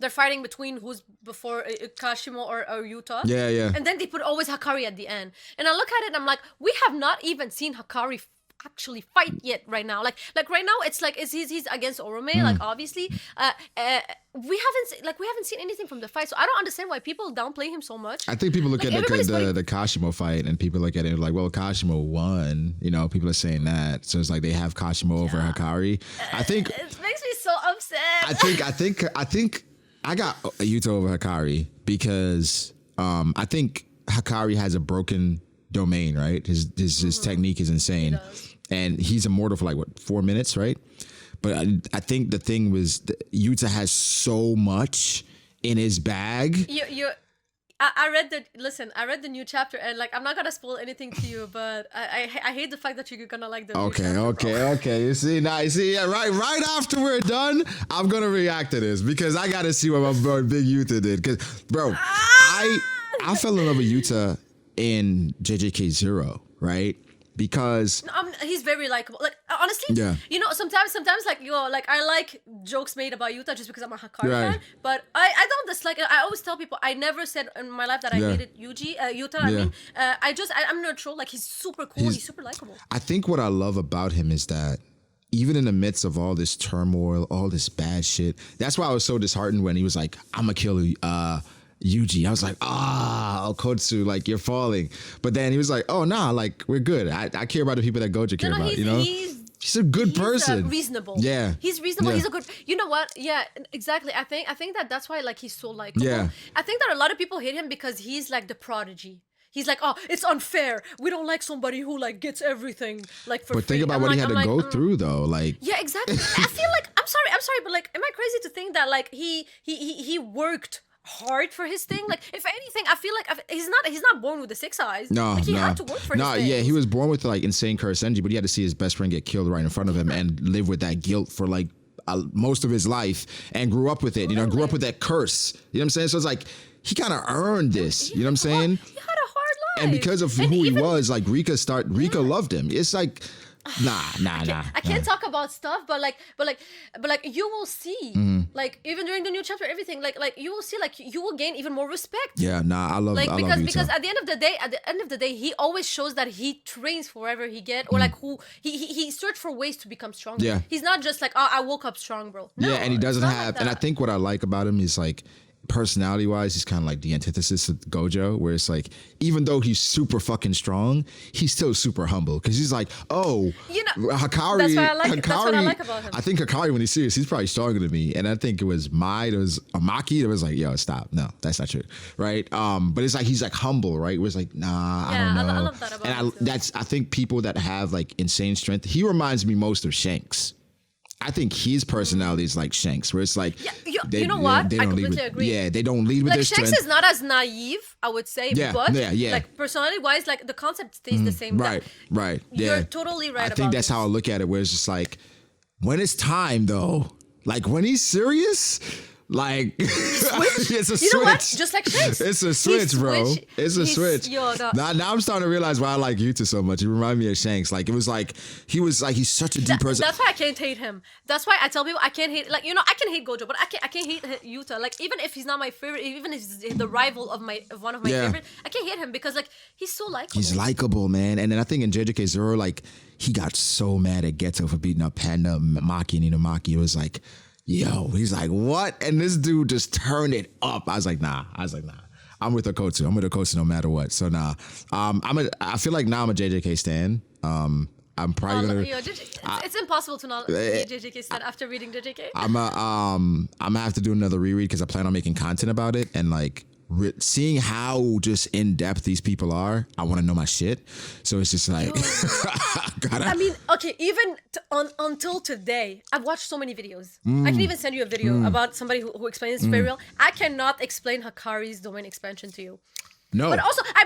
they're fighting between who's before Kashimo or Yuta. Yeah. And then they put always Hakari at the end. And I look at it and I'm like, we have not even seen Hakari actually fight yet right now. Like right now it's like he's against Orome, like obviously. We haven't seen anything from the fight. So I don't understand why people downplay him so much. I think people look at the Kashimo fight and people look at it like, well, Kashimo won. You know, people are saying that. So it's like they have Kashimo over Hakari. I think it makes me so upset. I think I got Yuta over Hakari because I think Hakari has a broken domain, right? His technique is insane. And he's immortal for like 4 minutes, right? But I think the thing was Yuta has so much in his bag. I read the new chapter and like I'm not gonna spoil anything to you, but I hate the fact that you're gonna like the new chapter. Okay. You see, right after we're done, I'm gonna react to this because I gotta see what my boy Big Yuta did. Cause bro, I fell in love with Yuta in JJK Zero, right? Because he's very likable. Like honestly, you know, sometimes like like I like jokes made about Yuta just because I'm a Hakari fan. But I don't dislike it. I always tell people I never said in my life that I hated Yuta. I'm neutral. Like he's super cool. He's super likable. I think what I love about him is that even in the midst of all this turmoil, all this bad shit, that's why I was so disheartened when he was like, "I'm gonna kill Yuji." I was like, Okotsu, like you're falling. But then he was like, oh nah, like we're good. I care about the people that Gojo care about, you know? He's a good person. Reasonable. Yeah. He's reasonable. Yeah. He's a good, you know what? Yeah, exactly. I think that's why like he's so likable. Yeah. I think that a lot of people hate him because he's like the prodigy. He's like, oh, it's unfair. We don't like somebody who like gets everything like for free. But think about what he had to go through though. Like yeah, exactly. I feel like I'm sorry, but like am I crazy to think that like he worked hard for his thing? Like if anything, I feel like he's not born with the 6 eyes. No, like, he had to work for his thing. Yeah, he was born with like insane Kurosenji, but he had to see his best friend get killed right in front of him and live with that guilt for like most of his life and grew up with it. You know, grew up with that curse. You know what I'm saying? So it's like he kind of earned this. You know what I'm saying? He had a hard life, and because of who he was, like Rika loved him. It's like. Nah. I can't talk about stuff, but you will see, like even during the new chapter, everything, like you will see, like you will gain even more respect. Yeah, I love because at the end of the day, he always shows that he trains for wherever he get, or like who he searched for ways to become stronger. Yeah, he's not just like, oh, I woke up strong, bro. No, yeah, and he doesn't have, and I think what I like about him is like, personality wise, he's kind of like the antithesis of Gojo, where it's like, even though he's super fucking strong, he's still super humble because he's like, oh, you know, Hakari. That's what I like about him. I think Hakari, when he's serious, he's probably stronger than me. And I think it was Amaki that was like, yo, stop. No, that's not true. Right. But it's like, he's like humble, right? Where it's like, nah, I don't know. I love that about him. I think people that have like insane strength, he reminds me most of Shanks. I think his personality is like Shanks, where it's like, you know what? I completely agree. Yeah, they don't lead with their strength. Shanks is not as naive, I would say, but like personality-wise, like the concept stays the same. Right. Yeah, you're totally right. I think that's how I look at it, where it's just like, when it's time though, like when he's serious. Like it's a switch. You know what? Just like Shanks. It's a switch, bro. It's a switch. Now I'm starting to realize why I like Yuta so much. He remind me of Shanks. Like it was like he's such a deep person. That's why I can't hate him. That's why I tell people I can't hate. Like, you know, I can hate Gojo, but I can't hate Yuta. Like even if he's not my favorite, even if he's the rival of one of my favorite, I can't hate him because like he's so likable. He's likable, man. And then I think in JJK Zero, like he got so mad at Geto for beating up Panda, Maki, and Inumaki. It was like, yo, he's like, what? And this dude just turned it up. I was like, nah. I'm with Okotsu. I'm with Okotsu no matter what. So nah. I feel like now I'm a JJK stan. I'm probably gonna. It's impossible to not be a JJK stan after reading JJK. I'm gonna have to do another reread because I plan on making content about it. And like seeing how just in depth these people are, I want to know my shit. So it's just like, I mean, okay, even until today, I've watched so many videos. I can even send you a video about somebody who explains very well. I cannot explain Hakari's domain expansion to you. no. But also, I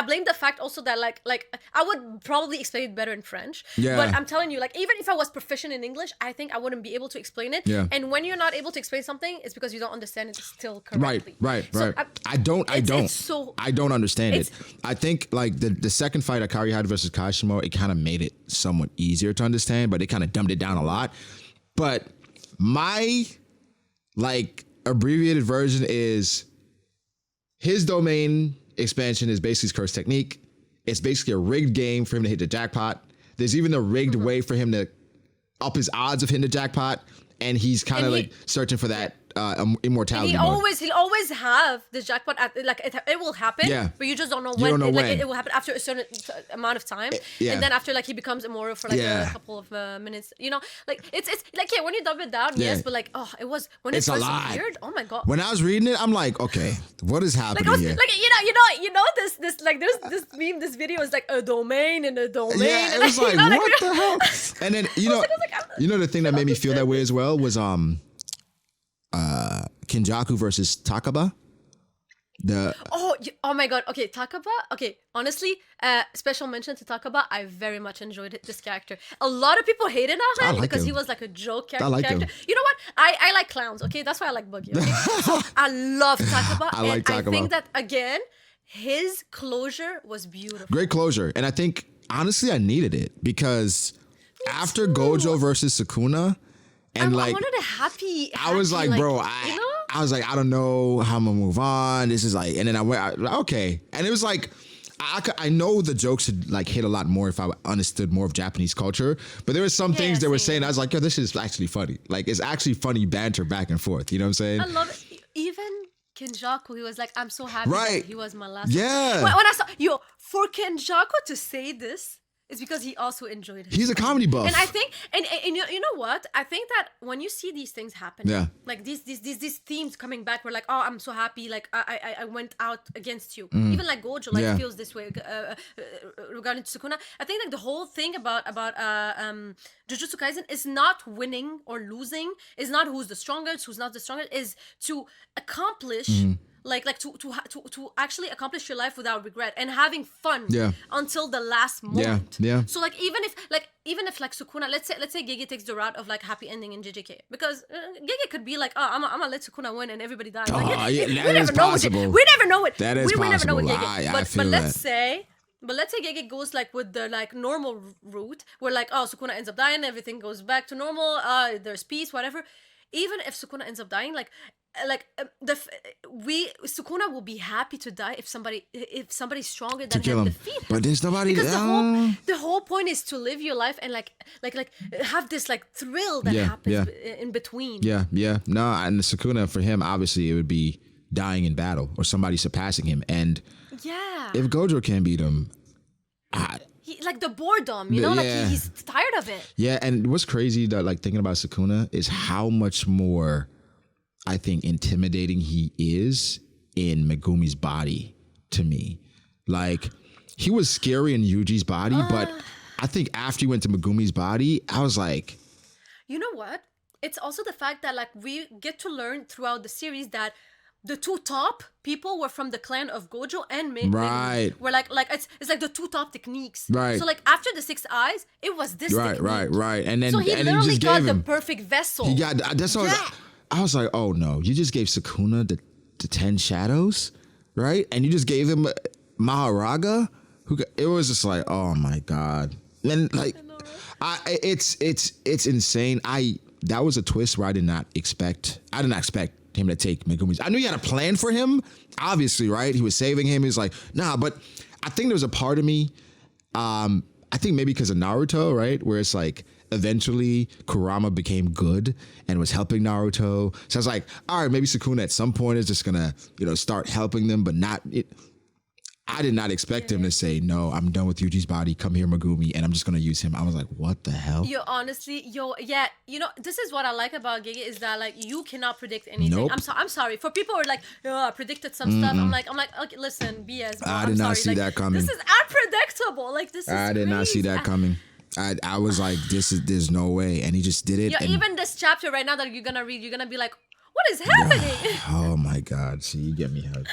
blame the fact also that like I would probably explain it better in French. Yeah. But I'm telling you, like even if I was proficient in English, I think I wouldn't be able to explain it. Yeah. And when you're not able to explain something, it's because you don't understand it still Right, correctly. right, So right. I don't so I don't understand it. it's- I think like the second fight Akari had versus Kashimo, it kind of made it somewhat easier to understand, but it kind of dumbed it down a lot. But my like abbreviated version is his domain expansion is basically his curse technique. It's basically a rigged game for him to hit the jackpot. There's even a rigged way for him to up his odds of hitting the jackpot, and he's kind of And he- like searching for that immortality He'll mode. always have the jackpot at like it will happen. Yeah. But you just don't know You when. don't know Like when. it will happen after a certain amount of time. yeah. And then after like he becomes immortal for like Yeah. a couple of minutes. You know, like it's like when you dumb it down, Yeah. yes, but like it was when It's it a first lie. appeared. Oh my god. When I was reading it, I'm like, okay, what is Like, happening I was, here? like you know this like there's this meme, this video is like a domain and a domain. Yeah, it and, was like, you know, what the hell? And then you know, I'm- the thing that made me feel that way as well was Kinjaku versus Takaba. Oh my god. Okay, Takaba. Okay, honestly, special mention to Takaba. I very much enjoyed this character. A lot of people hated on I him like because him. he was like a joke I like character. him. You know what? I like clowns. Okay, that's why I like Boogie. Okay? So I love Takaba. I like and I Takaba. think that again, his closure was beautiful. Great closure, and I think honestly I needed it because after too. Gojo versus Sukuna, and I like wanted a happy. I was like, bro, you know. I was like, I don't know how I'm gonna move on. This is like, and then okay, and it was like, I know the jokes would like hit a lot more if I understood more of Japanese culture, but there were some things they were same. saying. I was like, yo, this is actually funny. Like, it's actually funny banter back and forth. You know what I'm saying? I love it. Even Kenjaku, he was like, I'm so happy Right. that he was my last. Yeah. When I saw for Kenjaku to say this, it's because he also enjoyed it. He's a comedy buff. And I think, and you know what? I think that when you see these things happen, Yeah. like these themes coming back, we're like, oh, I'm so happy, like I went out against you. Even like Gojo, like Yeah. feels this way regarding Sukuna. I think like the whole thing about Jujutsu Kaisen is not winning or losing, is not who's the strongest, who's not the strongest, is to accomplish. Like to actually accomplish your life without regret and having fun Yeah. until the last moment. yeah. So like even if Sukuna, let's say Gege takes the route of like happy ending in JJK, because Gege could be like, oh, I'm gonna let Sukuna win and everybody dies. Like, Oh, yeah, we that never is know possible. we never know it. That is we never know with possible. Gege. I feel but let's that. say. But let's say Gege goes like with the like normal route, where like Sukuna ends up dying, everything goes back to normal. There's peace, whatever. Even if Sukuna ends up dying, Sukuna will be happy to die if somebody's stronger than kill him him. defeat him. But there's nobody. Because the whole point is to live your life and like have this like thrill that Yeah, happens yeah. in between. Yeah. No, and the Sukuna for him, obviously, it would be dying in battle or somebody surpassing him. And Yeah. if Gojo can't beat him, Like the boredom, you know, like Yeah. he's tired of it. yeah. And what's crazy that like thinking about Sukuna is how much more I think intimidating he is in Megumi's body to me. Like he was scary in Yuji's body, but I think after he went to Megumi's body, I was like, You know what? It's also the fact that like we get to learn throughout the series that the two top people were from the clan of Gojo and Megumi. Right. We're like it's like the two top techniques. Right. So like after the 6 eyes, it was this technique. right. And then So he and then literally just got gave the him. perfect vessel. He got that's what Yeah. I was like, oh no, you just gave Sukuna the 10 shadows, right? And you just gave him Maharaga, it was just like, oh my god. And like it's insane. That was a twist where I did not expect him to take Megumi's. I knew you had a plan for him, obviously, right? He was saving him. He was like, nah, but I think there was a part of me, I think maybe because of Naruto, right? Where it's like, eventually Kurama became good and was helping Naruto. So I was like, all right, maybe Sukuna at some point is just gonna, start helping them, but not it. I did not expect him to say, no, I'm done with Yuji's body. Come here, Megumi, and I'm just going to use him. I was like, what the hell? Yeah, this is what I like about Gege is that like you cannot predict anything. Nope. I'm sorry for people who are like, I predicted some stuff. I'm like, okay, listen, BS. Bro, I did not see like, that coming. This is unpredictable. Like this is. I did not see that coming. I was like, there's no way, and he just did it. Yeah, and even this chapter right now that you're gonna read, you're gonna be like, what is happening? Oh my God! See, you get me hyped.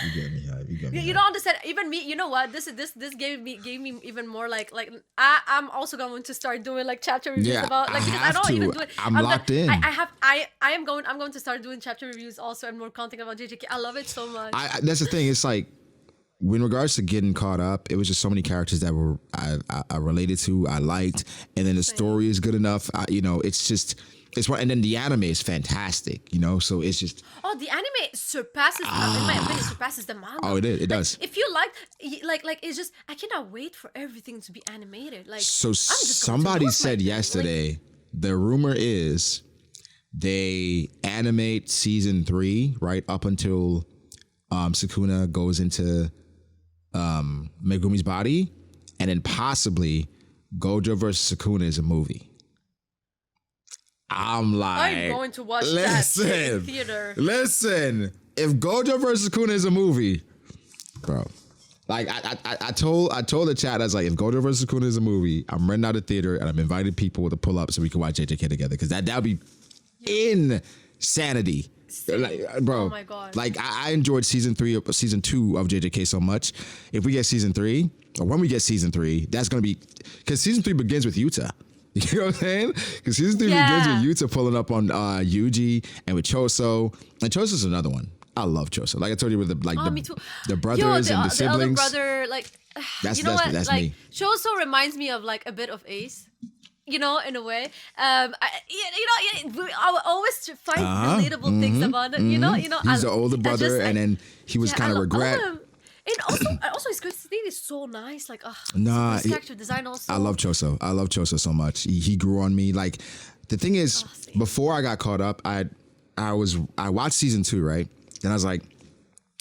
You don't understand. Even me, you know what? This gave me even more like I'm also going to start doing like chapter reviews about like because I don't even do it. I'm locked in. I'm going to start doing chapter reviews also and more content about JJK. I love it so much. That's the thing. It's like, in regards to getting caught up, it was just so many characters that were I related to, I liked, and then the story is good enough. It's one, and then the anime is fantastic, so it's just. Oh, the anime surpasses, in my opinion, surpasses the manga. Oh, it does. If you like, it's just I cannot wait for everything to be animated. Like, so somebody said yesterday, the rumor is they animate season 3 right up until Sukuna goes into Megumi's body, and then possibly Gojo versus Sukuna is a movie. I'm like, I'm going to watch that in theater. Listen, if Gojo versus Sukuna is a movie, bro, like I told the chat, I was like, if Gojo versus Sukuna is a movie, I'm renting out a theater and I'm inviting people to pull up so we can watch JJK together because that'd be insanity. Like, bro, oh my God. Like I enjoyed season 2 of JJK so much. If we get season 3, or when we get season 3, that's gonna be because season 3 begins with Yuta. You know what I'm saying? Because season 3 begins with Yuta pulling up on Yuji and with Choso. And Choso's another one. I love Choso. Like I told you, with the brothers and the siblings. The elder brother, like, that's like, me. Choso reminds me of like a bit of Ace. In a way. I will always find relatable things about it. He's the older brother, and then he was kind of regret. And also his thing is so nice. Like, his character design also. I love Choso so much. He grew on me. Like, the thing is, before I got caught up, I watched season 2, right? Then I was like,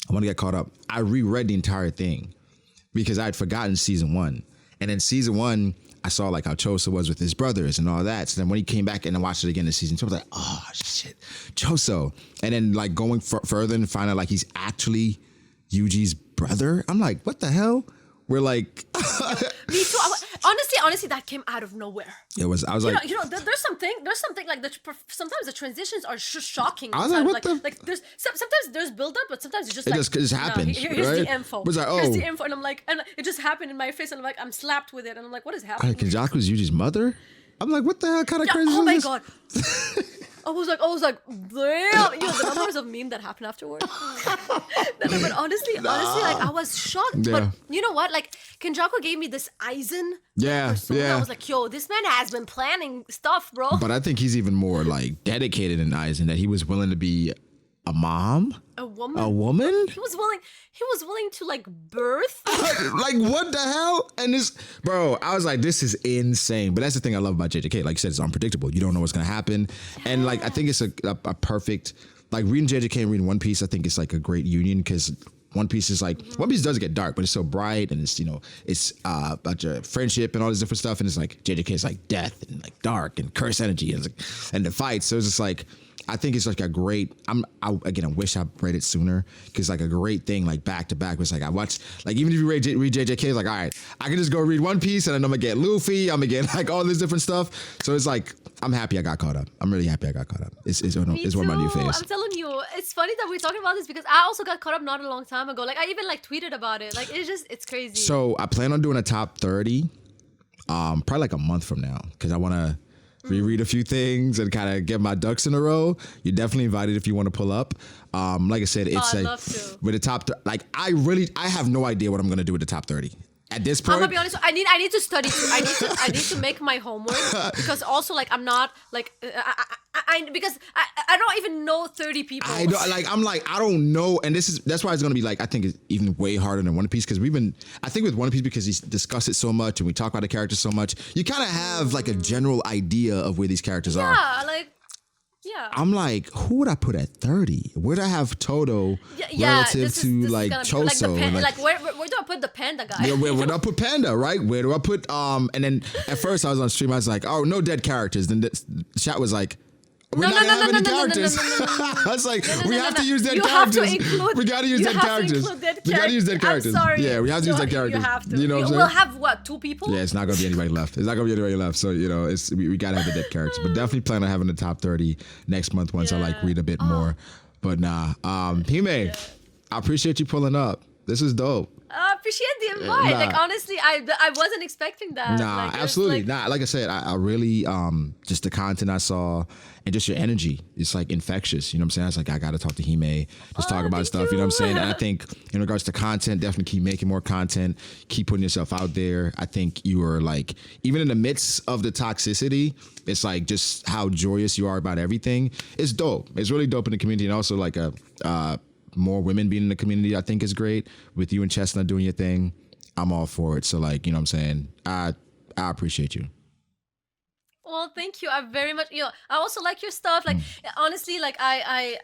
I want to get caught up. I reread the entire thing because I had forgotten season 1. And in season 1, I saw like how Choso was with his brothers and all that. So then when he came back and I watched it again in season 2, I was like, oh shit, Choso. And then like going further and find out like he's actually Yuji's brother. I'm like, what the hell? We're like, me too. Honestly, that came out of nowhere. It was. I was like, there's something like sometimes the transitions are just shocking. I was like, what the? Like there's sometimes there's build up, but sometimes it's just it just happens. Here's right? the info. Like, here's the info, and I'm like, and it just happened in my face, and I'm like, I'm slapped with it, and I'm like, what is happening? Kenjaku's Yuji's mother. I'm like, what the hell kind of crazy? Oh my is this? God. I was like, damn! The numbers of meme that happened afterwards. But honestly, like I was shocked. Yeah. But you know what? Like Kenjaku gave me this Aizen. Persona. I was like, yo, this man has been planning stuff, bro. But I think he's even more like dedicated in Aizen, that he was willing to be a mom. A woman. He was willing to like birth. Like what the hell? And this, bro, I was like, this is insane. But that's the thing I love about JJK. Like you said, it's unpredictable. You don't know what's gonna happen. Yeah. And like I think it's a perfect, like reading JJK and reading One Piece. I think it's like a great union because One Piece is like One Piece does get dark, but it's so bright and it's it's a bunch of friendship and all this different stuff. And it's like JJK is like death and like dark and curse energy and the fights. So it's just like. I think it's like a great. I wish I read it sooner because like a great thing like back to back was like I watched like even if you read JJK, it's like all right, I can just go read One Piece and then I'm gonna get Luffy, I'm gonna get like all this different stuff. So it's like I'm happy I got caught up. I'm really happy I got caught up. It's one of my new faves. I'm telling you, it's funny that we're talking about this because I also got caught up not a long time ago. Like I even like tweeted about it. Like it's crazy. So I plan on doing a top 30, probably like a month from now because I want to. Reread a few things and kind of get my ducks in a row. You're definitely invited if you want to pull up. Like I said, it's I'd love to. With the top, I have no idea what I'm gonna do with the top 30 at this point. I'm gonna be honest. I need to study too. I need to make my homework because also like I'm not like because I don't even know 30 people. I don't know, and that's why it's gonna be like I think it's even way harder than One Piece because I think with One Piece because he's discussed it so much and we talk about the characters so much, you kind of have like a general idea of where these characters are. Yeah. I'm like, who would I put at 30? Where do I have Todo relative to like Choso? Like where do I put put the panda guy? Yeah, where do I put Panda, right? Where do I put and then at first I was on stream, I was like, oh, no dead characters. Then the chat was like, we're not gonna have any characters. I was like, we have to use dead You have to characters. include- We gotta use you dead have to characters. include dead We gotta use dead characters. characters. I'm sorry. Yeah, we have to use dead You characters. have to. You know what I'm saying? We'll have what, 2 people? Yeah, it's not gonna be anybody left. It's not gonna be anybody left. So we gotta have the dead characters. But definitely plan on having the top 30 next month once I like read a bit more. But nah, Hime, I appreciate you pulling up. This is dope. I appreciate the invite. Nah. Like honestly, I wasn't expecting that. Nah, Like, it's absolutely. like- Nah, like I said, I really just the content I saw and just your energy, it's like infectious. You know what I'm saying? I was like, I gotta talk to Hime, just talk about thank stuff. You know what I'm you. saying? And I think in regards to content, definitely keep making more content, keep putting yourself out there. I think you are like, even in the midst of the toxicity, it's like just how joyous you are about everything. It's dope. It's really dope in the community, and also like more women being in the community, I think is great. With you and Chestnut doing your thing, I'm all for it. So like, you know what I'm saying? I appreciate you. Well, thank you. I very much. I also like your stuff. Like honestly, like I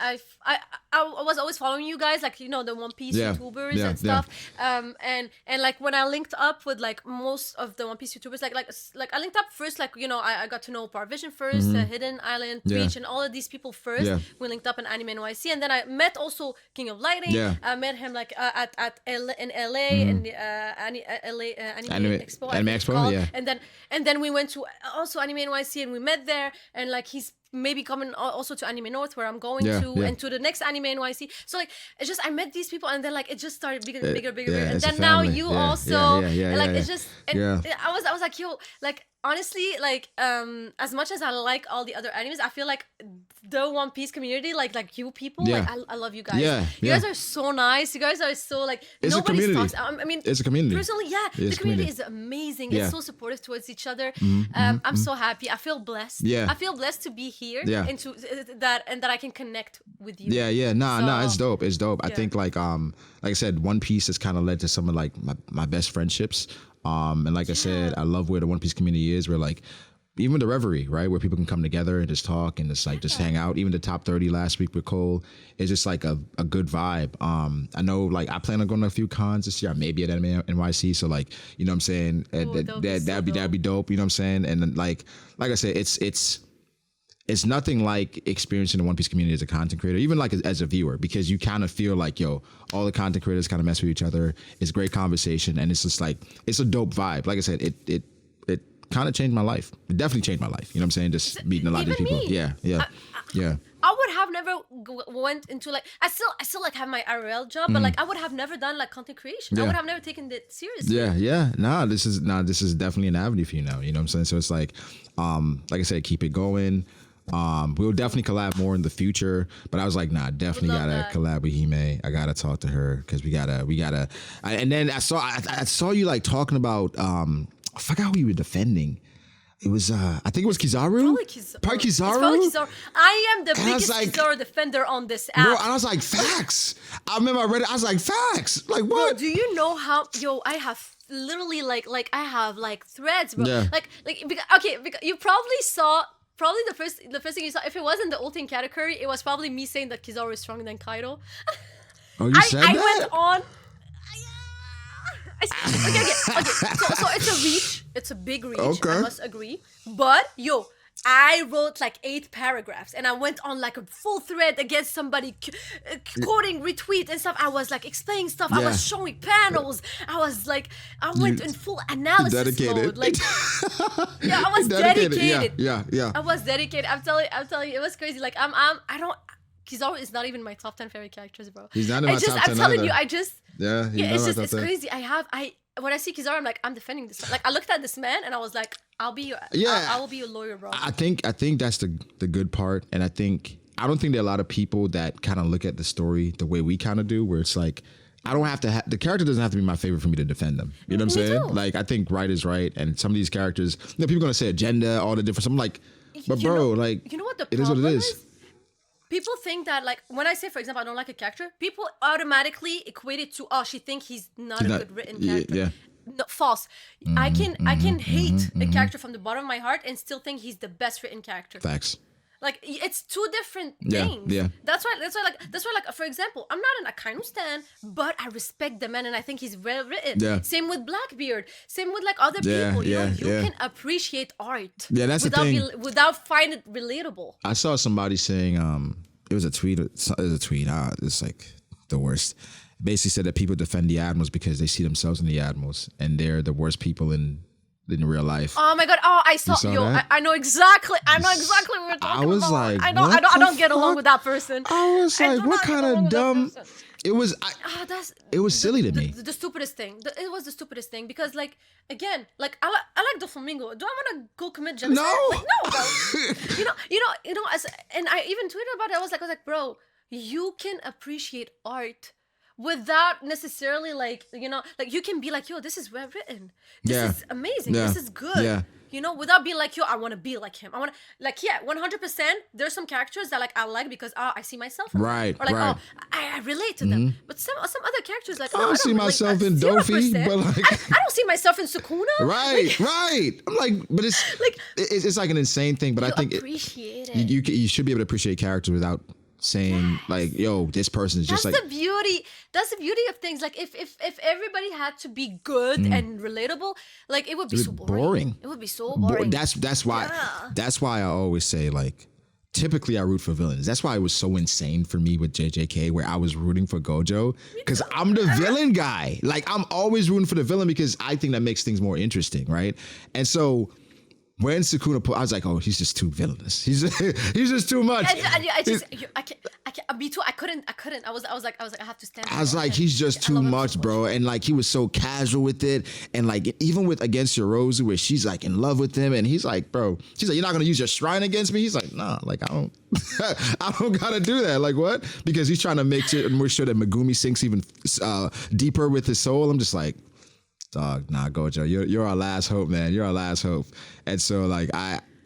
was always following you guys, like the One Piece Yeah, YouTubers yeah, and stuff. And like when I linked up with like most of the One Piece YouTubers, like I linked up first. Like I got to know Power Vision first, Hidden Island, Yeah. Twitch, and all of these people first. Yeah. We linked up in Anime NYC, and then I met also King of Lighting. Yeah. I met him like in LA in the LA Anime Expo. I Anime think it's Expo, called. yeah. And then we went to also Anime NYC, and we met there, and like he's maybe coming also to Anime North, where I'm going Yeah, to, yeah. and to the next Anime NYC. So like it's just I met these people, and then like it just started bigger, bigger, yeah, and it's a then now family. you Yeah, also, yeah, and like yeah. it's just, and Yeah. I was like, yo, like honestly, like as much as I like all the other animes, I feel like the One Piece community, like you people, Yeah. like I love you guys. Yeah, You yeah. guys are so nice. You guys are so like It's a nobody's community. toxic. I mean, It's a community. personally, yeah, It's the community community. is amazing. Yeah. It's so supportive towards each other. I'm so happy. I feel blessed. Yeah. I feel blessed to be here. Yeah. And to that I can connect with you. Yeah. Nah, it's So- dope. It's dope. I Yeah. think like I said, One Piece has kind of led to some of like my best friendships. And like I said, I love where the One Piece community is, where like even the Reverie, right, where people can come together and just talk and just like just hang out. Even the top 30 last week with Cole is just like a good vibe. I know like I plan on going to a few cons this year, maybe at Anime NYC. So like, you know what I'm saying? Ooh, that'd be so that'd be dope. You know what I'm saying? And then like I said, it's nothing like experiencing the One Piece community as a content creator, even like as a viewer, because you kind of feel like, yo, all the content creators kind of mess with each other. It's great conversation, and it's just like it's a dope vibe. Like I said, it kind of changed my life. It definitely changed my life. You know what I'm saying? Just meeting a lot of these Even people. me. Yeah. I would have never went into like I still like have my IRL job, but like I would have never done like content creation. I Yeah. would have never taken it seriously. Yeah. This is definitely an avenue for you now. You know what I'm saying? So it's like I said, keep it going. We'll definitely collab more in the future, but I was like, nah, definitely love gotta that. collab with Hime. I gotta talk to her because we gotta. And then I saw you like talking about I forgot who you were defending. It was I think it was Kizaru. Probably Kizaru. Probably It's Kizaru. probably Kizaru. I am the And I was biggest like- Kizaru defender on this app. Bro, and I was like, facts. I remember I read it. I was like, facts. Like Bro, what? do you know how I have literally like I have like threads, bro. Yeah. Like because you probably saw the first thing you saw. If it wasn't the ulting category, it was probably me saying that Kizaru is stronger than Kaido. Oh, you said I that? went on. Okay. So it's a reach. It's a big reach. Okay. I must agree. But I wrote like 8 paragraphs, and I went on like a full thread against somebody quoting retweet and stuff. I was like explaining stuff. I Yeah. was showing panels. I went in full analysis dedicated. mode. Like, yeah, I was Dedicated. dedicated. Yeah. I was dedicated. I'm telling you, it was crazy. Like Kizaru is not even my top 10 favorite characters, bro. He's not in my top 10 I'm telling you, either. Yeah, he's yeah, not it's my just top it's 10. crazy. When I see Kizaru, I'm like, I'm defending this man. Like I looked at this man and I was like, I will be your lawyer, bro. I think that's the good part, and I don't think there are a lot of people that kind of look at the story the way we kind of do, where it's like I don't have to the character doesn't have to be my favorite for me to defend them. You know what I'm Me saying? too. Like I think right is right, and some of these characters, people are gonna say agenda, all the different. I'm like, but You bro, know- like you know what the it is what problem it is. People think that like when I say, for example, I don't like a character, people automatically equate it to she think he's not a not- good written yeah, character. yeah. No, false. I can hate a character from the bottom of my heart and still think he's the best written character. Facts. Like it's two different Yeah, things. yeah. That's why like for example, I'm not an Akainu stan, but I respect the man and I think he's well written. Yeah. Same with Blackbeard. Same with like other Yeah, people. You know, yeah, you yeah. can appreciate art. Yeah, that's the without thing. without finding it relatable. I saw somebody saying, it was a tweet. It's like the worst. Basically said that people defend the Admirals because they see themselves in the Admirals, and they're the worst people in real life. Oh my god! Oh, I saw. saw Yo, that? I know exactly. I know exactly what we're talking I was about. like, I know. I what don't. I the don't get along fuck? with that person. I was I like, do what not get kind along of with that dumb? person. It was. That's It was silly to me. The stupidest thing. It was the stupidest thing because like again, like I like the flamingo. Do I want to go commit genocide? No. Like, no, bro. you know. And I even tweeted about it. I was like, bro, you can appreciate art without necessarily like like you can be like, yo, this is well written. This Yeah. is amazing. Yeah. This is good. Yeah. You know, without being like, yo, I want to be like him. I want to, like, yeah, 100%. There's some characters that, like, I like because, I see myself in them. Right, Or, like, right. Mm-hmm. I relate to them. But some other characters, like, I no, don't see relate. myself in 0%. Dofi, but, like- I don't see myself in Sukuna. Right, right. I'm like, but it's Like, it's like an insane thing. But I you think appreciate it. you should be able to appreciate characters without saying like, yo, this person is just That's like. the beauty. That's the beauty of things. Like if everybody had to be good and relatable, like it would be It's so boring. It would be so boring. That's why Yeah. that's why I always say like typically I root for villains. That's why it was so insane for me with JJK where I was rooting for Gojo because I'm the villain guy. Like I'm always rooting for the villain because I think that makes things more interesting, right? And so when Sukuna I was like, oh, he's just too villainous. He's just too much. I can't. Me too. I couldn't. I was like, I have to stand. I was like, he's just I too love him so much, bro. And like, he was so casual with it. And like, even with Against Yorozu, where she's like in love with him. And he's like, bro, she's like, you're not going to use your shrine against me? He's like, nah, like, I don't, I don't got to do that. Like, what? Because he's trying to make sure that Megumi sinks even deeper with his soul. I'm just like, dog, nah, Gojo, you're our last hope, man. You're our last hope. And so like,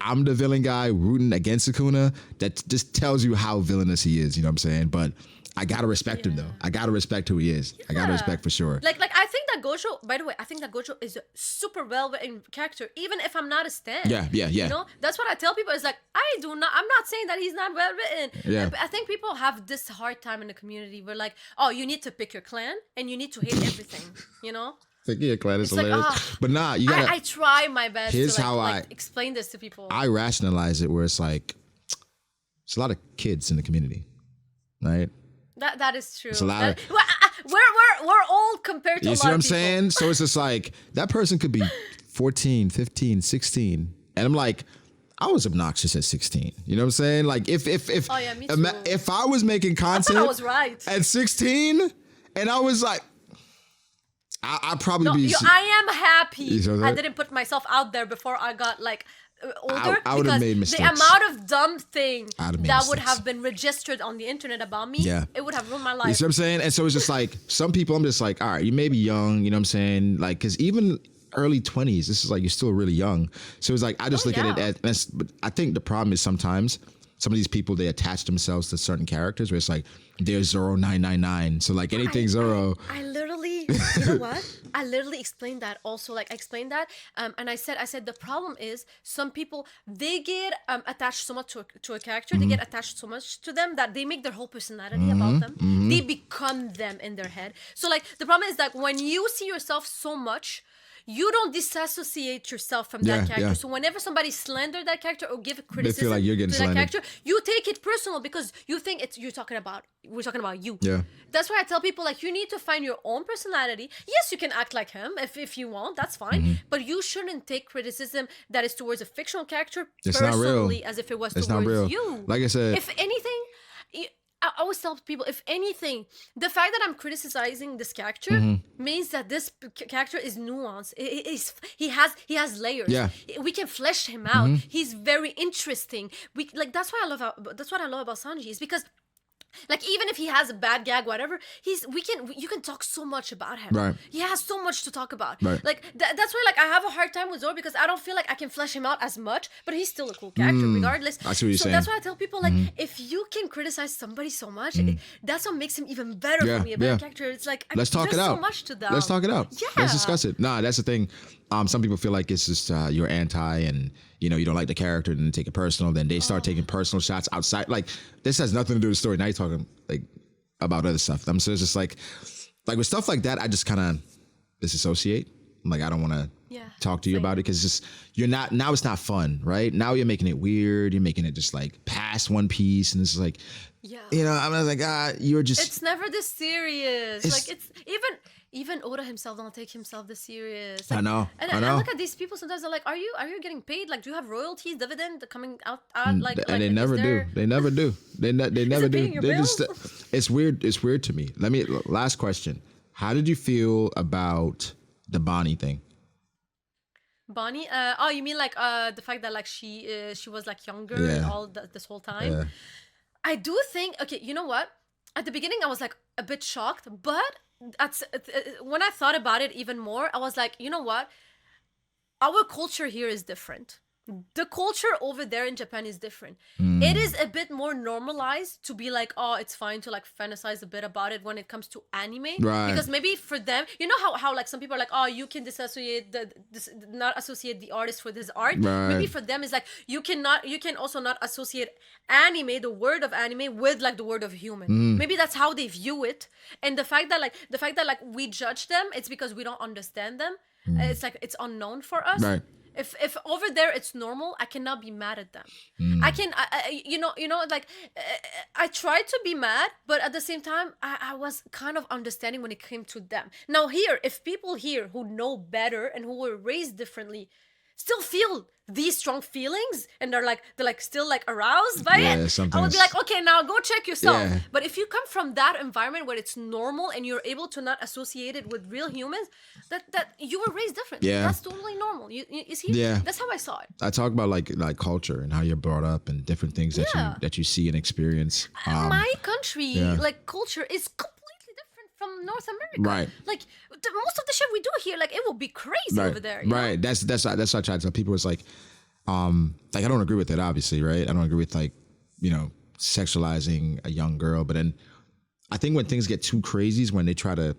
I'm the villain guy rooting against Sukuna. That just tells you how villainous he is. You know what I'm saying? But I gotta respect him though. I gotta respect who he is. I gotta Yeah. respect for sure. Like I think that Gojo. By the way, I think that Gojo is a super well written character, even if I'm not a stan. Yeah. You know, that's what I tell people. Is like I'm not saying that he's not well written. Yeah. I think people have this hard time in the community where like, oh, you need to pick your clan and you need to hate everything. You know. Like, yeah, Clan is It's like, hilarious. But nah, you gotta. I try my best Here's to like, how like I- explain this to people. I rationalize it where it's like, it's a lot of kids in the community, right? That is true. a lot of- We're old compared to You a see lot what I'm of people. saying? So it's just like, that person could be 14, 15, 16. And I'm like, I was obnoxious at 16. You know what I'm saying? Like, if Oh, yeah, me too. if I was making I content thought I was right. at 16 and I was like, I'd probably No, be. I am happy You saw I that? didn't put myself out there before I got like older. I would've because made the mistakes. amount of dumb thing I'd have made that would mistakes. have been registered on the internet about me, Yeah. it would have ruined my You life. see what I'm saying? And so it's just like, some people I'm just like, all right, you may be young, you know what I'm saying? Like, because even early 20s, this is like, you're still really young. So it's like, I just Oh, look at it yeah. as, but I think the problem is sometimes some of these people, they attach themselves to certain characters where it's like, they're Zoro 999. So like anything Zoro. I literally, you know what? I literally explained that also. Like I explained that, and I said the problem is some people they get attached so much to a character. They get attached so much to them that they make their whole personality about them. They become them in their head. So like the problem is that when you see yourself so much, you don't disassociate yourself from Yeah, that character. yeah. So whenever somebody slander that character or give criticism like you're getting to that slandered. character, you take it personal because you think we're talking about you. Yeah. That's why I tell people like you need to find your own personality. Yes, you can act like him if you want, that's fine. Mm-hmm. But you shouldn't take criticism that is towards a fictional character It's not real. personally as if it was It's towards not real. you. Like I said, If anything, I always tell people, if anything, the fact that I'm criticizing this character Mm-hmm. means that this character is nuanced. He has layers. Yeah. We can flesh him out. He's very interesting. That's what I love about Sanji is because. Like even if he has a bad gag, whatever, you can talk so much about him. Right. He has so much to talk about. Right. Like that's why like I have a hard time with Zoro because I don't feel like I can flesh him out as much, but he's still a cool character regardless. I see what you're so saying. that's why I tell people like if you can criticize somebody so much, that's what makes him even better Yeah, for me. A better yeah. character. It's like let's talk there's it out. so much to them. Let's talk it out. Yeah. Let's discuss it. Nah, that's the thing. Some people feel like it's just you're anti and you know, you don't like the character, and then take it personal. Then they start taking personal shots outside. Like this has nothing to do with the story. Now you're talking like about other stuff. So it's just like with stuff like that, I just kind of disassociate. Like I don't want to talk to you about it because just you're not now. It's not fun, right? Now you're making it weird. You're making it just like past One Piece, and it's like, you know, I'm like, you're just. It's never this serious. Like it's even Oda himself don't take himself this serious. Like, I know. And I look at these people sometimes. They're like, are you getting paid? Like, do you have royalties, dividend coming out? Like, and they never do. They never do. They never do. They just. It's weird. It's weird to me. Last question. How did you feel about the Bonnie thing? Bonnie? Oh, you mean like the fact that like she was like younger and all this whole time? Yeah. I do think. Okay, you know what? At the beginning, I was like a bit shocked, but when I thought about it even more, I was like, you know what? Our culture here is different. The culture over there in Japan is different. It is a bit more normalized to be like, oh, it's fine to like fantasize a bit about it when it comes to anime. Right. Because maybe for them, you know how like some people are like, oh, you can disassociate not associate the artist with his art. Right. Maybe for them it's like you can also not associate anime, the word of anime, with like the word of human. Maybe that's how they view it. And the fact that like we judge them, it's because we don't understand them. It's like it's unknown for us. Right. If over there it's normal, I cannot be mad at them. I tried to be mad, but at the same time, I was kind of understanding when it came to them. Now here, if people here who know better and who were raised differently still feel these strong feelings and they're like still like aroused by it, I would be like, okay, now go check yourself. Yeah. But if you come from that environment where it's normal and you're able to not associate it with real humans, that you were raised differently. Yeah. That's totally normal. You see? Yeah. That's how I saw it. I talk about like culture and how you're brought up and different things that you see and experience. My country, like culture is completely different from North America. Right. Like most of the shit we do here, like it will be crazy over there. Right. Know? That's what I try to tell people. It's like I don't agree with it, obviously, right? I don't agree with like, you know, sexualizing a young girl. But then I think when things get too crazy is when they try to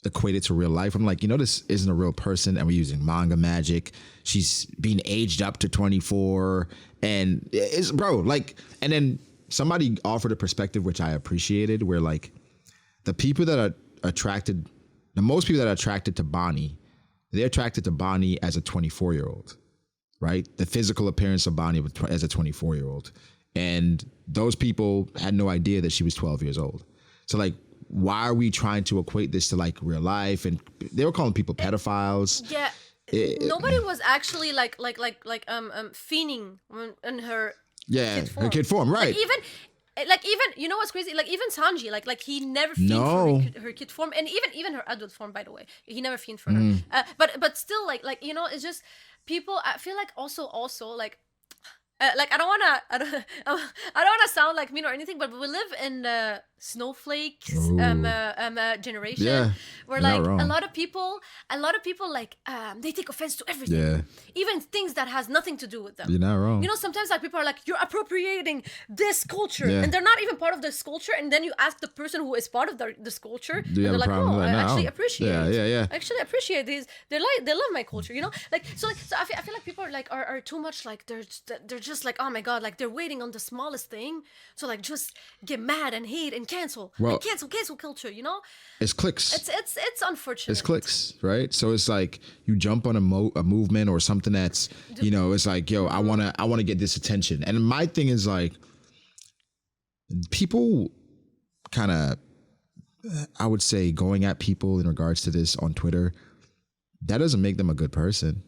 equate it to real life. I'm like, you know, this isn't a real person and we're using manga magic. She's being aged up to 24 and it's and then somebody offered a perspective, which I appreciated, where like the most people that are attracted to Bonnie, they're attracted to Bonnie as a 24-year-old, right? The physical appearance of Bonnie as a 24-year-old. And those people had no idea that she was 12 years old. So like, why are we trying to equate this to like real life? And they were calling people pedophiles. Yeah. Nobody was actually fiending in her kid form. Her kid form, right? Even you know what's crazy? Like even Sanji, like he never fiended for her kid form, and even her adult form. By the way, he never fiended for her. But still, like you know, it's just people. I feel like also like. Like I don't wanna sound like mean or anything, but we live in the snowflakes generation where like a lot of people like they take offense to everything, even things that has nothing to do with them. You're not wrong. You know, sometimes like people are like, you're appropriating this culture, and they're not even part of this culture. And then you ask the person who is part of this culture, and they're like, oh, I actually appreciate. I actually appreciate these. They love my culture. You know, like so I feel like people are like are too much like they're just like, oh my god, like they're waiting on the smallest thing, so like just get mad and hate and cancel culture. You know, it's clicks. It's unfortunate. It's clicks, right? So it's like you jump on a movement or something that's, you know, it's like, yo, I wanna get this attention. And my thing is like, people kind of, I would say, going at people in regards to this on Twitter, that doesn't make them a good person.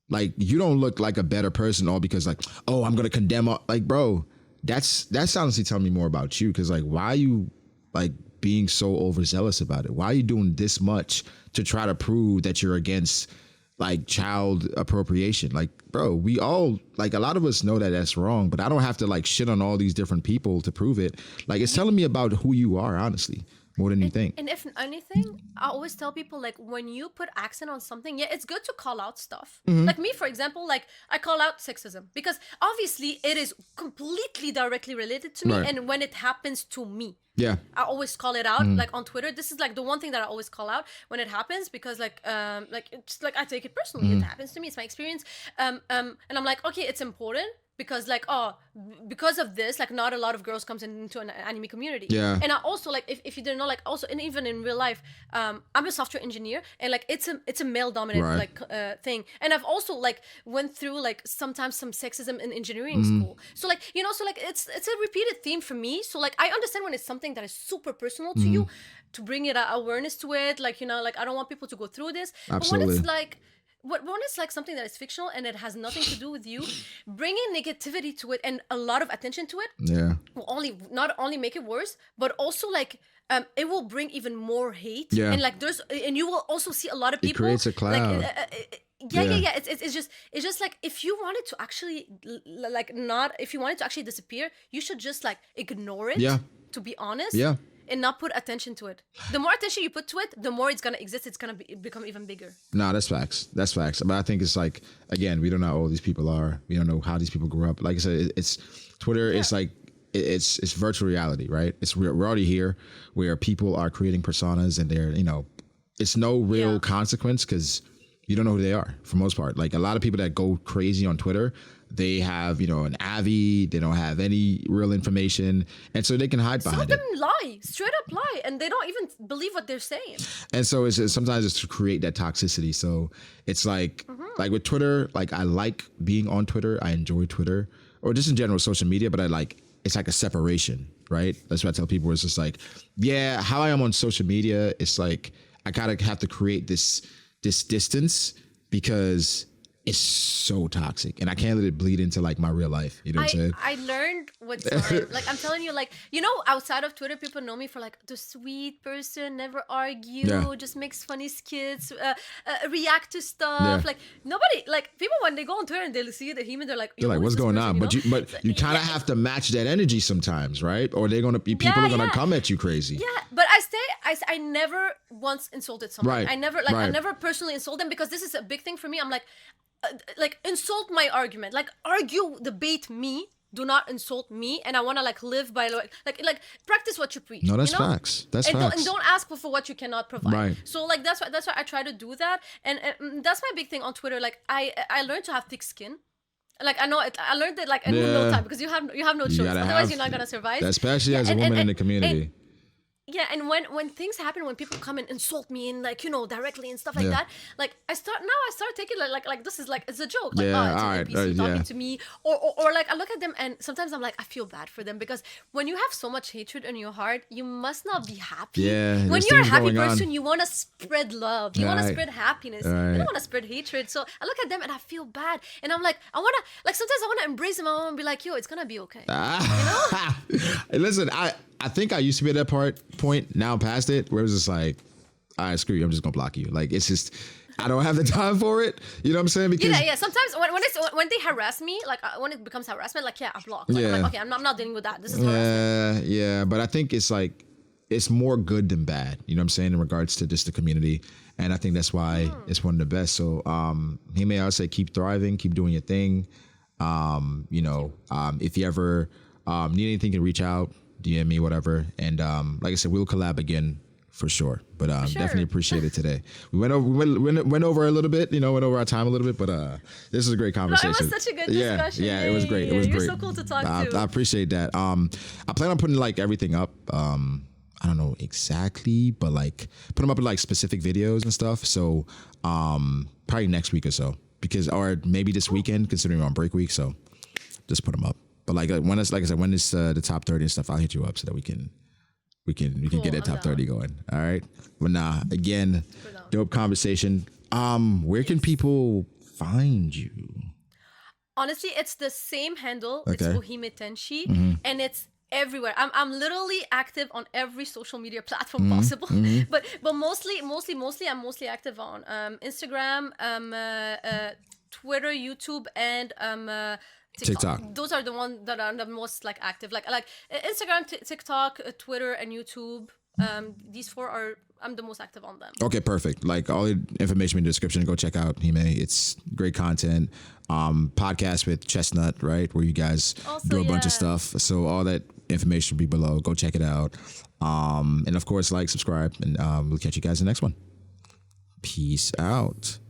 Like, you don't look like a better person all because like, oh, I'm gonna condemn like, bro, that's honestly telling me more about you. Cause like, why are you like being so overzealous about it? Why are you doing this much to try to prove that you're against like child appropriation? Like, bro, we all, like, a lot of us know that that's wrong, but I don't have to like shit on all these different people to prove it. Like, it's telling me about who you are, honestly. more than you think. And if anything, I always tell people like when you put accent on something, yeah, it's good to call out stuff. Like me, for example, like I call out sexism because obviously it is completely directly related to me, Right. and when it happens to me, Yeah. I always call it out. Like on Twitter, this is like the one thing that I always call out when it happens because like it's like I take it personally. It happens to me. It's my experience. And I'm like, okay, it's important because like because of this, like not a lot of girls comes into an anime community. Yeah. And I also like if you didn't know, like also and even in real life, I'm a software engineer and like it's a male dominated Right. like thing. And I've also like went through like sometimes some sexism in engineering school. So like so like it's a repeated theme for me. So like I understand when it's something that is super personal to you, to bring it awareness to it. Like like I don't want people to go through this. But Absolutely. when it's like when it's like something that is fictional and it has nothing to do with you, bringing negativity to it and a lot of attention to it Yeah. will not only make it worse, but also like it will bring even more hate. Yeah. And like and you will also see a lot of people. creates a Like, cloud. yeah. It's just like if you wanted to actually like not if you wanted to actually disappear, you should just like ignore it. Yeah. To be honest. Yeah. And not put attention to it. The more attention you put to it, the more it's gonna exist. It's gonna become even bigger. No, that's facts. That's facts. But I think it's like, again, we don't know how old these people are. We don't know how these people grew up. Like I said, it's Twitter. It's like it's virtual reality, right? We're already here, where people are creating personas, and they're it's no real Yeah. consequence because you don't know who they are for most part. Like a lot of people that go crazy on Twitter, they have an Avi. They don't have any real information, and so they can hide Some of behind it. them lie, straight up lie, and they don't even believe what they're saying. And so sometimes it's to create that toxicity. So it's like with Twitter, like I like being on Twitter. I enjoy Twitter, or just in general social media. But it's like a separation, right? That's what I tell people. It's just like, yeah, how I am on social media. It's like I gotta have to create this distance because it's so toxic, and I can't let it bleed into like my real life. You know what I'm saying? I learned what's time. Like I'm telling you, like outside of Twitter, people know me for like the sweet person, never argue, Yeah. just makes funny skits, react to stuff. Yeah. Like nobody, like people when they go on Twitter and they see the human, they're like, They're like, who is what's this going person, on? But you kind of Yeah. have to match that energy sometimes, right? Or they're gonna be people Yeah, are gonna yeah. come at you crazy. Yeah, but I never once insulted someone. Right, I never I right. never personally insult them because this is a big thing for me. I'm like insult my argument, like argue, debate me. Do not insult me, and I want to like live by like practice what you preach. No, that's you know? facts. That's and facts. don't ask for what you cannot provide. Right. So like that's why I try to do that, and that's my big thing on Twitter. Like I learned to have thick skin. Like I know I learned that like in no Yeah. time because you have no choice. gotta Otherwise have- you're not gonna survive. Especially as a and- woman in and- the community. Yeah, and when things happen, when people come and insult me and like directly and stuff like Yeah. that, like I start taking like this is like it's a joke, like Yeah, it's an alright, NPC talking yeah. to me, or like I look at them and sometimes I'm like I feel bad for them because when you have so much hatred in your heart, you must not be happy. Yeah, when there's you're a things happy going on. person, you want to spread love, you want to Right. spread happiness, you Right. don't want to spread hatred. So I look at them and I feel bad, and I'm like I want to like sometimes I want to embrace them. I want to be like, yo, it's gonna be okay. Hey, listen, I think I used to be at that point. Now I'm past it, where it was just like, all right, screw you. I'm just gonna block you. Like it's just, I don't have the time for it. You know what I'm saying? Because Yeah. Sometimes when they harass me, like when it becomes harassment, like I block. Like, I'm Yeah. like, okay, I'm not dealing with that. This is harassment. yeah. But I think it's like it's more good than bad. You know what I'm saying in regards to just the community, and I think that's why it's one of the best. So, Hime, I would say keep thriving, keep doing your thing. If you ever need anything, you can reach out, DM me, whatever. And like I said, we'll collab again for sure. But sure. definitely appreciate it today. We went over a little bit, went over our time a little bit, but this is a great conversation. such a good discussion. Yeah, it was great. It was You're great. so cool to talk to. I appreciate that. I plan on putting like everything up. I don't know exactly, but like put them up in like specific videos and stuff. So probably next week or so, or maybe this weekend, considering we're on break week. So just put them up. But like when it's the top 30 and stuff, I'll hit you up so that we can get that I'm top 30 going. All right. But nah, again, down. dope conversation. Where can people find you? Honestly, it's the same handle. Okay. It's Ohime Tenshi, and it's everywhere. I'm literally active on every social media platform possible, but mostly I'm mostly active on Instagram, Twitter, YouTube, and TikTok. Those are the ones that are the most like active. Like Instagram, TikTok, Twitter, and YouTube. these four are I'm the most active on them. Okay, perfect. Like all the information in the description. Go check out Hime. It's great content. Podcast with Chestnut, right, where you guys Also, do a bunch of yeah. stuff. So all that information will be below. Go check it out. And of course, like, subscribe, and we'll catch you guys in the next one. Peace out.